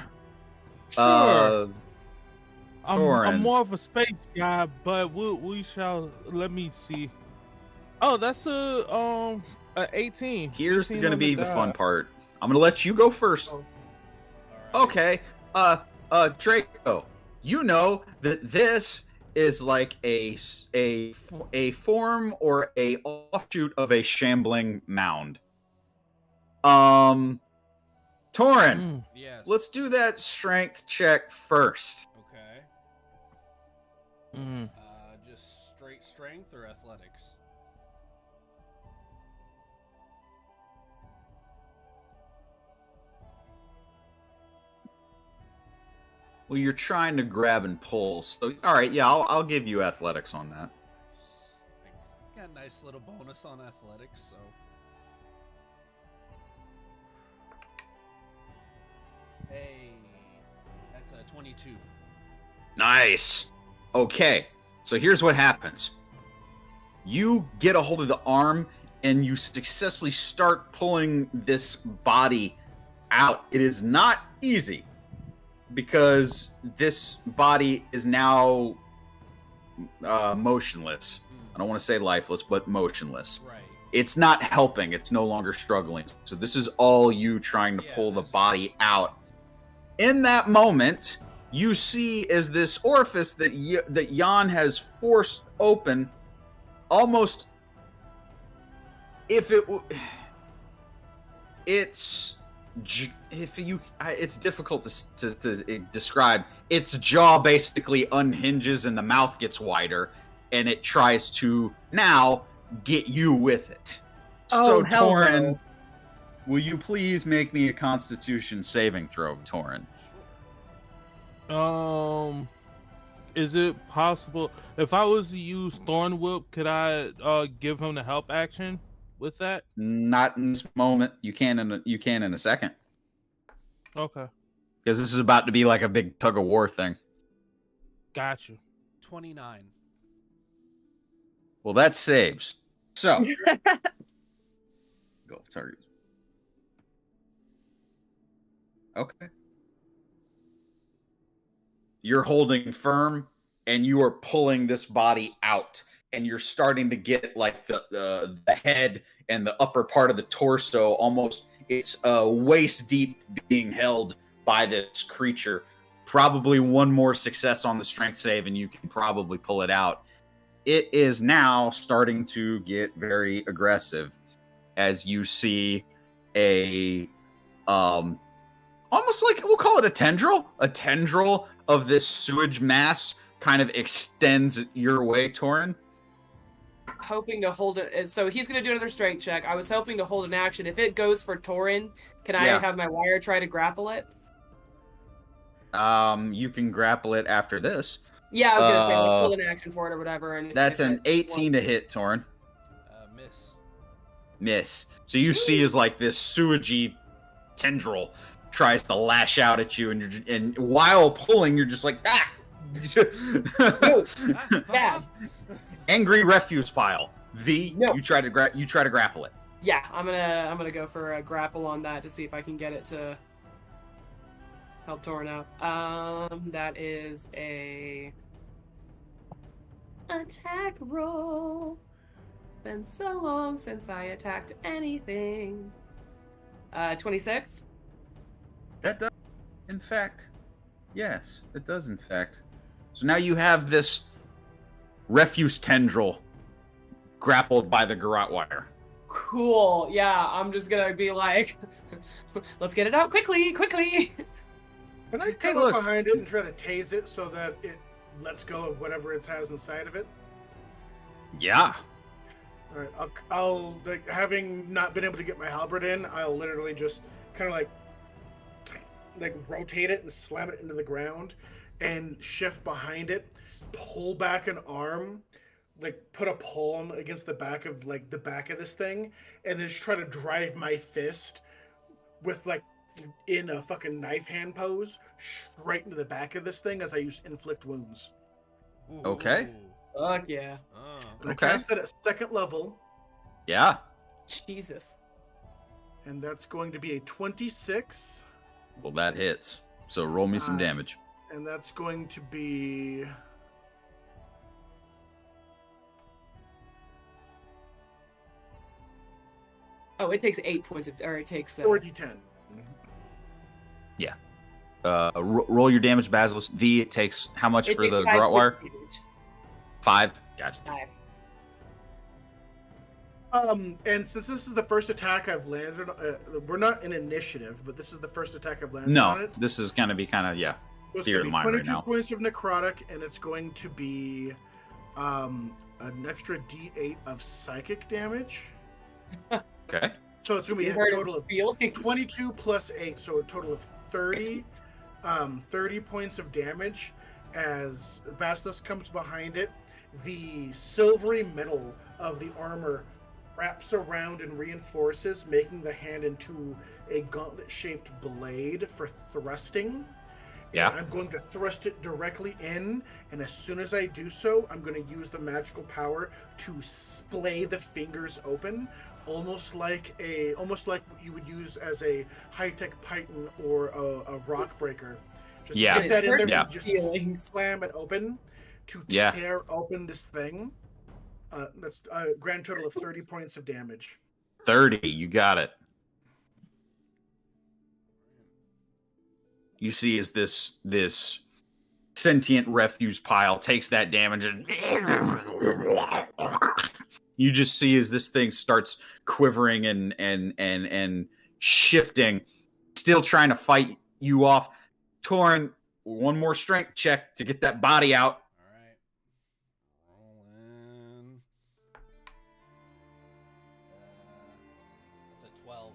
Sure. I'm Torin. more of a space guy, but we shall. Let me see. Oh, that's a 18. Here's 18 going to on be the die. fun part. I'm going to let you go first. Oh. All right. Okay. Draco, you know that this is like a form or a offshoot of a shambling mound. Torin, Yes. let's do that strength check first. Okay. Mm. Just straight strength or athletics? Well, you're trying to grab and pull, so all right, yeah, I'll give you athletics on that. I got a nice little bonus on athletics, so. Hey, that's a 22. Nice. Okay, so here's what happens. You get a hold of the arm and you successfully start pulling this body out. It is not easy because this body is now motionless. I don't want to say lifeless, but motionless. Right. It's not helping. It's no longer struggling. So this is all you trying to Yeah, pull the that's- body out. In that moment, you see as this orifice that that Jan has forced open, almost if it it's difficult to describe. Its jaw basically unhinges and the mouth gets wider, and it tries to now get you with it. Oh, So hell Torin, no. will you please make me a Constitution saving throw, Torin? Is it possible if I was to use Thorn Whip, could I give him the help action with that? Not in this moment. You can in a second, Okay, because this is about to be like a big tug of war thing. got you. 29. Well, that saves. So go target. Okay. You're holding firm and you are pulling this body out, and you're starting to get like the head and the upper part of the torso almost, it's waist deep being held by this creature. Probably one more success on the strength save and you can probably pull it out. It is now starting to get very aggressive as you see a almost like, we'll call it a tendril of this sewage mass kind of extends your way, Torin. Hoping to hold it. So he's going to do another strength check. I was hoping to hold an action. If it goes for Torin, can I Yeah. have my wire try to grapple it? You can grapple it after this. Yeah, I was going to say, like, hold an action for it or whatever. And That's if an it 18 to hit, Torin. Miss. Miss. So you see as like this sewagey tendril tries to lash out at you, and while pulling, you're just like, ah! bad. Angry refuse pile. No. You try to grapple it. Yeah, I'm gonna go for a grapple on that to see if I can get it to help Torin out. That is a attack roll. Been so long since I attacked anything. 26. That does, in fact, yes, it does, in fact. So now you have this refuse tendril grappled by the garrote wire. Cool. Yeah, I'm just gonna be like, let's get it out quickly. Can I come look. up behind it and try to tase it so that it lets go of whatever it has inside of it? Yeah. All right, I'll like, having not been able to get my halberd in, I'll literally just kind of like rotate it and slam it into the ground and shift behind it, pull back an arm, like put a palm against the back of this thing, and then just try to drive my fist with like in a fucking knife hand pose straight into the back of this thing as I use inflict wounds. Okay. Fuck yeah. Oh. And Okay. I cast it at 2nd level, Yeah. Jesus. and that's going to be a 26, Well, that hits. So roll me some damage. and that's going to be Oh, it takes 8 points of, or it takes 4d10. Roll your damage, Basilisk. V, it takes how much it for takes the 5 garrote wire? points of damage. 5. Gotcha. 5. And since this is the first attack I've landed, we're not in initiative, but this is the first attack I've landed on No, it. this is going to be kind of, yeah. So it's Theater going of to the be mind 22 right now. points of necrotic, and it's going to be an extra d8 of psychic damage. Okay. So it's going to be You a heard total his of feelings. 22 plus 8, so a total of 30, 30 points of damage. As Basilisk comes behind it, the silvery metal of the armor wraps around and reinforces, making the hand into a gauntlet-shaped blade for thrusting. Yeah. And I'm going to thrust it directly in, and as soon as I do so, I'm going to use the magical power to splay the fingers open, almost like what you would use as a high-tech python or a rock breaker. Just Yeah. get that in there, Yeah. and just Feelings. slam it open to Yeah. tear open this thing. That's a grand total of 30 points of damage. 30. You got it. You see as this sentient refuse pile takes that damage and you just see as this thing starts quivering and shifting, still trying to fight you off. Torin, one more strength check to get that body out. All right. Roll in. That's a 12.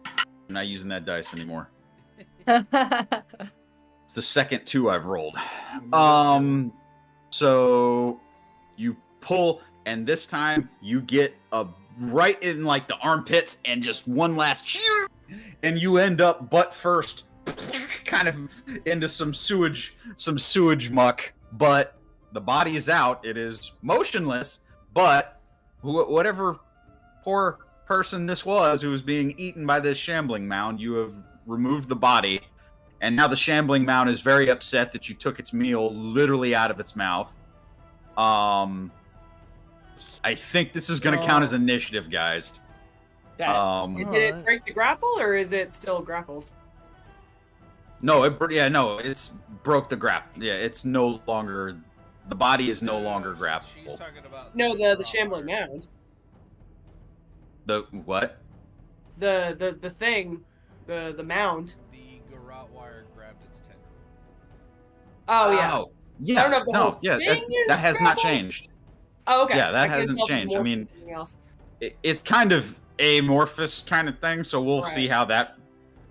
I'm not using that dice anymore. It's the second 2 I've rolled. So you pull, and this time you get a right in like the armpits, and just one last, and you end up butt first, kind of into some sewage muck. But the body is out; it is motionless. But whatever poor person this was who was being eaten by this shambling mound, you have removed the body. And now the shambling mound is very upset that you took its meal literally out of its mouth. I think this is going to count as initiative, guys. Did it break the grapple, or is it still grappled? No, it's broke the grapple. Yeah, it's no longer, the body is no longer She's grappled. talking about No, the garrote shambling wire. mound. The what? The thing, the mound. The garrote wire grabbed its tendon. Oh yeah. Oh, yeah. I don't know if the whole yeah, thing is that has not grappled. changed. Oh okay. Yeah, that I can't hasn't tell if it's changed. I morphed mean, into something else. It's kind of amorphous kind of thing, so we'll see Right. how that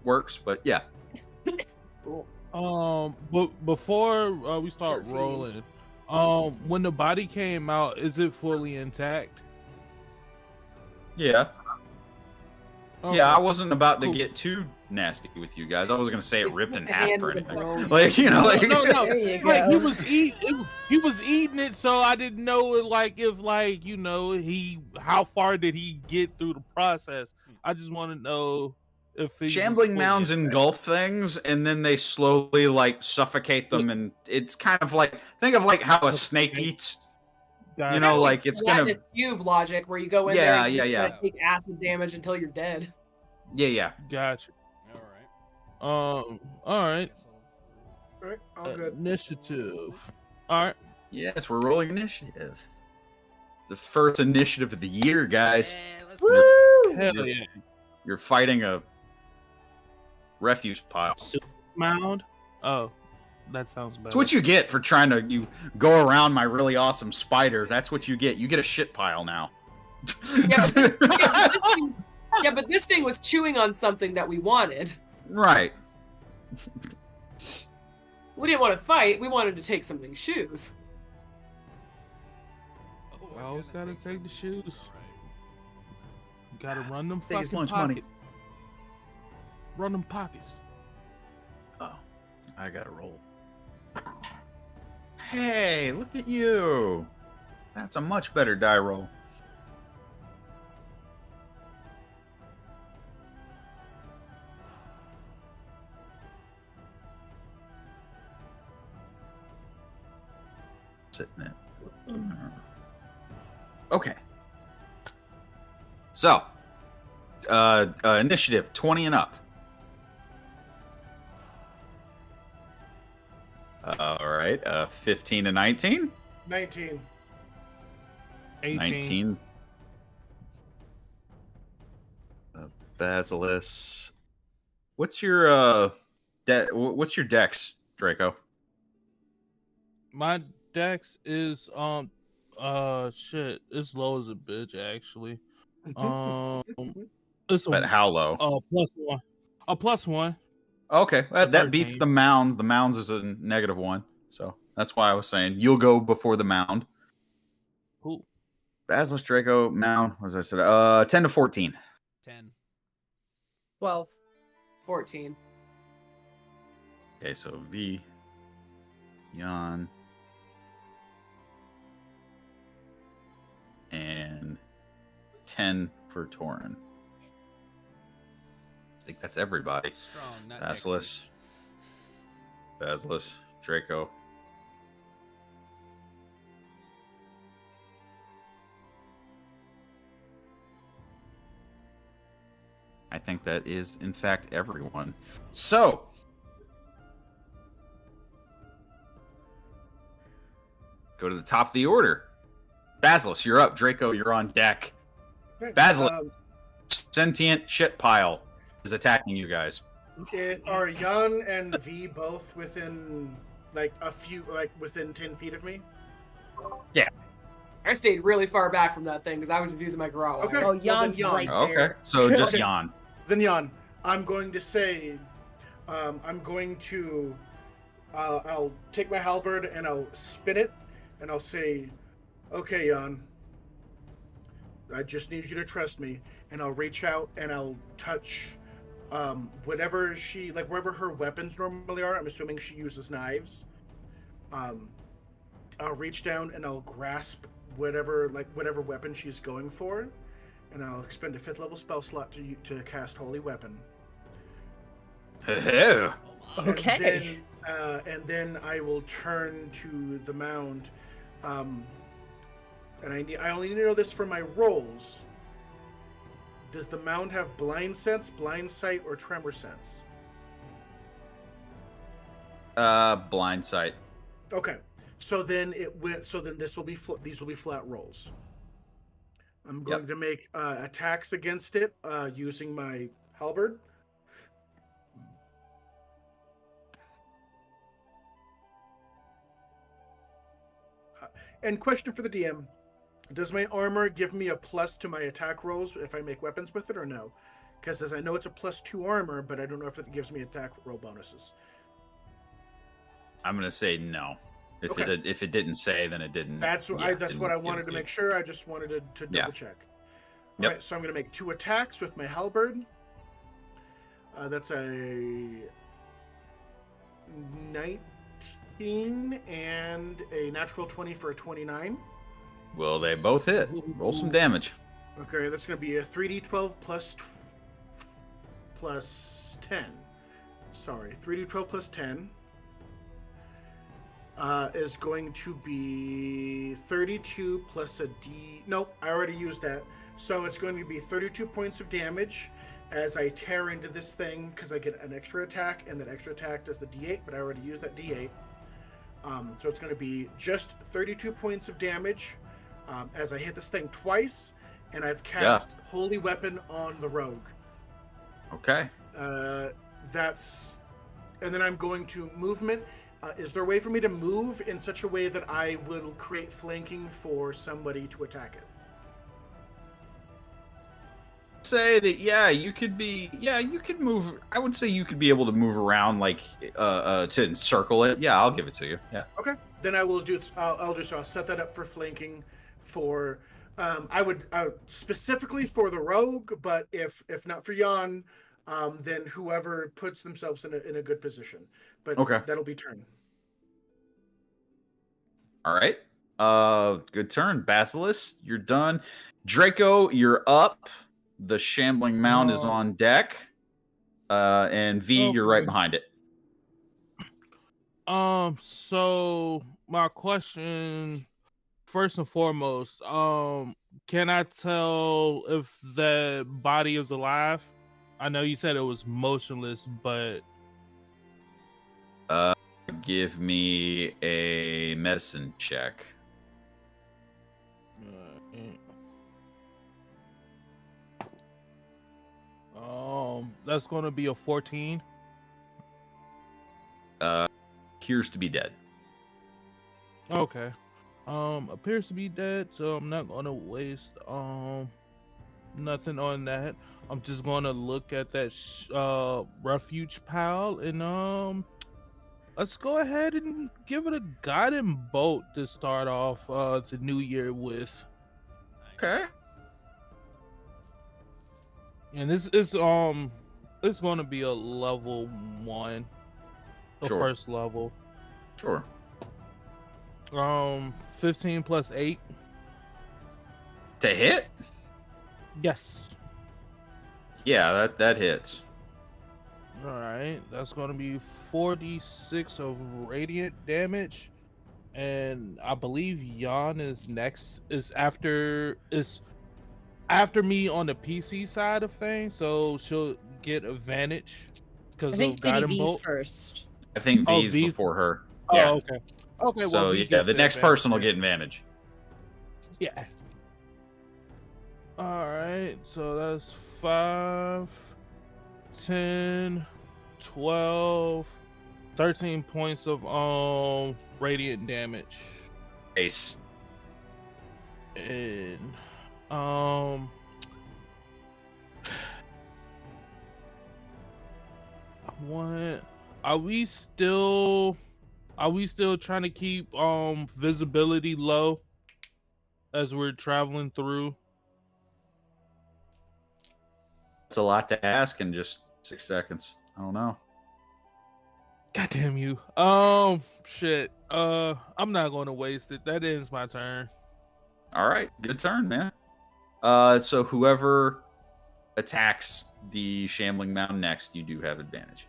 works. But yeah, Cool. But before we start 13. rolling, when the body came out, is it fully intact? yeah. Okay. Yeah, I wasn't about to Cool. get too nasty with you guys. I wasn't gonna say it It's ripped just in a half hand or with a anything. bone. Like, you know, like No. There you Like go. he was eating it, so I didn't know like if like how far did he get through the process? I just want to know if he was shambling fully mounds intact. engulf things and then they slowly like suffocate them, and it's kind of like, think of like how a snake eats. Got You it. know, like it's gonna, Flatness cube logic where you go in Yeah, there and yeah, you yeah. take acid damage until you're dead. yeah. Gotcha. All right. All right. Guess I'll- All right, all good. Initiative. All right. Yes, we're rolling initiative. It's the first initiative of the year, guys. Yeah, let's Woo! Hell yeah. You're fighting a refuse pile. Mound. Oh, that sounds better. That's what you get for trying to go around my really awesome spider. That's what you get. You get a shit pile now. Yeah, but this thing was chewing on something that we wanted. Right. We didn't want to fight. We wanted to take something's shoes. You always gotta take the shoes. You gotta run them Take his fucking lunch pockets. money. Run them pockets. Oh, I gotta roll. Hey, look at you. That's a much better die roll. Sitting it. Okay. So, initiative 20 and up. All right. 15 to 19. 19. 18. 19. Basilisk. What's your what's your dex, Draco? My dex is shit, it's low as a bitch actually. It's But how low? +1. A +1. Okay, that 13. beats the mound. The mounds is a -1, so that's why I was saying you'll go before the mound. Cool. Basilisk, Draco, mound. What was I said? 10 to 14. 10. 12. 14. Okay, so V, Jan, and 10 for Torin. I think that's everybody. Strong, not Basilisk, Draco. I think that is, in fact, everyone. So, go to the top of the order. Basilisk, you're up. Draco, you're on deck. Basilisk, sentient shit pile is attacking you guys. Are Jan and V both within within 10 feet of me? I stayed really far back from that thing because I was just using my grow. Okay. Oh, well, then Jan's Jan. right Okay, there. so just Okay. Jan. Then Jan, I'm going to say, I'm going to, I'll take my halberd and I'll spin it, and I'll say, okay, Jan, I just need you to trust me, and I'll reach out and I'll touch, whatever wherever her weapons normally are. I'm assuming she uses knives. I'll reach down and I'll grasp whatever weapon she's going for, and I'll expend a 5th level spell slot to cast Holy Weapon. Okay. And then I will turn to the mound, and I only need to know this for my rolls. Does the mound have blind sense, blind sight, or tremor sense? Blind sight. Okay, so then these will be flat rolls. I'm going to make attacks against it using my halberd. And question for the DM: does my armor give me a plus to my attack rolls if I make weapons with it, or no? Because as I know it's a +2 armor, but I don't know if it gives me attack roll bonuses. I'm gonna say no. If Okay. if it didn't say, then it didn't. That's what I wanted to give make sure. I just wanted to double check. Yep. All right, so I'm going to make 2 attacks with my halberd. That's a 19 and a natural 20 for a 29. Well, they both hit. Roll some damage. Okay, that's going to be a 3d12 plus 10. Sorry, 3d12 plus 10 is going to be 32 plus a d. Nope, I already used that. So it's going to be 32 points of damage as I tear into this thing because I get an extra attack, and that extra attack does the d8, but I already used that d8. So it's going to be just 32 points of damage as I hit this thing twice, and I've cast Holy Weapon on the rogue. Okay. And then I'm going to movement. Is there a way for me to move in such a way that I will create flanking for somebody to attack it? Say that you could move. I would say you could be able to move around to encircle it. Yeah, I'll give it to you. Yeah. Okay, then I will do. I'll do so. I'll set that up for flanking for I would specifically for the rogue, but if not for Jan, then whoever puts themselves in a good position. But Okay. that'll be turn. All right. Good turn. Basilisk, you're done. Draco, you're up. The shambling mound is on deck. And V, you're right behind it. So my question, first and foremost, can I tell if the body is alive? I know you said it was motionless, but Give me a medicine check. That's going to be a 14. Appears to be dead. Okay. Appears to be dead, so I'm not gonna waste nothing on that. I'm just gonna look at that refuge pile and let's go ahead and give it a guiding bolt to start off the new year with. Okay. And this is it's gonna be a level 1. The Sure. first level. Sure. 15 plus 8. To hit? Yes. Yeah, that hits. All right, that's gonna be 46 of radiant damage, and I believe Jan is next. Is after me on the PC side of things, so she'll get advantage because I of think maybe guiding V's bolt. first. I think V's V's before her. Oh, Yeah. okay. Okay, So well, V yeah, gets the the next advantage person will there. get advantage. Yeah. All right, so that's 5, 10, 12, 13 points of radiant damage. Ace. And are we still trying to keep visibility low as we're traveling through? It's a lot to ask in just 6 seconds. I don't know. God damn you. Shit. I'm not going to waste it. That ends my turn. All right, good turn, man. So whoever attacks the shambling mound next, you do have advantage.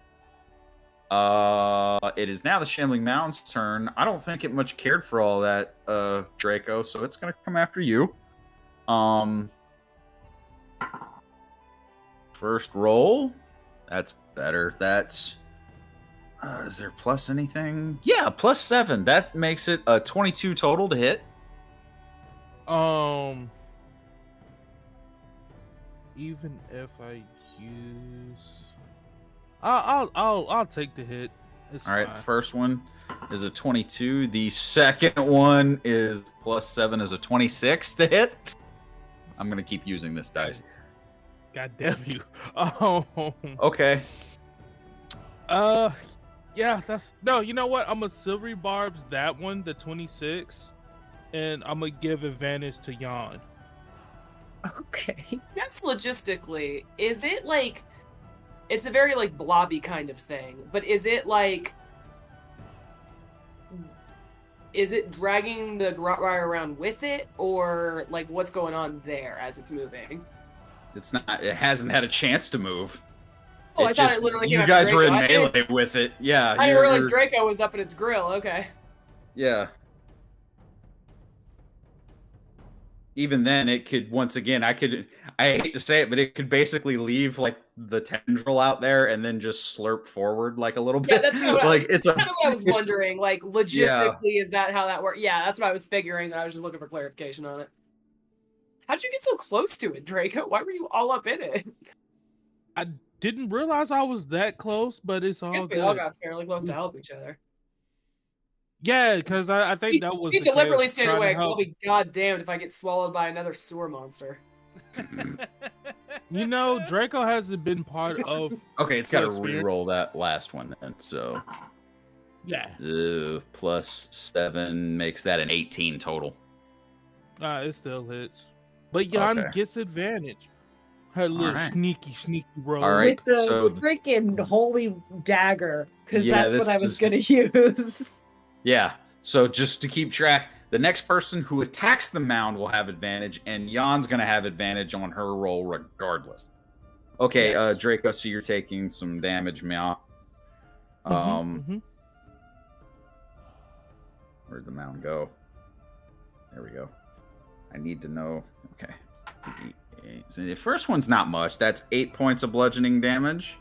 It is now the shambling mound's turn. I don't think it much cared for all that, Draco, so it's gonna come after you. First roll. That's better. That's is there plus anything? Yeah, plus 7. That makes it a 22 total to hit. Even if I use, I'll take the hit. It's All right, fine. the first one is a 22. The second one is plus 7 is a 26 to hit. I'm gonna keep using this dice. God damn you. Okay. Yeah, that's no. You know what? I'm a silvery barbs that one, the 26, and I'm gonna give advantage to Jan. Okay. Yes, logistically, is it like it's a very like blobby kind of thing, but is it dragging the Grotwire around with it, or like what's going on there as it's moving? It's not. It hasn't had a chance to move. Oh, I thought it literally came You after guys were in Draco. melee with it. Yeah. I didn't realize Draco was up at its grill. Okay. Yeah. Even then, it could once again. I hate to say it, but it could basically leave like the tendril out there and then just slurp forward like a little bit. Yeah, that's kind of what it's kind of what I was wondering. Like logistically, Yeah. is that how that works? Yeah, that's what I was figuring. I was just looking for clarification on it. How'd you get so close to it, Draco? Why were you all up in it? I didn't realize I was that close, but it's I all guess we good. all got fairly close to help each other. Yeah, because I think that was He the deliberately case, stayed trying to away, because I'll help. be goddamned if I get swallowed by another sewer monster. You know, Draco hasn't been part of. Okay, it's got to experience. re-roll that last one then. So Yeah. plus 7 makes that an 18 total. It still hits. But Jan Okay. gets advantage. Her little right. sneaky roll. All right. With the so- freaking holy dagger, because Yeah, that's this what I was is- gonna use. Yeah. So just to keep track, the next person who attacks the mound will have advantage, and Jan's going to have advantage on her roll regardless. Okay, Yes. Draco, so you're taking some damage, meow. Mhm. Where'd the mound go? There we go. I need to know. Okay. So the first one's not much. That's 8 points of bludgeoning damage.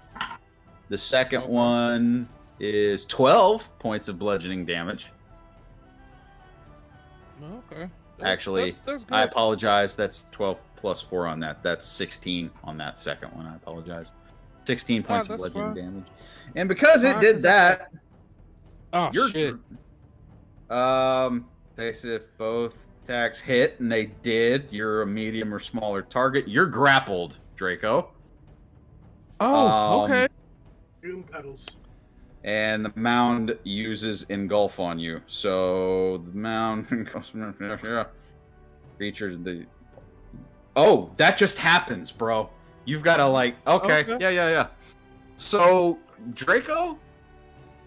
The second Okay. one is 12 points of bludgeoning damage. Okay. Actually, that's good. I apologize. That's 12 plus 4 on that. That's 16 on that second one. I apologize. 16 points of that's bludgeoning fine. damage. And because it Fine, did 'cause that, Oh you're shit. they said if both attacks hit, and they did, you're a medium or smaller target. You're grappled, Draco. Oh, Um, okay. Doom pedals. And the mound uses engulf on you. So the mound features the. Oh, that just happens, bro. You've got to okay, Okay. yeah. So Draco,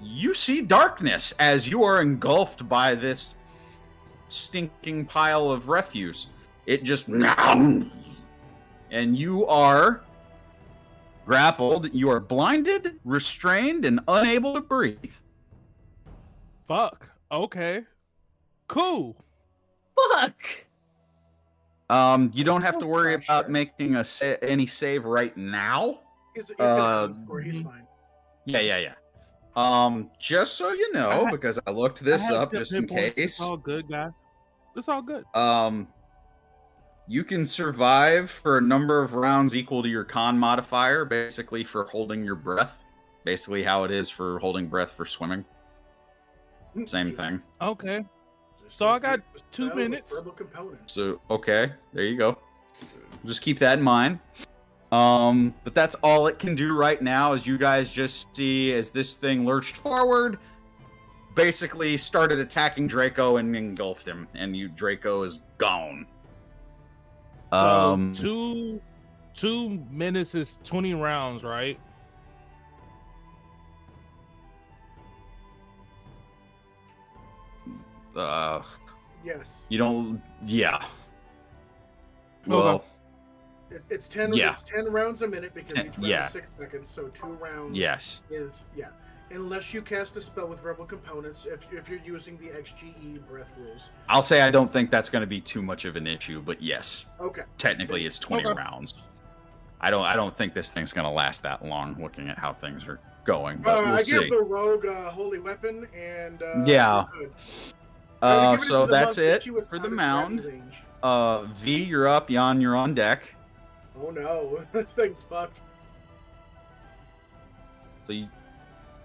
you see darkness as you are engulfed by this stinking pile of refuse. It just and you are grappled. You are blinded, restrained, and unable to breathe. Fuck. Okay. Cool. Fuck. You don't have to worry about making any save right now. He's gonna score. He's fine. Yeah. Just so you know, because I looked this I have up good just hit in points. case. It's all good, guys. It's all good. You can survive for a number of rounds equal to your con modifier, basically for holding your breath. Basically how it is for holding breath for swimming. Same thing. Okay. Just So I got a 2 spell with minutes. Verbal components. So, okay, there you go. Just keep that in mind. But that's all it can do right now, as you guys just see as this thing lurched forward, basically started attacking Draco and engulfed him, and Draco is gone. So 2 minutes is 20 rounds, right? Yes. You don't. Yeah. Okay. Well, It's 10. Yeah. It's 10 rounds a minute because each round Yeah. is 6 seconds. So 2 rounds. yes. Is unless you cast a spell with rebel components, if you're using the XGE breath rules. I'll say I don't think that's going to be too much of an issue, but yes, Okay. technically it's 20 Okay. rounds. I don't think this thing's going to last that long, looking at how things are going. But we'll I see. gave the rogue a holy weapon, and Yeah. we're good. Given it So to the that's monk, but it she was for out the of mound. grabbing range. V, you're up. Jan, you're on deck. Oh no, this thing's fucked. So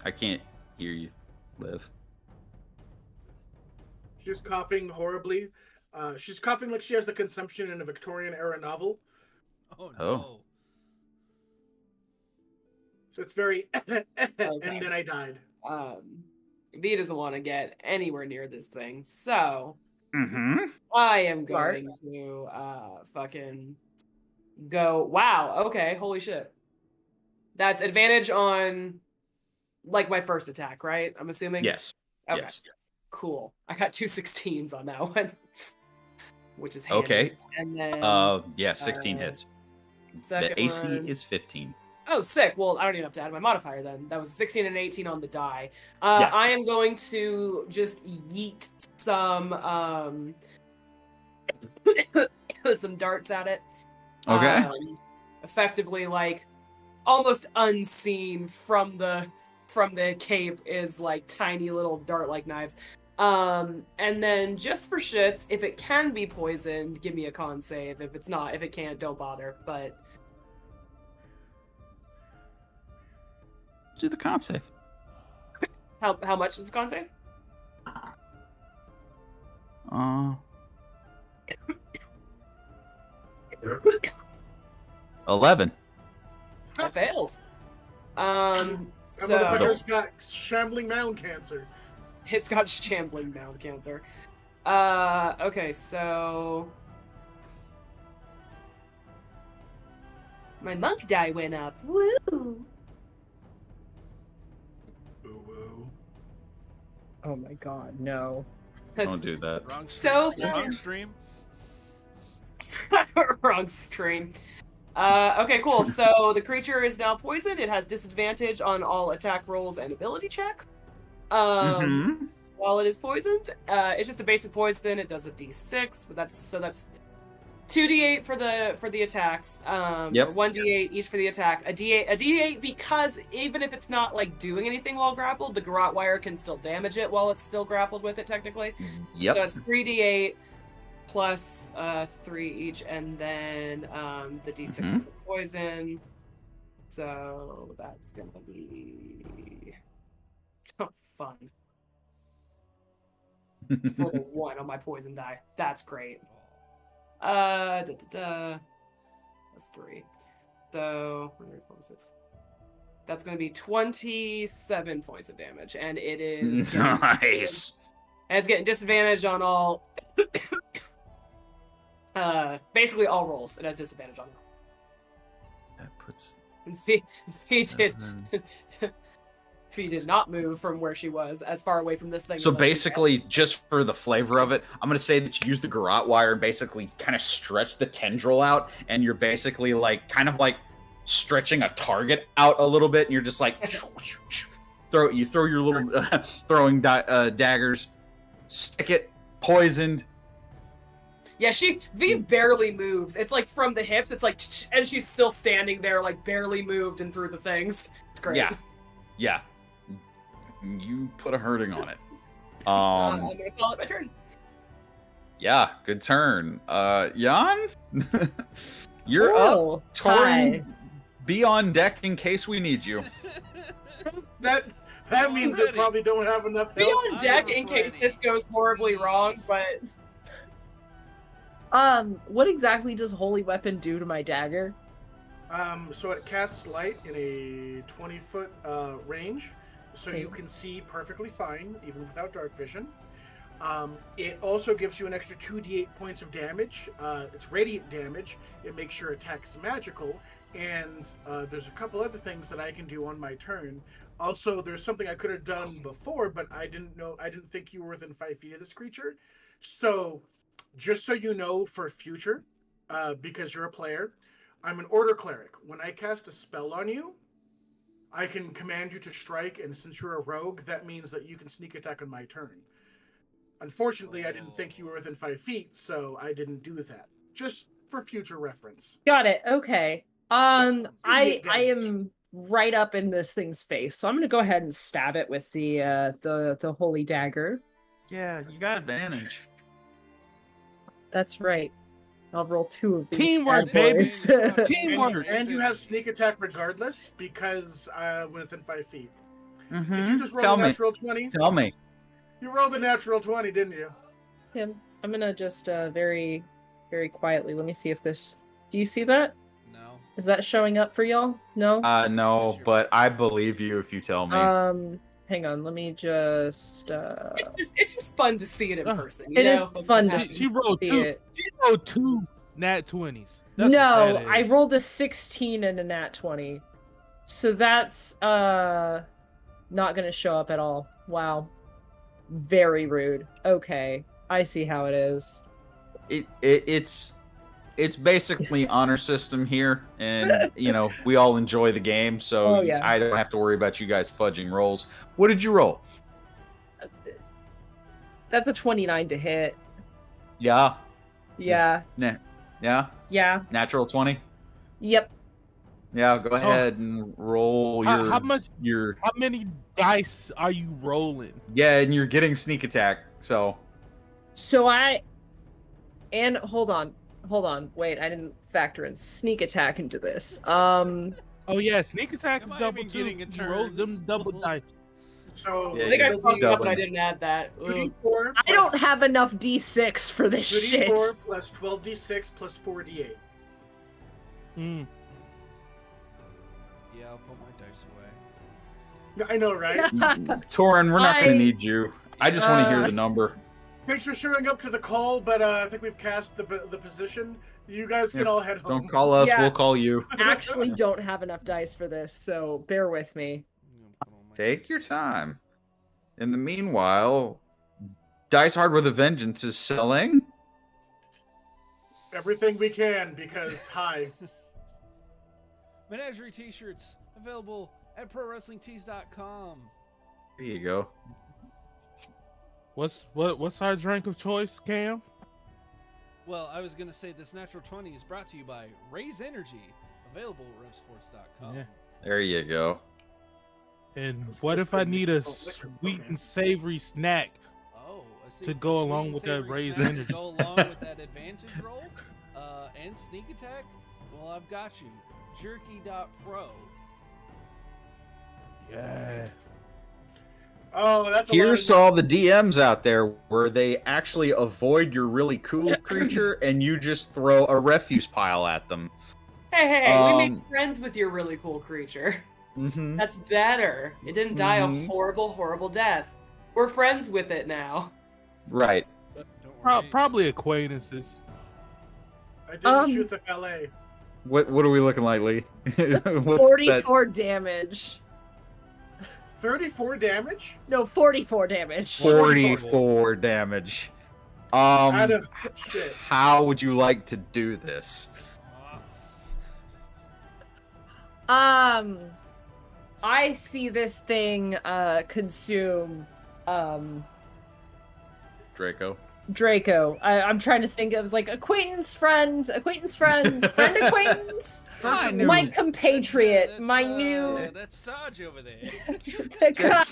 I can't hear you, Liv. She's coughing horribly. She's coughing like she has the consumption in a Victorian era novel. Oh no. Oh. So it's very and then I died. V doesn't want to get anywhere near this thing, so Mm-hmm. I am Smart. going to fucking go. Wow. Okay. Holy shit. That's advantage on like my first attack, right? I'm assuming. Yes. Okay. Yes. Cool. I got 2 16s on that one, which is handy. Okay. And then Yeah, 16 hits. second The AC one- is 15. Oh, sick. Well, I don't even have to add my modifier then. That was 16 and 18 on the die. Yeah. I am going to just yeet some some darts at it. Okay. Effectively, like almost unseen from the cape is like tiny little dart-like knives. And then just for shits, if it can be poisoned, give me a con save. If it's not, if it can't, don't bother. But Do the con save. how much is the con save? 11. It fails. That So motherfucker's got shambling mound cancer. it's got shambling mound cancer. Okay, so my monk die went up. Woo! Ooh, ooh. Oh my god, no. Don't That's do that. Wrong So stream. Wrong bad. stream. Wrong stream. Okay, cool. So the creature is now poisoned. It has disadvantage on all attack rolls and ability checks. Mm-hmm. While it is poisoned, it's just a basic poison. It does a d6, but that's 2d8 for the attacks. Yep. Or 1d8 each for the attack. A d8 because even if it's not like doing anything while grappled, the garrote wire can still damage it while it's still grappled with it technically. Yep. So it's 3d8 plus 3 each, and then the d6 for the poison. So that's gonna be fun. Roll a 1 on my poison die. That's great. That's 3. So 146. That's gonna be 27 points of damage, and it is Nice. and it's getting disadvantage on all basically all rolls. It has disadvantage on them. That puts. She did not move from where she was as far away from this thing. So as I could basically, just for the flavor of it, I'm gonna say that you use the garrote wire and basically kind of stretch the tendril out, and you're basically like kind of like stretching a target out a little bit, and you're just like throw your little throwing daggers, stick it, poisoned. Yeah, V barely moves. It's like from the hips. It's like, and she's still standing there, like barely moved and through the things. It's great. Yeah. You put a hurting on it. I'm gonna call it my turn. Yeah, good turn. Jan, you're Oh, up. Torin, hi. be on deck in case we need you. That means they Already. probably don't have enough Be health. on deck in case this goes horribly wrong, but What exactly does Holy Weapon do to my dagger? So it casts light in a 20-foot range, so you can see perfectly fine, even without dark vision. It also gives you an extra 2d8 points of damage. It's radiant damage. It makes your attacks magical, and there's a couple other things that I can do on my turn. Also, there's something I could have done before, but I didn't think you were within 5 feet of this creature. So, just so you know for future, because you're a player, I'm an order cleric. When I cast a spell on you, I can command you to strike, and since you're a rogue, that means that you can sneak attack on my turn. Unfortunately, I didn't think you were within 5 feet, so I didn't do that. Just for future reference. Got it. Okay. I damage. am right up in this thing's face, so I'm gonna go ahead and stab it with the holy dagger. Yeah, you got advantage. That's right. I'll roll 2 of these. Teamwork, bad baby. boys. Teamwork. And you have sneak attack regardless, because within 5 feet. Did you just roll Tell a me. natural 20? Tell me. You rolled a natural 20, didn't you? Tim, I'm gonna just very, very quietly. Let me see if this. Do you see that? No. Is that showing up for y'all? No. No, but I believe you if you tell me. Hang on. Let me just. it's just fun to see it in person. You It is know? fun to She rolled see two. it. She rolled 2 nat 20s. That's No, what that I is. rolled a 16 and a nat 20. So that's not gonna show up at all. Wow. Very rude. Okay. I see how it is. It's basically honor system here, and we all enjoy the game, so Oh, yeah. I don't have to worry about you guys fudging rolls. What did you roll? That's a 29 to hit. Yeah. Yeah. Yeah. Yeah. Natural 20. Yep. Yeah. Go ahead and roll your. How much? Your. How many dice are you rolling? Yeah, and you're getting sneak attack. So. So hold on. Wait, I didn't factor in sneak attack into this. Oh yeah, sneak attack Am is I double even too. getting a You roll turn? them double dice. So Yeah, I think I you're fucked up and I doubling. didn't add that. 2d4 I don't have enough d6 for this shit. 2d4 plus 12d6 plus 4d8. Mm. Yeah, I'll put my dice away. I know, right? Torin, we're not going I- to need you. I just want to hear Uh, the number. Thanks for showing up to the call, but I think we've cast the position. You guys can Yeah, all head home. Don't call us, Yeah. we'll call you. Actually don't have enough dice for this, so bear with me. Take your time. In the meanwhile, Dice Hard with a Vengeance is selling. Everything we can, because, hi. Menagerie t-shirts available at prowrestlingtees.com. There you go. What's our drink of choice, Cam? Well, I was going to say this Natural 20 is brought to you by Raise Energy, available at revsports.com. Yeah. There you go. And what if I need a sweet and savory snack Oh, I see. to go Sweet along and with that savory raised snacks to energy? go along with that advantage roll and sneak attack? Well, I've got you. Jerky.pro. Yeah. Oh, that's a Here's to lot of... all the DMs out there where they actually avoid your really cool creature and you just throw a refuse pile at them. Hey, we made friends with your really cool creature. Mm-hmm. That's better. It didn't die a horrible, horrible death. We're friends with it now. Right. Don't worry. Probably acquaintances. I didn't shoot the valet. What are we looking like, Lee? What's 44 damage. 34 damage? No, 44 damage. 44 damage. Out of shit. How would you like to do this? I see this thing consume Draco. Draco. I'm trying to think of like acquaintance, friend, friend acquaintance. My compatriot, my new That's Sarge over there. the guy.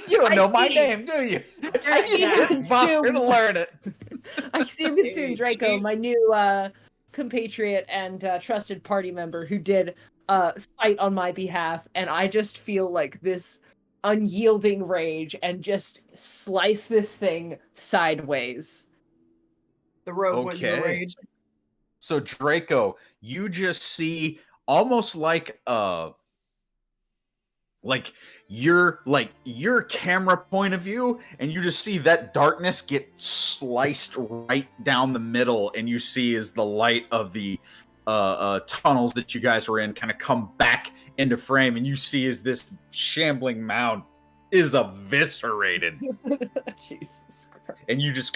You don't know I my see. name, do you? I see him consume. Here to learn it. I see him consume Draco, my new compatriot and trusted party member who did fight on my behalf, and I just feel like this unyielding rage and just slice this thing sideways. The rogue went in the rage. So Draco, you just see almost like your camera point of view, and you just see that darkness get sliced right down the middle, and you see as the light of the tunnels that you guys were in kind of come back into frame, and you see as this shambling mound is eviscerated. Jesus Christ. And you just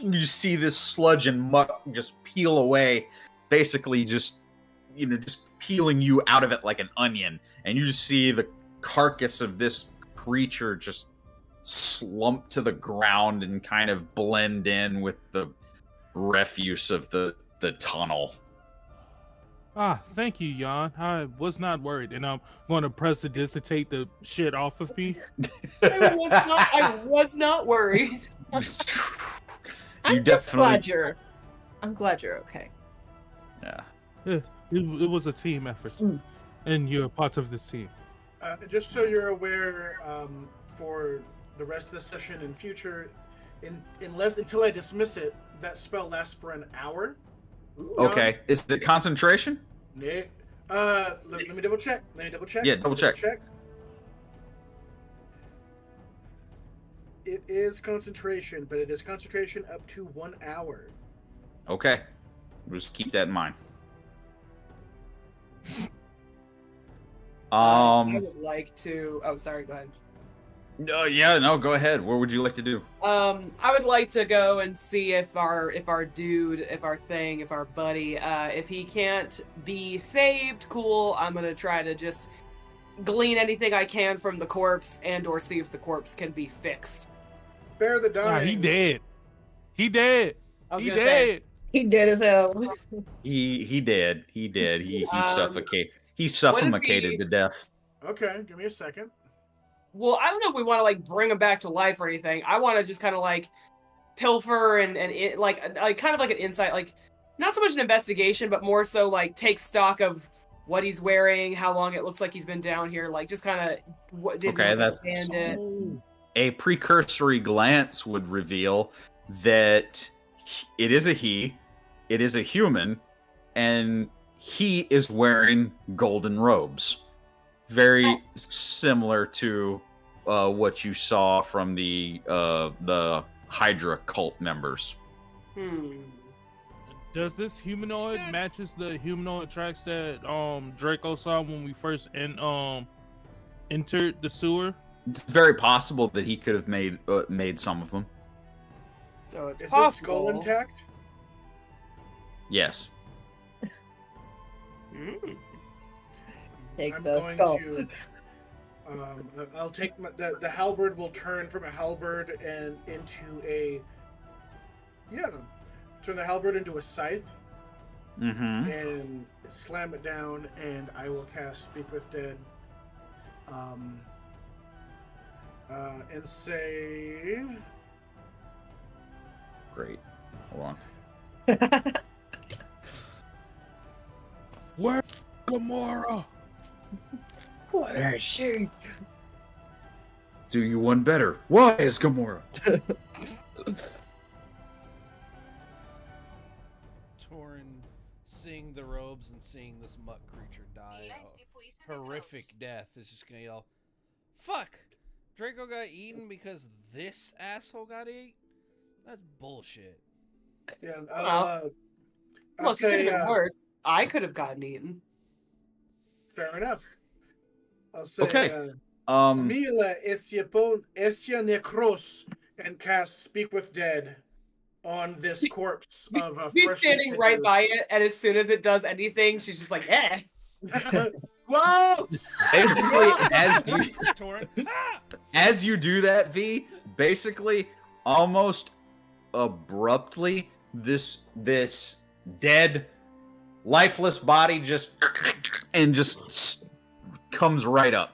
you see this sludge and muck just peel away, basically just peeling you out of it like an onion, and you just see the carcass of this creature just slump to the ground and kind of blend in with the refuse of the tunnel. Thank you, Jan. I was not worried, and I'm going to prestidigitate the shit off of me. I was not worried. I'm glad you're okay. Yeah. It was a team effort, and you're part of this team. Just so you're aware, for the rest of the session and future, until I dismiss it, that spell lasts for an hour. Okay. Is it concentration? Nick, let me double check. Yeah, double check. It is concentration, but it is concentration up to 1 hour. Okay. Just keep that in mind. I would like to. Oh, sorry. Go ahead. No, go ahead. What would you like to do? I would like to go and see if our dude, if our buddy, if he can't be saved, cool. I'm gonna try to just glean anything I can from the corpse and/or see if the corpse can be fixed. Spare the dying. He dead. He dead. I was He gonna dead. say, He did as hell. He did. He suffocated. He suffocated to death. Okay, give me a second. well, I don't know if we want to like bring him back to life or anything. I want to just kind of like pilfer and like kind of like an insight, like not so much an investigation, but more so like take stock of what he's wearing, how long it looks like he's been down here, like just kind of what does he understand it. A precursory glance would reveal that it is a he, it is a human, and he is wearing golden robes. Very similar to what you saw from the Hydra cult members. Does this humanoid matches the humanoid tracks that Draco saw when we first entered the sewer? It's very possible that he could have made some of them. So it's Is possible. this skull intact? Yes. Take I'm the going skull. to. I'll take the halberd. Will turn from a halberd and into a. Yeah, turn the halberd into a scythe Mm-hmm. and slam it down, and I will cast Speak with Dead. And say. Great. Hold on. Where's Gamora? What is she? Do you one better? Why is Gamora? Torin, seeing the robes and seeing this muck creature die a horrific death, is just gonna yell, "Fuck! Draco got eaten because this asshole got ate? That's bullshit." Yeah. Well, I'll it could have say. been worse. I could have gotten eaten. Fair enough. I'll say. Okay. Mila Esia Necros, and cast Speak with Dead on this corpse of a He's freshly standing right taken- by it, and as soon as it does anything, she's just like, "Eh." Whoa! Basically, Torin, ah! as you do that, V, basically, almost abruptly, this dead, lifeless body just comes right up.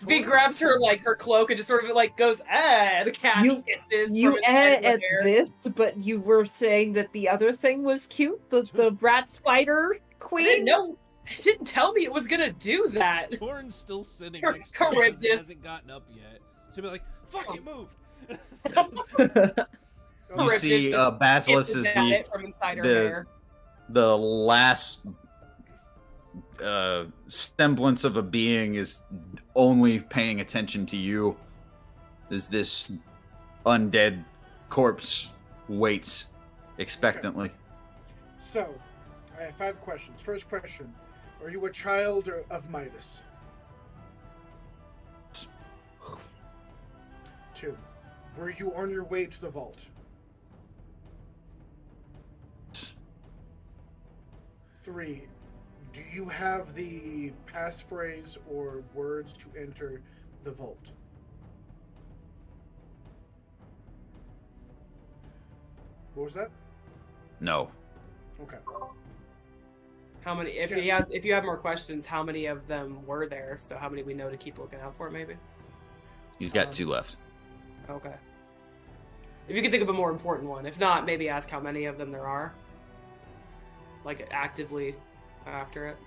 V grabs her her cloak and just sort of goes, "Ah." The cat hisses. You from its head at with hair. this, but you were saying that the other thing was cute, the rat spider I queen. didn't know. It didn't tell me it was gonna do that. Torin's still sitting Car- next to it, 'cause it Charybdis. hasn't gotten up yet. So he'll be like, "Fuck, it moved." You Charybdis see, just Basilisk hisses is at it from inside her hair. the last semblance of a being is only paying attention to you as this undead corpse waits expectantly. So, I have 5 questions. First question: are you a child of Midas? 2. Were you on your way to the vault? 3. Do you have the passphrase or words to enter the vault? What was that? No. Okay. How many? If you have more questions, how many of them were there? So how many we know to keep looking out for? Maybe. He's got 2 left. Okay. If you can think of a more important one. If not, maybe ask how many of them there are. Actively after it.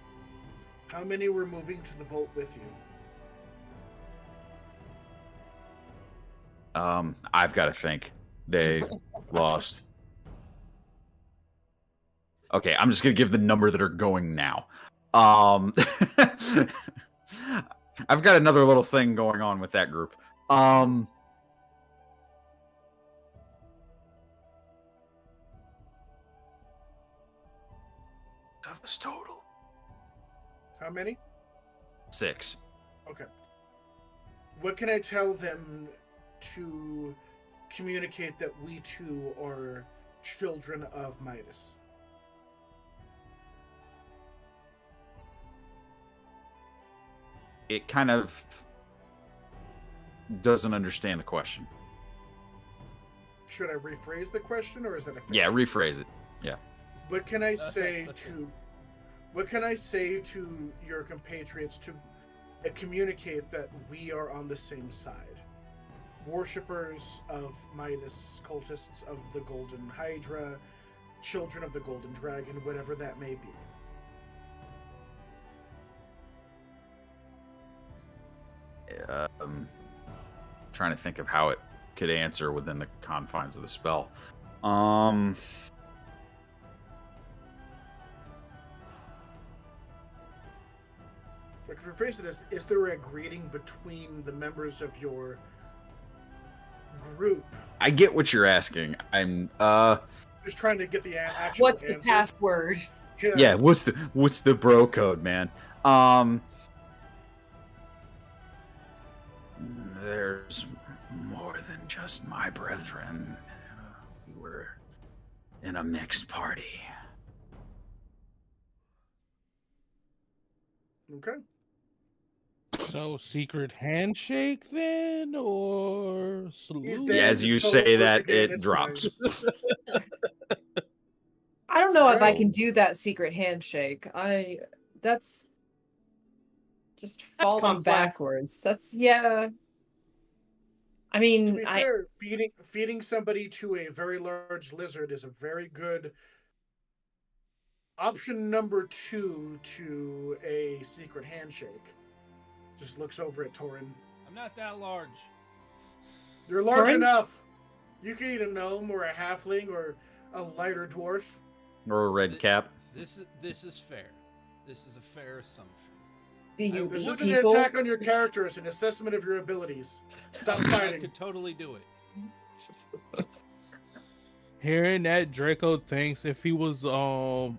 How many were moving to the vault with you? I've got to think. They lost. Okay, I'm just gonna give the number that are going now. I've got another little thing going on with that group. That was total. How many? 6. Okay. What can I tell them to communicate that we too are children of Midas? It kind of doesn't understand the question. Should I rephrase the question, or is that a fair? Yeah, rephrase it. Yeah. What can I say Such a- to? What can I say to your compatriots to communicate that we are on the same side? Worshippers of Midas, cultists of the Golden Hydra, children of the Golden Dragon, whatever that may be. Trying to think of how it could answer within the confines of the spell. rephrase it, is there a greeting between the members of your group? I get what you're asking. I'm Just trying to get the actual What's the answer. password? yeah, what's the bro code, man? There's more than just my brethren. We were in a mixed party. Okay. So secret handshake then, or salute? dead. As you Just say totally that, again, it it's drops. I don't know if I Right. can do that secret handshake. That's just falling complex. backwards. That's yeah. I To mean, be fair, feeding somebody to a very large lizard is a very good option number 2 to a secret handshake. Just looks over at Torin. I'm not that large. You're large Torin? enough. You can eat a gnome or a halfling or a lighter dwarf. Or a red cap. This is fair. This is a fair assumption. do you This eat isn't an people? attack on your character, it's an assessment of your abilities. Stop I fighting. could totally do it. Hearing that, Draco thinks if he was a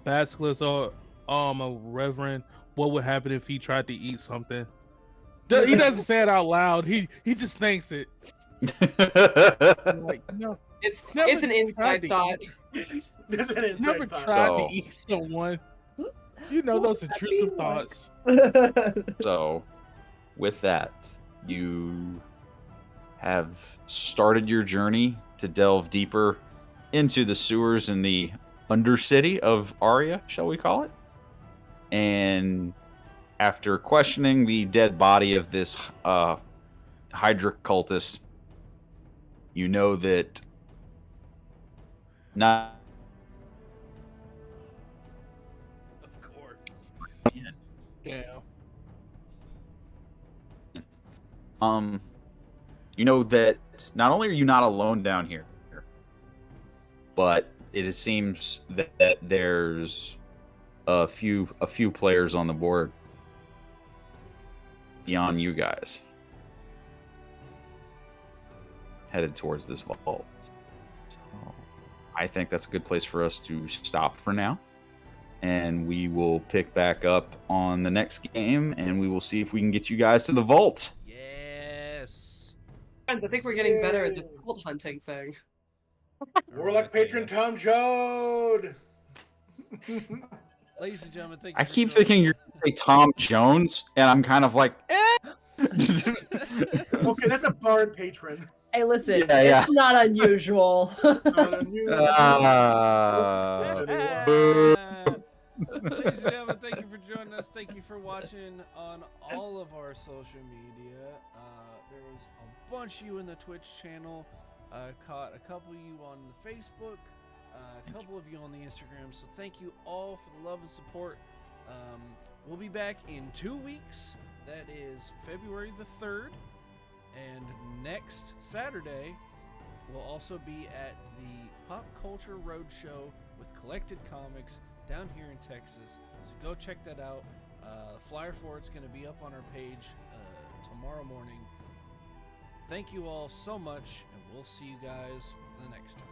basilisk or a reverend, what would happen if he tried to eat something? He doesn't say it out loud. He just thinks it. Like, no, It's Never an inside tried to thought. This is an inside never thought. tried So- to eat someone. You know those intrusive thoughts. So, with that, you have started your journey to delve deeper into the sewers in the undercity of Aria, shall we call it? And after questioning the dead body of this Hydra cultist, you know that not Of course. Yeah. you know that not only are you not alone down here, but it seems that there's a few players on the board beyond you guys headed towards this vault. So I think that's a good place for us to stop for now. And we will pick back up on the next game, and we will see if we can get you guys to the vault. Yes. Friends, I think we're getting better at this gold hunting thing. Warlock patron Tom Jode. Ladies and gentlemen, thank you. I for keep joining thinking you're going to say Tom Jones, and I'm kind of like, Okay, that's a bard patron. Hey, listen, Yeah. it's not unusual. Boo. Ladies and gentlemen, thank you for joining us. Thank you for watching on all of our social media. There was a bunch of you in the Twitch channel. Caught a couple of you on the Facebook, a couple of you on the Instagram. So thank you all for the love and support. We'll be back in 2 weeks. That is February the 3rd. And next Saturday, we'll also be at the Pop Culture Roadshow with Collected Comics down here in Texas. So go check that out. The flyer for it's going to be up on our page tomorrow morning. Thank you all so much, and we'll see you guys the next time.